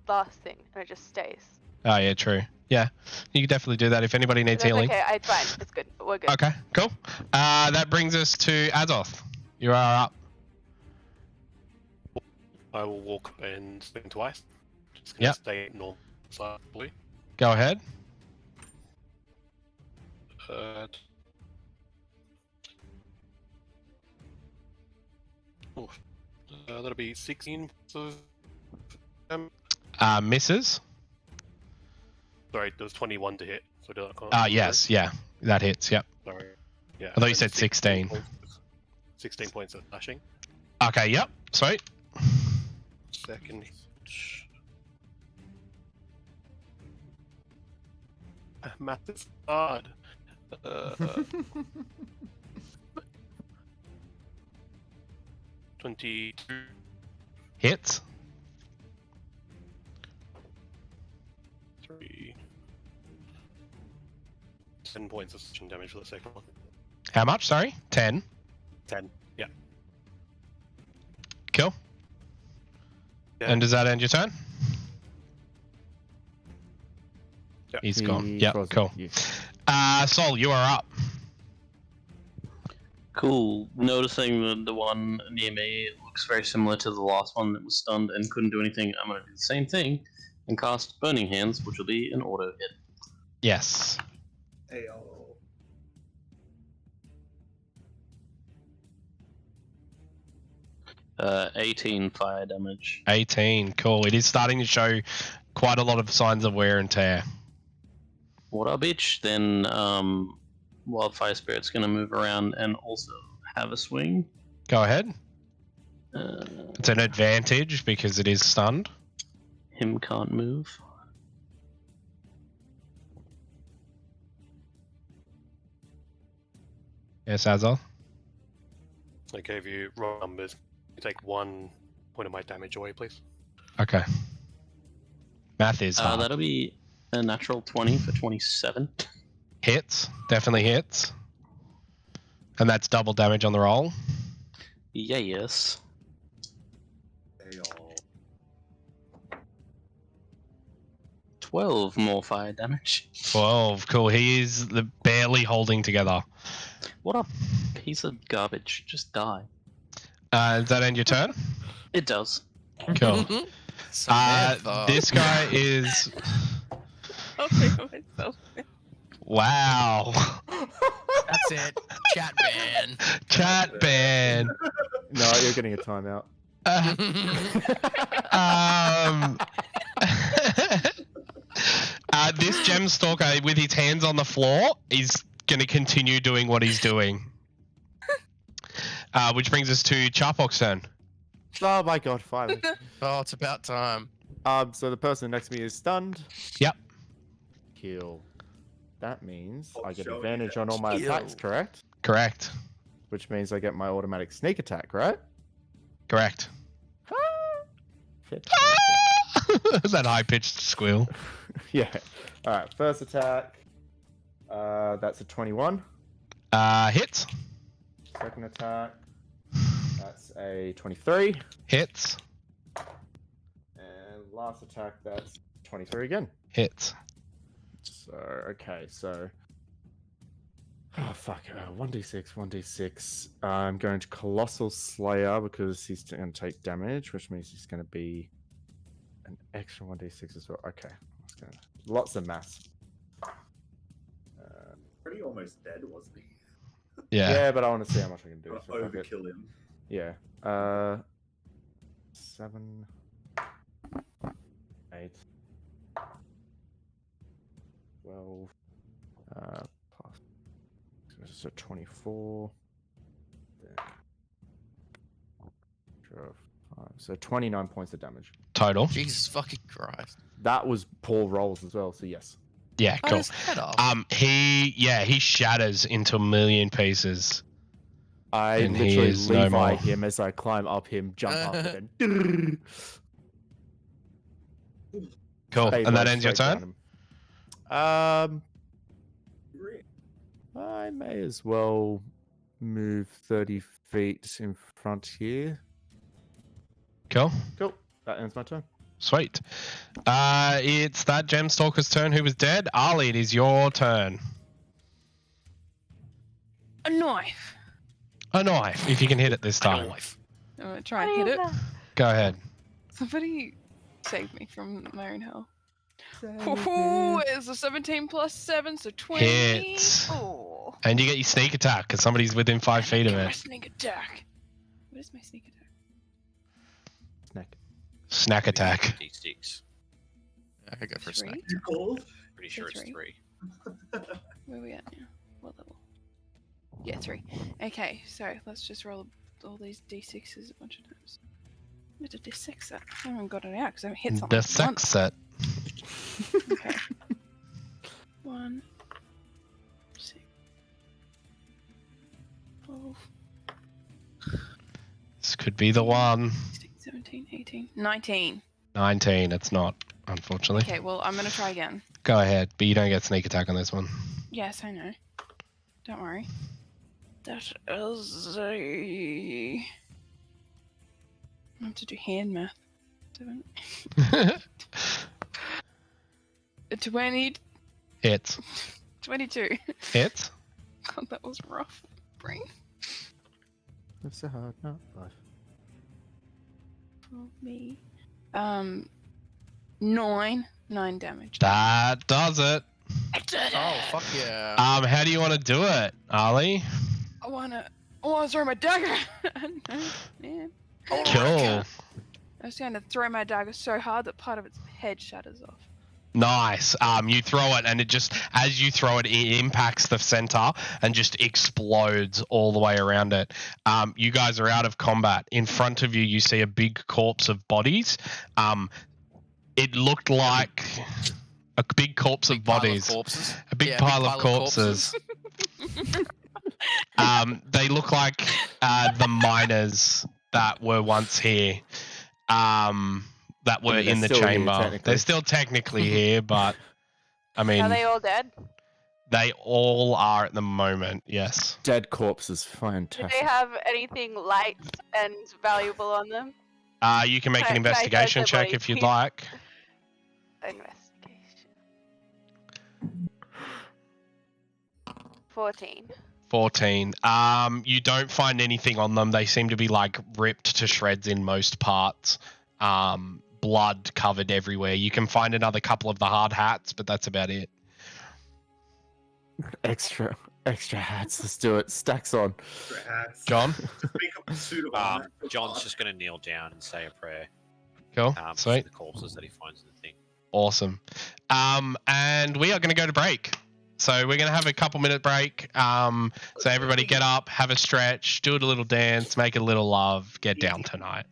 last thing, and it just stays. Oh yeah, true. Yeah, you can definitely do that if anybody needs That's healing. okay. It's fine. It's good. We're good. Okay, cool. That brings us to Azoth. You are up. I will walk and swing twice. Just gonna Yep. stay normal side boy. Go ahead. That'll be 16. So, Misses. sorry, there was 21 to hit. So did I count? Yes, yeah, that hits. Yep. Sorry. Yeah. I thought you and said 16. 16 points of slashing. Okay, yep. Sweet. Second hit. Math is hard. 22. Hits. 3. 10 points of slashing damage for the second one. How much? Sorry. 10. 10. Yeah. Cool. Yeah. And does that end your turn? Yep. He's gone. He Yep. crossed Cool. you. Sol, you are up. Cool. Noticing that the one near me looks very similar to the last one that was stunned and couldn't do anything, I'm going to do the same thing and cast Burning Hands, which will be an auto hit. Yes. Ayo. 18 fire damage. 18. Cool. It is starting to show quite a lot of signs of wear and tear. What a bitch. Then Wildfire Spirit's going to move around and also have a swing. Go ahead. Uh, It's an advantage because it is stunned. him can't move. Yes, Azal. I gave you wrong numbers. You take 1 point of my damage away, please. Okay. Math is hard. That'll be a natural 20 for 27. Hits. Definitely hits. And that's double damage on the roll. Yeah, yes. Ayo. 12 more fire damage. 12. Cool. He is barely holding together. What a piece of garbage. Just die. Does that end your turn? It does. Cool. Samantha. This guy is... I'll figure myself. Wow. That's it. Chat ban. Chat ban. No, you're getting a timeout. This gem stalker with his hands on the floor is going to continue doing what he's doing. Which brings us to Charpok's turn. Oh my god, finally. Oh, it's about time. So the person next to me is stunned. Yep. Kill. That means Oh, I get showing advantage you on all my Kill. attacks, correct? Correct. Which means I get my automatic sneak attack, right? Correct. Fantastic. That high-pitched squeal. Yeah. Alright, first attack. That's a 21. Hits. Second attack. That's a 23. Hits. And last attack, that's 23 again. Hits. So, okay, so. Oh, fuck. 1d6, 1d6. I'm going to Colossal Slayer because he's going to take damage, which means he's going to be an extra 1d6 as well. Okay. Lots of maths. Pretty almost dead, wasn't he? Yeah. But I want to see how much I can do. Gotta So fuck it. overkill him. Yeah. 7, 8, 12, plus. So 24. Then 5, so 29 points of damage. Total. Jesus fucking Christ. That was poor rolls as well, so yes. Yeah, Cut cool. his head off. He shatters into a million pieces. I And he literally is no Levi more. him as I climb up him, jump up, and then Cool. Spade And that load ends your straight turn? down him. I may as well move 30 feet in front here. Cool. Cool. That ends my turn. Sweet. It's that Gemstalker's turn who was dead. Ali, it is your turn. A knife. A knife, if you can hit it this time. I'm gonna try and hit it. Go ahead. Somebody save me from my own hell. Ooh, it's a 17 plus 7, so 20. Hits. Oh. And you get your sneak attack because somebody's within 5 feet of My it. sneak attack. What is my sneak attack? Snack attack. D6. I could go for a snack. 3? Pretty sure it's 3. Where are we at now? What level? Yeah, 3. Okay, so let's just roll all these d6s a bunch of times. Where's the d6 set? I haven't got it out because I haven't hit something. The sex set. Okay. 1, 6, 12, This could be the one. 16, 17, 18, 19. 19. It's not, unfortunately. Okay, well, I'm going to try again. Go ahead, but you don't get sneak attack on this one. Yes, I know. Don't worry. That is a... I have to do hand math. 20... Hits. 22. Hits. God, that was rough. Brain. That's a hard not life. For me. 9 damage. That does it. I did it! Oh, fuck yeah. How do you want to do it, Ali? I wanna throw my dagger! No, man. Cool. I was going to throw my dagger so hard that part of its head shatters off. Nice. You throw it, and it just, as you throw it, it impacts the center and just explodes all the way around it. You guys are out of combat. In front of you, you see a big corpse of bodies. It looked like a big corpse of bodies. A big pile of corpses. They look like the miners that were once here. That were in the chamber. They're still technically here, but I mean, Are they all dead? they all are at the moment. Yes. Dead corpses, Do fantastic. they have anything light and valuable on them? You can make Can an I investigation search the check bodies, if you'd please? like. Investigation. 14. 14. You don't find anything on them. They seem to be like ripped to shreds in most parts. Blood covered everywhere. You can find another couple of the hard hats, but that's about it. Extra hats. Let's do it. Stacks on. John? John's just going to kneel down and say a prayer. Cool. For Sweet. the corpses that he finds in the thing. Awesome. And we are going to go to break. So we're going to have a couple-minute break. So everybody get up, have a stretch, do a little dance, make a little love, get down tonight.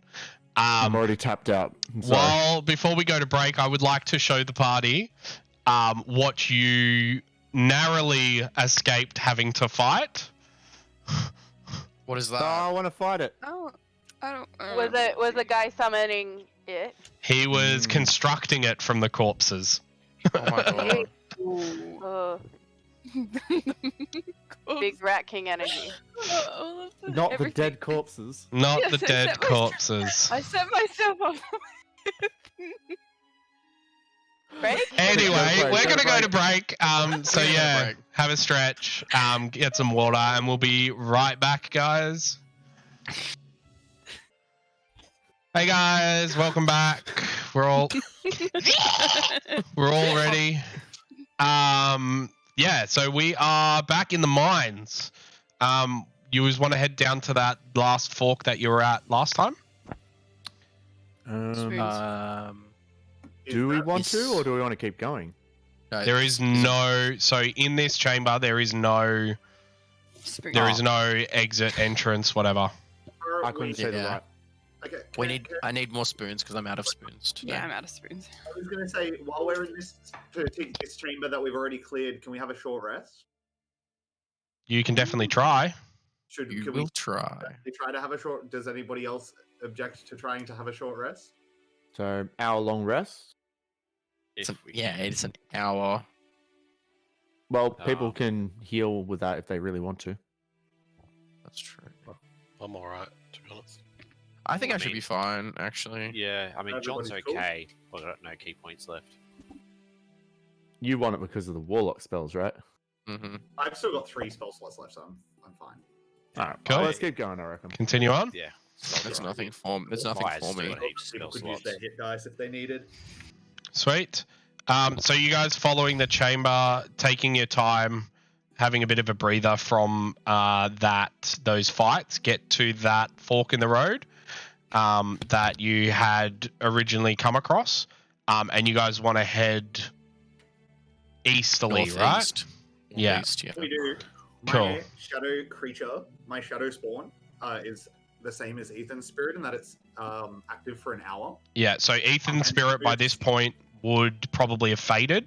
I'm already tapped out. I'm sorry. Well, before we go to break, I would like to show the party what you narrowly escaped having to fight. What is that? Oh, I want to fight it. Oh, I don't. Was the guy summoning it? He was constructing it from the corpses. Oh my god. Oh. Big Rat King energy. Not the dead corpses. Not Yes, the I dead set myself- corpses. I set myself up. Break? Anyway, Go to break, we're go going to to go to break. break. So yeah, have a stretch, get some water, and we'll be right back, guys. Hey guys, welcome back. We're all ready. Yeah, so we are back in the mines. You always want to head down to that last fork that you were at last time? Do we want to, or do we want to keep going? There is no. So in this chamber, there is no. There is no exit, entrance, whatever. I couldn't say the Yeah. right. Okay. I need more spoons because I'm out of spoons today. Yeah, I'm out of spoons. I was going to say, while we're in this this chamber that we've already cleared, can we have a short rest? You can definitely try. Can will we try. try to have a short? Does anybody else object to trying to have a short rest? So hour-long rest. It's it's an hour. Well, people can heal with that if they really want to. That's true. I'm alright, to be honest. I think I should be fine, actually. Yeah, I mean, John's Everybody's cool? okay. Well, got no key points left. You want it because of the warlock spells, right? Mm-hmm. I've still got 3 spell slots left, so I'm fine. All right, Cool. let's keep going. I reckon. Continue on. Yeah. There's nothing for me. There's nothing Fire's for still me. got heaps of People spell could use slots. their hit dice if they needed. Sweet. So you guys following the chamber, taking your time, having a bit of a breather from those fights, get to that fork in the road that you had originally come across, and you guys want to head easterly, right? Northeast. Yeah. Northeast, yeah. We do. My Cool. shadow creature, my shadow spawn, is the same as Ethan's spirit in that it's active for an hour. Yeah. So Ethan's spirit by this point would probably have faded.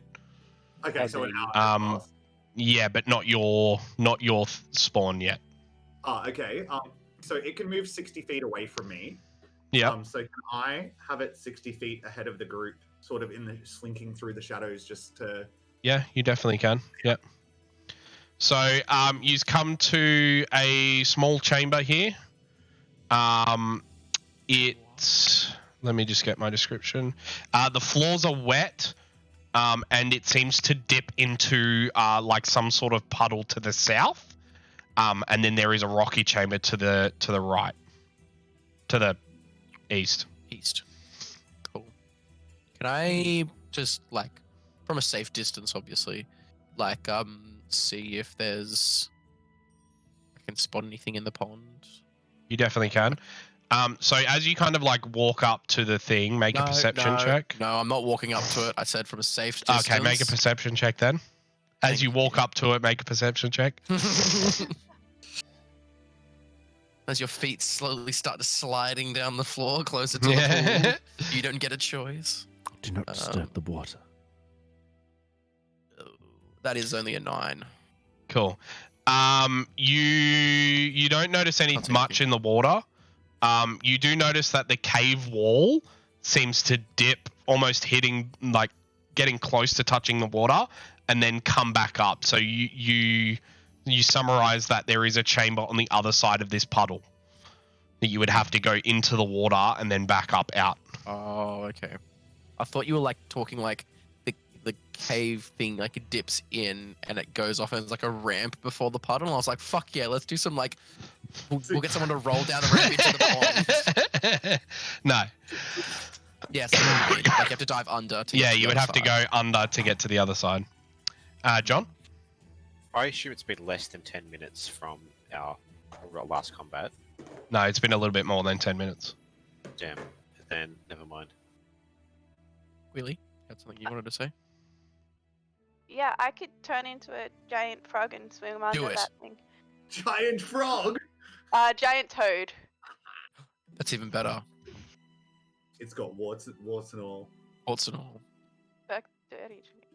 Okay, so an hour has passed. Yeah, but not your spawn yet. Okay. So it can move 60 feet away from me. Yeah. So can I have it 60 feet ahead of the group, sort of slinking through the shadows, just to? Yeah, you definitely can. Yep. So you've come to a small chamber here. Let me just get my description. The floors are wet, and it seems to dip into like some sort of puddle to the south. And then there is a rocky chamber to the right, to the east. East. Cool. Can I just, like, from a safe distance, obviously, like, see if I can spot anything in the pond? You definitely can. So as you kind of like walk up to the thing, make a perception check. No, I'm not walking up to it. I said from a safe distance. Okay, make a perception check then. As you walk up to it, make a perception check. As your feet slowly start sliding down the floor closer to the pool, you don't get a choice. Do not disturb the water. That is only a 9. Cool. You don't notice much in the water. You do notice that the cave wall seems to dip, almost hitting, like getting close to touching the water, and then come back up. So you summarize that there is a chamber on the other side of this puddle that you would have to go into the water and then back up out. Oh, okay. I thought you were like talking like the cave thing, like it dips in and it goes off and there's like a ramp before the puddle. And I was like, fuck yeah, let's do some like we'll get someone to roll down the ramp into the pond. No. Yes, like you have to dive under. You would have to go under to get to the other side. John? I assume it's been less than 10 minutes from our last combat. No, it's been a little bit more than 10 minutes. Damn. Then never mind. Willie, that's something you wanted to say? Yeah, I could turn into a giant frog and swim under that thing. Giant frog? Giant toad. That's even better. It's got warts and all. Warts and all. Back dirty to me.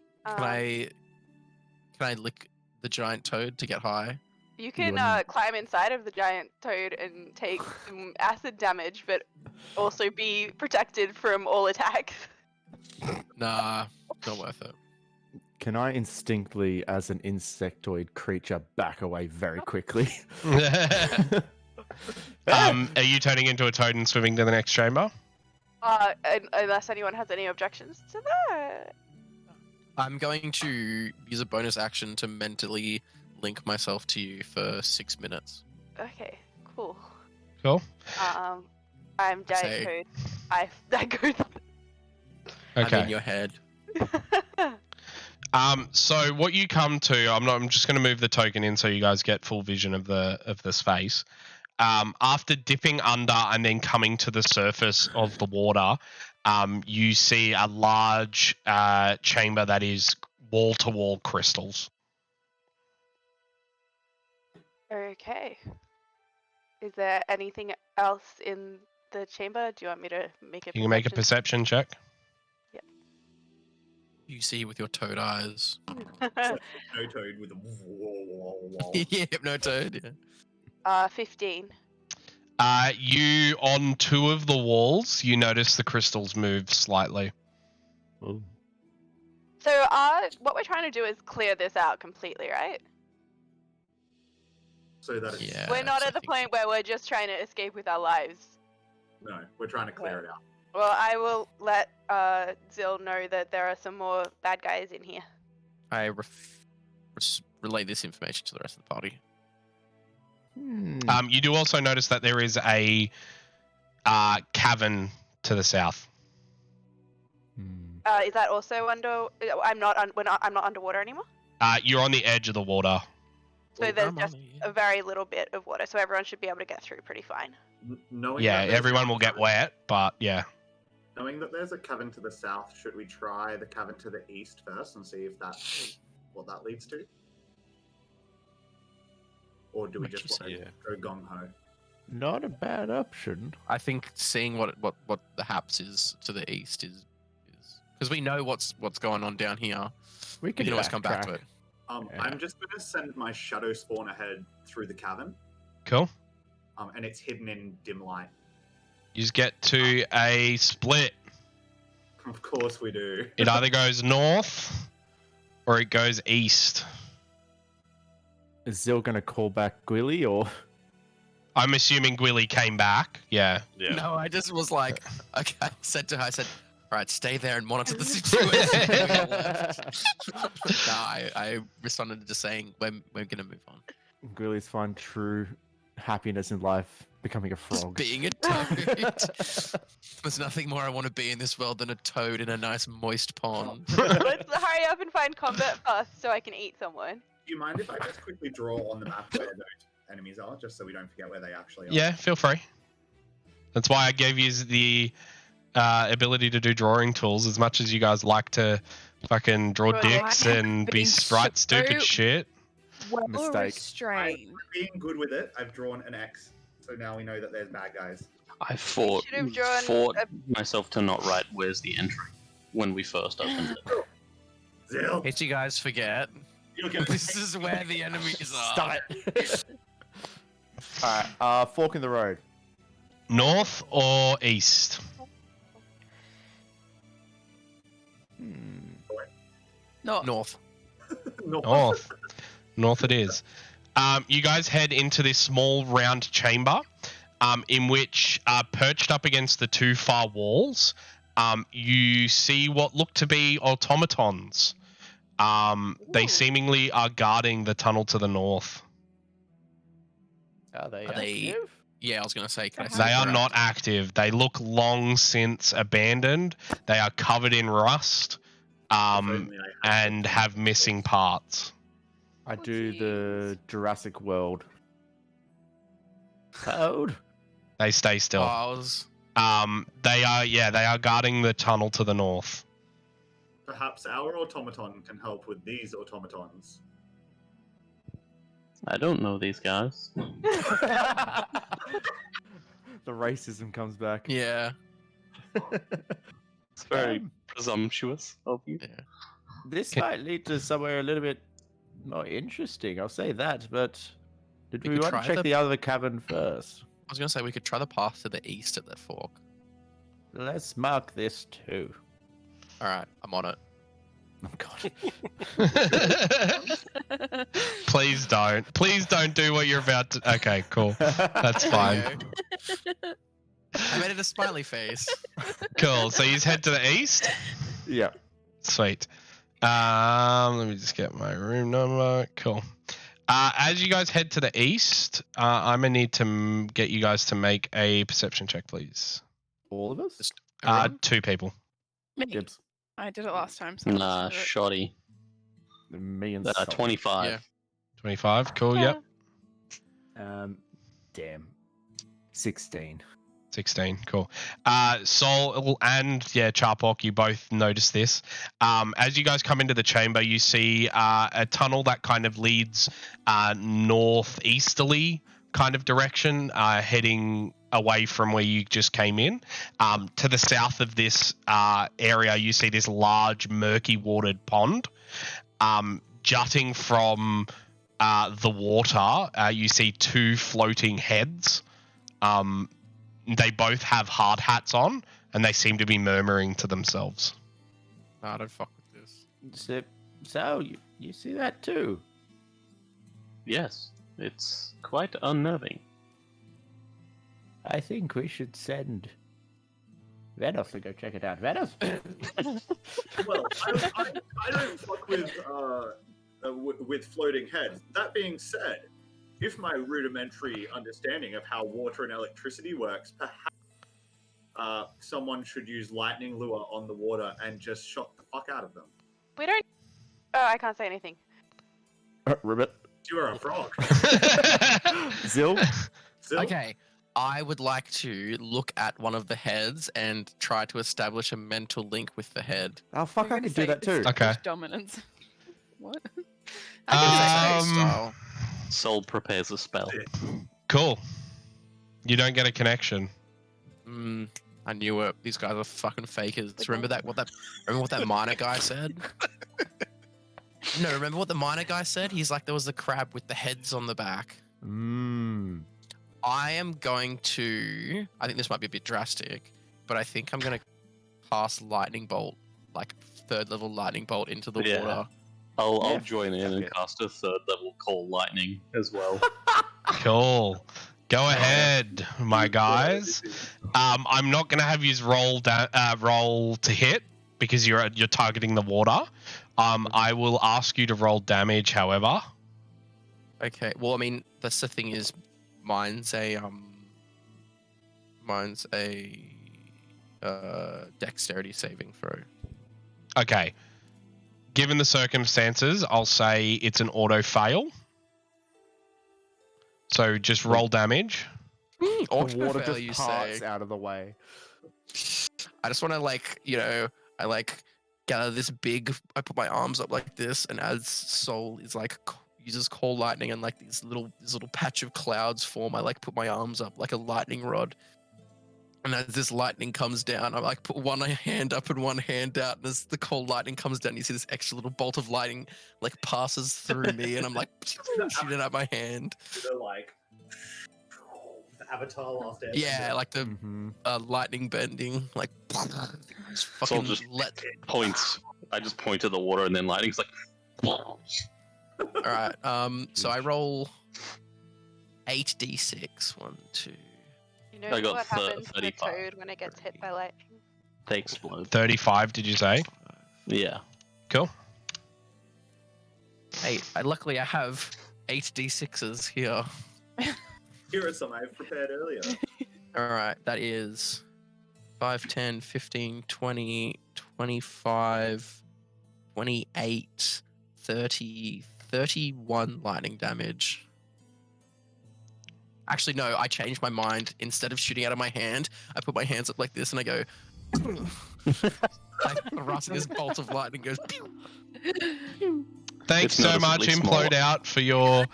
Can I lick the giant toad to get high? You can climb inside of the giant toad and take some acid damage, but also be protected from all attacks. Nah, not worth it. Can I instinctively, as an insectoid creature, back away very quickly? Are you turning into a toad and swimming to the next chamber? Unless anyone has any objections to that. I'm going to use a bonus action to mentally link myself to you for 6 minutes. Okay, cool. Cool. I'm giant toad. That goes. Okay. I'm in your head. So what you come to, I'm just going to move the token in so you guys get full vision of the space. After dipping under and then coming to the surface of the water, you see a large chamber that is wall-to-wall crystals. Okay. Is there anything else in the chamber? Do you want me to make it? You can make a perception check. You see with your toad eyes. No toad with a. Yeah, no toad. Yeah. 15. You on 2 of the walls, you notice the crystals move slightly. Ooh. So what we're trying to do is clear this out completely, right? So that it's, Yeah. We're not I at the think point where we're just trying to escape with our lives. no, we're trying to clear it out. Well, I will let Zill know that there are some more bad guys in here. I relay this information to the rest of the party. You do also notice that there is a cavern to the south. Is that also under? I'm not underwater anymore. You're on the edge of the water. So there's just a very little bit of water, so everyone should be able to get through pretty fine. Knowing Yeah, that there's everyone a will get cavern- wet, but yeah. Knowing that there's a cavern to the south, should we try the cavern to the east first and see if what that leads to? Or do we just want to go gung ho? Not a bad option. I think seeing what the Haps is to the east is because we know what's going on down here. We can always come back to it. I'm just going to send my shadow spawn ahead through the cavern. Cool. And it's hidden in dim light. You just get to a split. Of course we do. It either goes north or it goes east. Is Zill going to call back Gwilly or? I'm assuming Gwilly came back. Yeah. No, I just was like, okay. I said, all right, stay there and monitor the situation. No, I responded to just saying we're gonna move on. Gwilly's find true happiness in life becoming a frog. Just being a toad. There's nothing more I want to be in this world than a toad in a nice moist pond. Let's hurry up and find combat first so I can eat someone. Do you mind if I just quickly draw on the map where those enemies are, just so we don't forget where they actually are? Yeah, feel free. That's why I gave you the ability to do drawing tools. As much as you guys like to fucking draw dicks and be right stupid shit. Well Mistake. restrained. Being good with it, I've drawn an X, so now we know that there's bad guys. I fought should have drawn myself to not write where's the entry when we first opened it. Zill, Did you guys forget? you're gonna This is where the enemies are. Stop it. Alright, fork in the road. North or east? No. North. North. North it is. You guys head into this small round chamber in which, perched up against the 2 far walls, you see what look to be automatons. They seemingly are guarding the tunnel to the north. Are they? Are they- active? Yeah, I was gonna say. Can I They are correct? not active. They look long since abandoned. They are covered in rust and have missing parts. I do the Jurassic World. Code. They stay still. Oh, I was. They are guarding the tunnel to the north. Perhaps our automaton can help with these automatons. I don't know these guys. The racism comes back. Yeah. It's very presumptuous of you. Yeah. This might lead to somewhere a little bit more interesting. I'll say that, but did We we could want to try check the- the other cavern first? I was gonna say we could try the path to the east at the fork. Let's mark this too. All right, I'm on it. Oh god. Please don't. Please don't do what you're about to. Okay, cool. That's fine. I made it a smiley face. Cool. So you head to the east. Yeah. Sweet. Let me just get my room number. Cool. As you guys head to the east, I'm gonna need to get you guys to make a perception check, please. All of us? Just everyone? 2 people. Me. Gibbs. I did it last time. So Nah, I'll just do it. shoddy. Me and 25. Yeah. 25. Cool. Yep. Damn. 16. 16. Cool. Sol and Charpok, you both notice this. As you guys come into the chamber, you see a tunnel that kind of leads northeasterly kind of direction, heading away from where you just came in. To the south of this area, you see this large, murky watered pond jutting from the water, you see two floating heads. They both have hard hats on, and they seem to be murmuring to themselves. Nah, don't fuck with this. So you see that too? Yes, it's quite unnerving. I think we should send Venos to go check it out. Venos? Well, I don't fuck with floating heads. That being said, if my rudimentary understanding of how water and electricity works, perhaps someone should use lightning lure on the water and just shock the fuck out of them. We don't. Oh, I can't say anything. Ribbit. You're a frog. Zill? Okay, I would like to look at one of the heads and try to establish a mental link with the head. Oh, fuck, I could do that too. Okay. Dominance. What? Soul prepares a spell. Cool. You don't get a connection. I knew it. These guys are fucking fakers. Remember what that miner guy said? No, remember what the miner guy said? He's like, there was a crab with the heads on the back. I am going to... I think this might be a bit drastic, but I think I'm going to cast lightning bolt, like 3rd level lightning bolt into the water. I'll join in and cast a 3rd level call lightning as well. Cool. Go ahead, my guys. I'm not going to have you roll to hit because you're targeting the water. I will ask you to roll damage, however. Okay. Well, I mean, that's the thing is, mine's a dexterity saving throw. Okay. Given the circumstances, I'll say it's an auto fail. So just roll damage. The Auto water fail, just you parts say. out of the way. I just want to I gather this big. I put my arms up like this, and as Soul is uses call lightning, and this little patch of clouds form, I put my arms up like a lightning rod. And as this lightning comes down, I put one hand up and one hand out, and as the cold lightning comes down, you see this extra little bolt of lightning passes through me, and I'm shooting out my hand. The Avatar Last Airbender. Yeah, the lightning bending, Just fucking points. I just point to the water, and then lightning's like. All right. So I roll 8d6. 1, 2. You know what happens to a toad when it gets hit by lightning? They explode. 35, did you say? Yeah. Cool. Hey, luckily I have 8d6s here. Here are some I've prepared earlier. All right, that is 5, 10, 15, 20, 25, 28, 30, 31 lightning damage. Actually, no, I changed my mind. Instead of shooting out of my hand, I put my hands up like this and I go... this bolt of lightning goes... Thanks so much, Implode Out, for your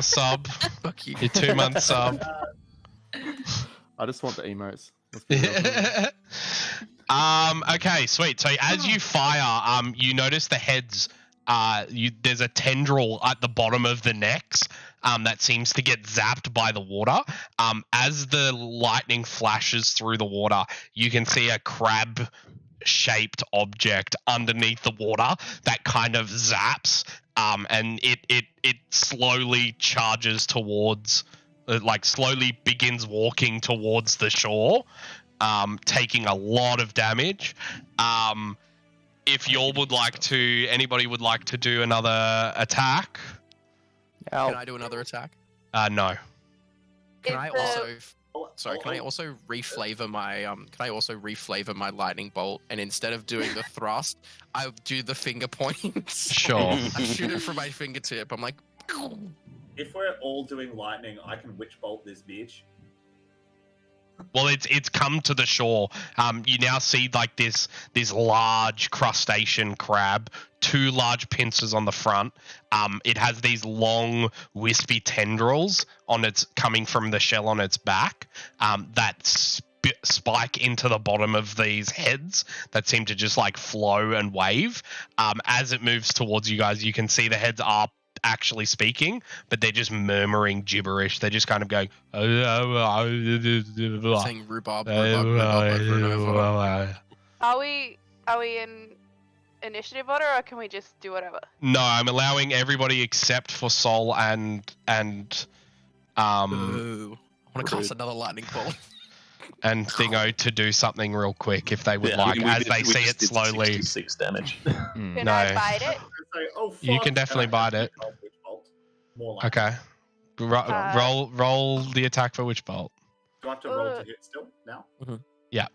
sub. Fuck you. Your 2-month sub. I just want the emotes. Okay, sweet. So as you fire, you notice the heads. There's a tendril at the bottom of the necks that seems to get zapped by the water. As the lightning flashes through the water, you can see a crab-shaped object underneath the water that kind of zaps, and it slowly charges towards, slowly begins walking towards the shore, taking a lot of damage. If anybody would like to do another attack. Can I do another attack? No. Can I also reflavor my lightning bolt, and instead of doing the thrust, I do the finger points. Sure. I shoot it from my fingertip. I'm like, if we're all doing lightning, I can witch bolt this bitch. Well, it's come to the shore. You now see this large crustacean crab, 2 large pincers on the front. It has these long, wispy tendrils coming from the shell on its back that spike into the bottom of these heads that seem to just flow and wave. As it moves towards you guys, you can see the heads are actually speaking, but they're just murmuring gibberish. They're just kind of going. Saying rhubarb over and over. Are we in initiative order, or can we just do whatever? No, I'm allowing everybody except for Sol and Ooh. I want to cast another lightning bolt. and Thingo to do something real quick if they would like, as they see it slowly. 66 damage. Can No. I bite it? You can definitely bite it. More like Okay. Roll the attack for Witch Bolt. Do I have to roll to hit still now? Yeah.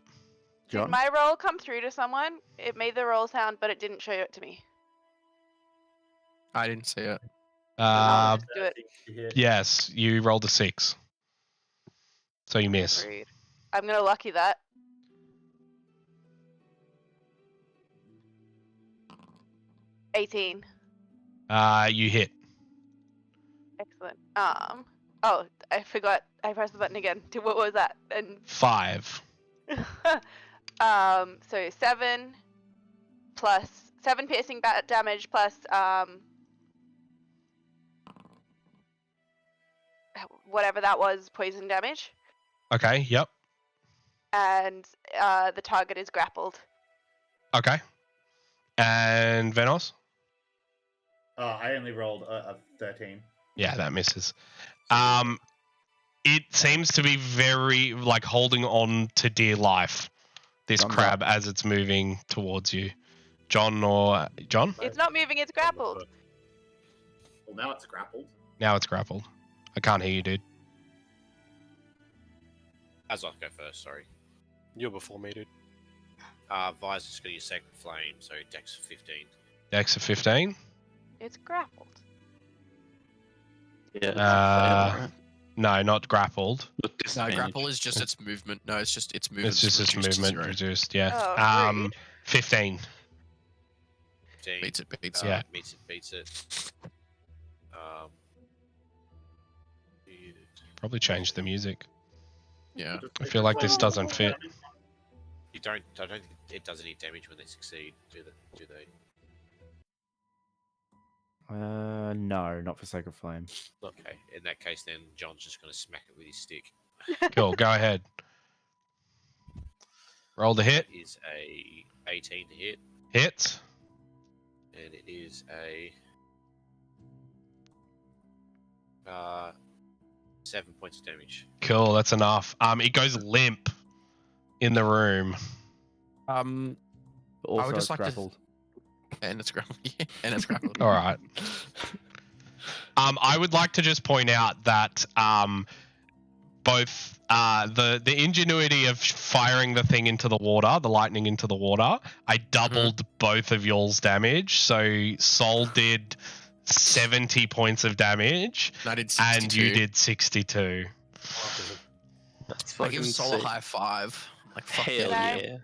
Did my roll come through to someone? It made the roll sound, but it didn't show it to me. I didn't see it. I'll just do it. Yes, you rolled a 6. So you miss. Agreed. I'm gonna lucky that. $18. You hit. Excellent. Oh, I forgot. I pressed the button again. What was that? And 5. so 7 plus 7 piercing damage plus whatever that was, poison damage. Okay, yep. And the target is grappled. Okay. And Venos? I only rolled a 13. Yeah, that misses. It seems to be very, like, holding on to dear life, this crab, as it's moving towards you. John? It's not moving, it's grappled. Well, now it's grappled. Now it's grappled. I can't hear you, dude. Azoth, go first, sorry. You're before me, dude. Vi's just going to use Sacred Flame, so Dex 15. Dex of 15? It's grappled. Yeah. No, not grappled. No, grapple is just its movement. No, it's just its movement. It's just its movement reduced, yeah. Oh, 15. 15. Beats it. Yeah. Beats it. Probably change the music. Yeah. I feel like this doesn't fit. I don't think it does any damage when they succeed, do they? No, not for Sacred Flame. Okay, in that case, then John's just going to smack it with his stick. Cool, go ahead. Roll the hit. It is a 18 to hit. Hits. And it is a 7 points of damage. Cool, that's enough. It goes limp in the room. Also, I would just like grappled. to. And it's grappled. Yeah, and it's grappled. All right. I would like to just point out that both the ingenuity of firing the thing into the water, the lightning into the water, I doubled both of y'all's damage. So Sol did 70 points of damage, And I did 62. and you did 62. That's I fucking give Sol a sick. high five. Like, fuck Hell yeah. yeah.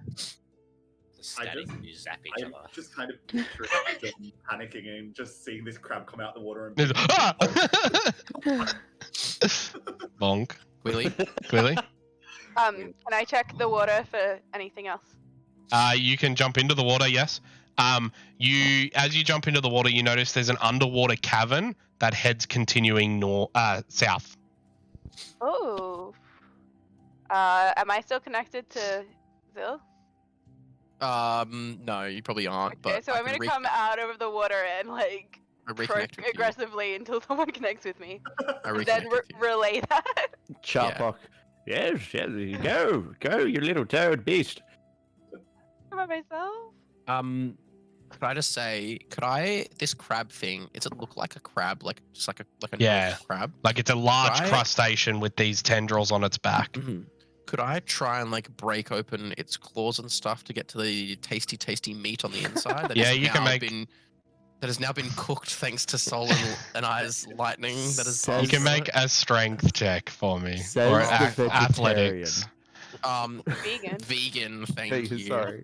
The static and you zap each I'm other. just kind of picturing John panicking and just seeing this crab come out the water and There's- ah! Bonk. Willy? Clearly. Can I check the water for anything else? You can jump into the water, yes. As you jump into the water, you notice there's an underwater cavern that heads continuing south. Oh. Am I still connected to Zil? No, you probably aren't. Okay, But so I'm gonna come out of the water and like reconnect with you. aggressively until someone connects with me. I And then reconnect with you. relay that. Charpock. Yes, go, you little toad beast. By myself? Could I just say, this crab thing, does it look like a crab? Like, just like a Yeah. normal crab? Like it's a large Right. crustacean with these tendrils on its back. Mhm. Could I try and like break open its claws and stuff to get to the tasty meat on the inside? Yeah, you can make- that has now been cooked thanks to Sol and I's lightning. That is. Says- You can make a strength check for me, Says or the vegetarian. athletics. Vegan. Vegan. Thank Vegan, you. sorry.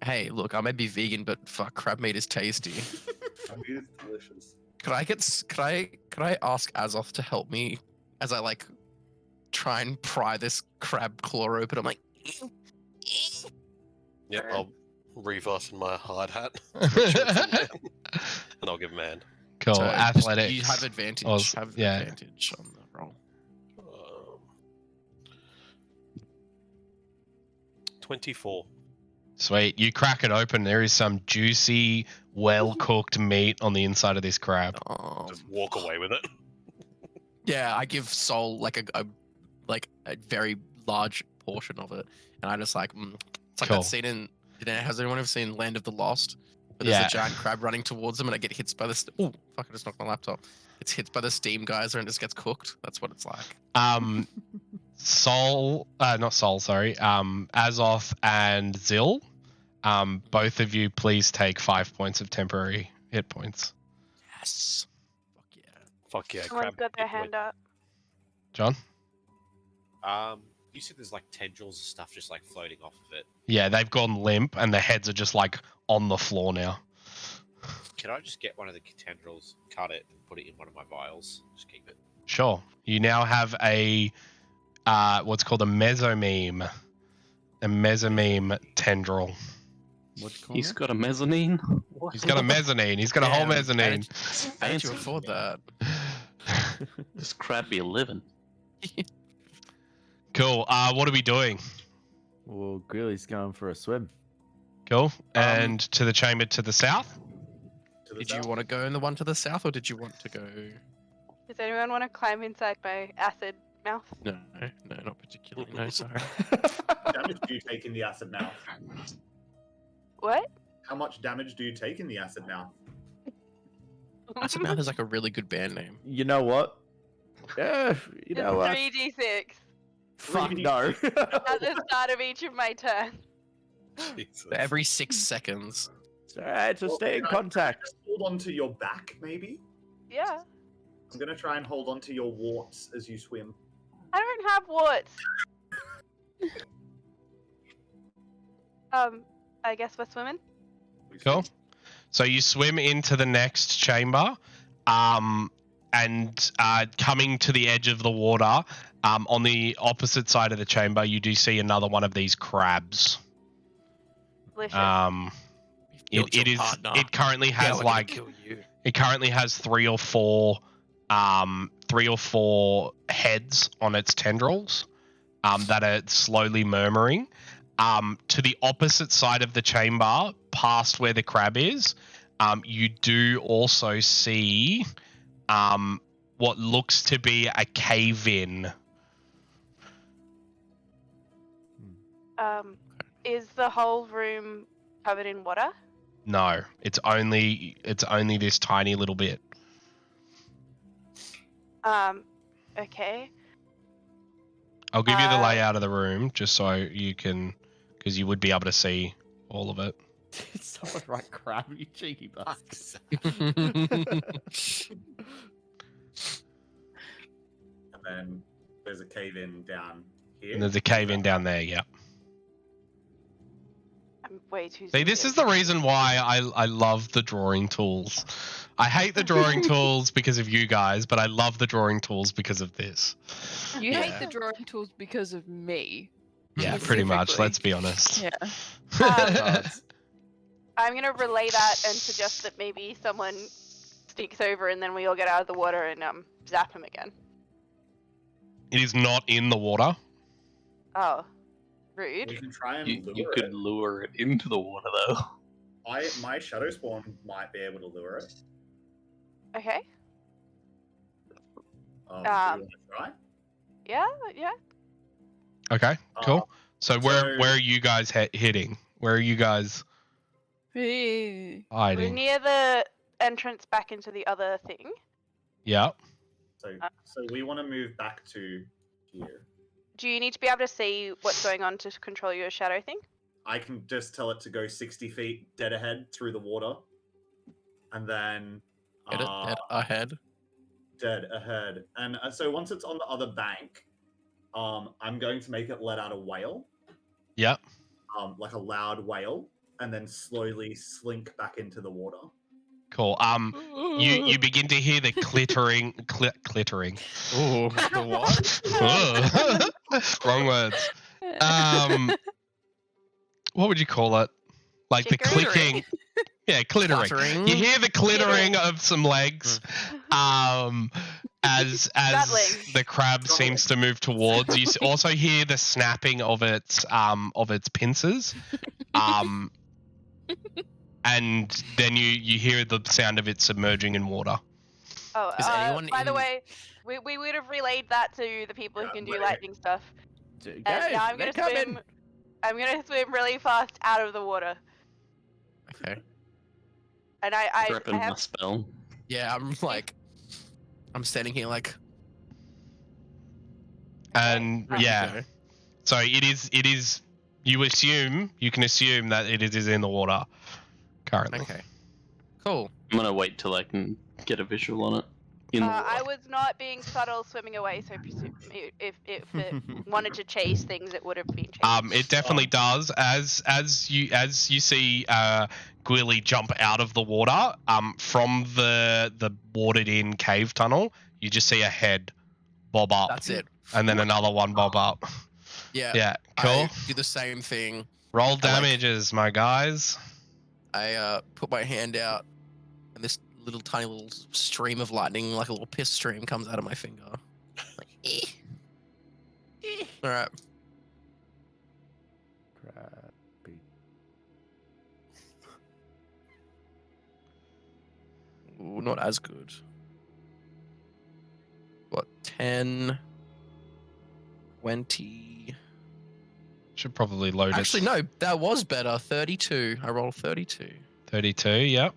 Hey, look, I may be vegan, but fuck, crab meat is tasty. I mean, it's delicious. Could I ask Azoth to help me as I like try and pry this crab claw open? I'm like, Yep, I'll refasten my hard hat. And I'll give him a hand. Cool. So Athletics. you have advantage. Or- yeah. Advantage on the roll. 24. Sweet. You crack it open. There is some juicy, well-cooked meat on the inside of this crab. Just walk away with it. Yeah, I give Sol like a very large portion of it, and I just like it's like Cool. that scene in. Has anyone ever seen Land of the Lost? Where there's a giant crab running towards them, and I get hit by the. Oh, fuck! I just knocked my laptop. It's hit by the steam geyser and just gets cooked. That's what it's like. Not Sol, sorry. Azoth and Zil, both of you please take 5 points of temporary hit points. Yes. Fuck yeah. Someone's got their hand up. John? You said there's like tendrils and stuff just like floating off of it. Yeah, they've gone limp and the heads are just like on the floor now. Can I just get one of the tendrils, cut it, and put it in one of my vials? Just keep it. Sure. You now have a what's called a mesomeme. A mesomeme tendril. He's got a mezzanine. He's got a mezzanine. He's got a whole mezzanine. How did you afford that? This crab be a living. Cool. What are we doing? Well, Greely's going for a swim. Cool. And to the chamber to the south? Did you want to go in the one to the south, or did you want to go? Does anyone want to climb inside my acid mouth? No, not particularly. No, sorry. Damage do you take in the acid mouth? What? How much damage do you take in the acid mouth? Acid Mouth is like a really good band name. You know what? Yeah, you know what? 3d6 Fuck no. at the start of each of my turns. So every 6 seconds. It's alright, just stay in contact. Just hold on to your back, maybe? Yeah. I'm gonna try and hold on to your warts as you swim. I don't have warts. I guess we're swimming. Cool. So you swim into the next chamber, and coming to the edge of the water, on the opposite side of the chamber, you do see another one of these crabs. Delicious. It currently has it currently has three or four heads on its tendrils, that are slowly murmuring. To the opposite side of the chamber, past where the crab is, you do also see what looks to be a cave-in. Is the whole room covered in water? No, it's only this tiny little bit. Okay. I'll give you the layout of the room just so you can, because you would be able to see all of it. Someone write crab, you cheeky bastard. And then there's a cave in down here. And there's a cave in down there, yeah. I'm way too. See, this is the reason why I love the drawing tools. I hate the drawing tools because of you guys, but I love the drawing tools because of this. You hate the drawing tools because of me. Yeah, pretty much. Let's be honest. Yeah. I'm gonna relay that and suggest that maybe someone sneaks over and then we all get out of the water and zap him again. It is not in the water. Oh, rude. We can try and lure You it. could lure it into the water though. My shadow spawn might be able to lure it. Okay. Do you want to try? Yeah. Okay, cool. So where so- are you guys hitting? Where are you guys We're hiding? near the entrance back into the other thing. Yeah. So we want to move back to here. Do you need to be able to see what's going on to control your shadow thing? I can just tell it to go 60 feet dead ahead through the water. And then... Dead ahead? Dead ahead. And so once it's on the other bank, I'm going to make it let out a wail. Yep. Like a loud wail. And then slowly slink back into the water. Cool. You begin to hear the clittering. Oh, the what? Wrong words. What would you call it? Like the Chicory? clicking. Yeah, clittering. Fluttering. You hear the clittering of some legs. As Rattling. the crab seems to move towards, you also hear the snapping of its pincers. And then you hear the sound of it submerging in water. Oh, Is anyone by the in- way, we would have relayed that to the people who can do lightning stuff. And Guys, now I'm they're gonna swim. coming. I'm gonna swim really fast out of the water. Okay. And I Prepping my have spell. Yeah, I'm standing here like. And ready to yeah, go. so it is. You can assume that it is in the water currently. Okay. Cool. I'm gonna wait till I can get a visual on it. In the water. I was not being subtle swimming away, so if it wanted to chase things, it would have been chasing. It definitely does. As you see Gwilly jump out of the water, from the watered in cave tunnel, you just see a head bob up. That's it. And then another one bob up. Yeah. Yeah, cool. I do the same thing. Roll damages, my guys. I put my hand out, and this little tiny little stream of lightning, like a little piss stream, comes out of my finger. Like, All right. Crabby. Ooh, not as good. What, 10, 20? Should probably load it. Actually, no, that was better. 32. I rolled 32. 32, yep.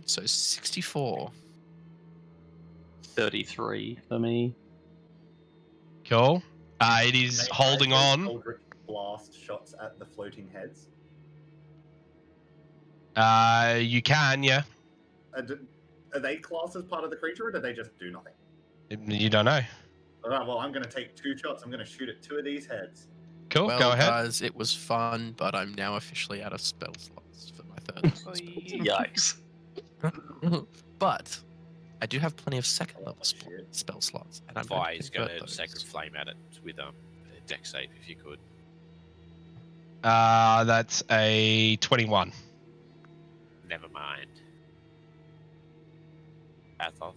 So 64. 33 for me. Cool. It is May I holding throw on. Eldritch blast shots at the floating heads. You can, yeah. Are they classed as part of the creature, or do they just do nothing? You don't know. Alright, well, I'm going to take 2 shots. I'm going to shoot at 2 of these heads. Cool, Well, go ahead. guys, it was fun, but I'm now officially out of spell slots for my third. Yikes. But I do have plenty of second level spell slots, and I'm Vi is going going to to Sacred Flame at it with a deck save if you could. That's a 21. Never mind. Athos.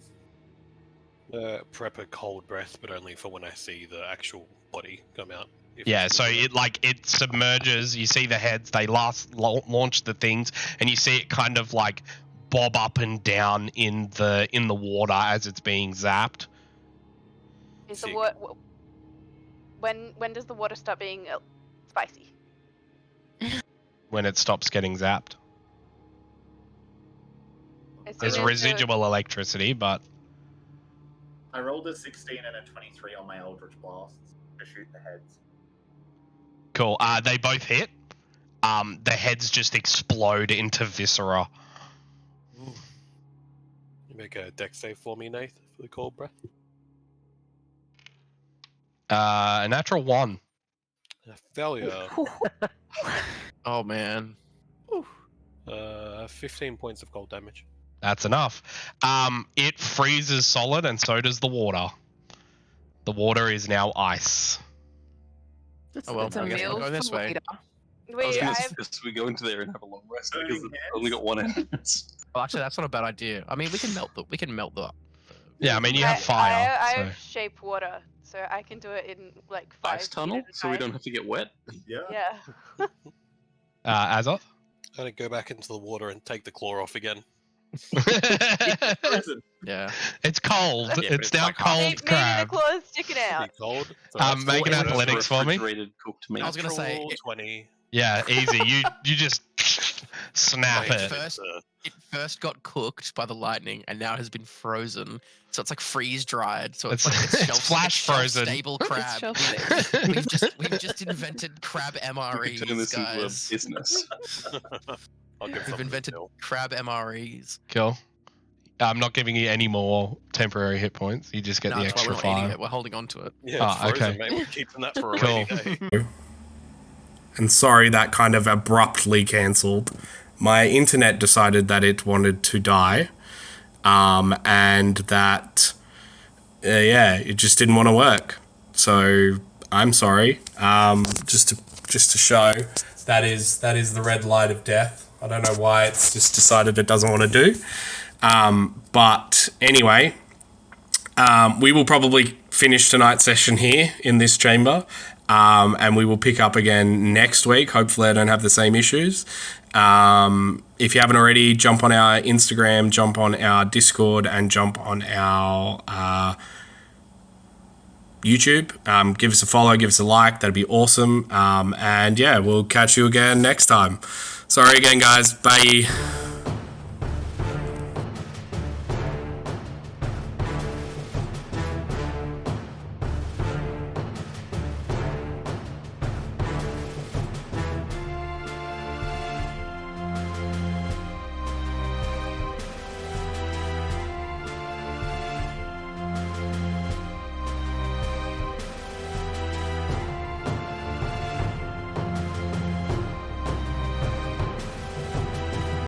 Prep a cold breath, but only for when I see the actual body come out. If Yeah, it's so good. it submerges. You see the heads. They launch the things, and you see it kind of like bob up and down in the water as it's being zapped. Is the water? When does the water start being spicy? When it stops getting zapped. As There's soon as residual electricity, but I rolled a 16 and a 23 on my Eldritch blasts to shoot the heads. cool. They both hit. The heads just explode into viscera. You make a deck save for me, Nath, for the cold breath. A natural 1. A failure. Oh man. 15 points of cold damage. That's enough. It freezes solid, and so does the water. The water is now ice. Oh well, It's a I guess meal we'll go this for way. later. I was Wait, gonna I have suggest we go into there and have a long rest because Burning I've only got one entrance. Well, actually, that's not a bad idea. I mean, we can melt the. Yeah, I mean, you have fire. I so. have shape water, so I can do it in like 5 Ice feet tunnel, at a so we time. don't have to get wet. Yeah. Yeah. Azoth? I'm gonna go back into the water and take the claw off again. Frozen. Yeah. It's cold. Yeah, but it's it's now like cold Maybe the crab. claw's sticking out. Pretty cold. So Um, that's make an 20. athletics for me. Refrigerated cooked meat. I was gonna say, Natural it- 20. Yeah, easy. You just snap Wait, it. First- uh, It first got cooked by the lightning, and now has been frozen. So it's like freeze dried. So it's It's- like it's shelf, flash frozen. Stable It's crab. shelf-stable. We've just invented crab we MREs, could turn this into a guys. business. I'll give We've something invented still. crab MREs. Cool. I'm not giving you any more temporary hit points. You just get No, the that's why extra we're not eating 5. it. We're holding on to it. Yeah, it's Oh, frozen, okay. mate. We're keeping that for a Cool. rainy day. And sorry that kind of abruptly cancelled. My internet decided that it wanted to die, and that, it just didn't want to work. So I'm sorry. Just to show, that is the red light of death I don't know why it's just decided it doesn't want to do. But anyway, we will probably finish tonight's session here in this chamber. And we will pick up again next week. Hopefully I don't have the same issues. If you haven't already, jump on our Instagram, jump on our Discord, and jump on our YouTube. Give us a follow, give us a like. That'd be awesome. And yeah, we'll catch you again next time. Sorry again, guys. Bye.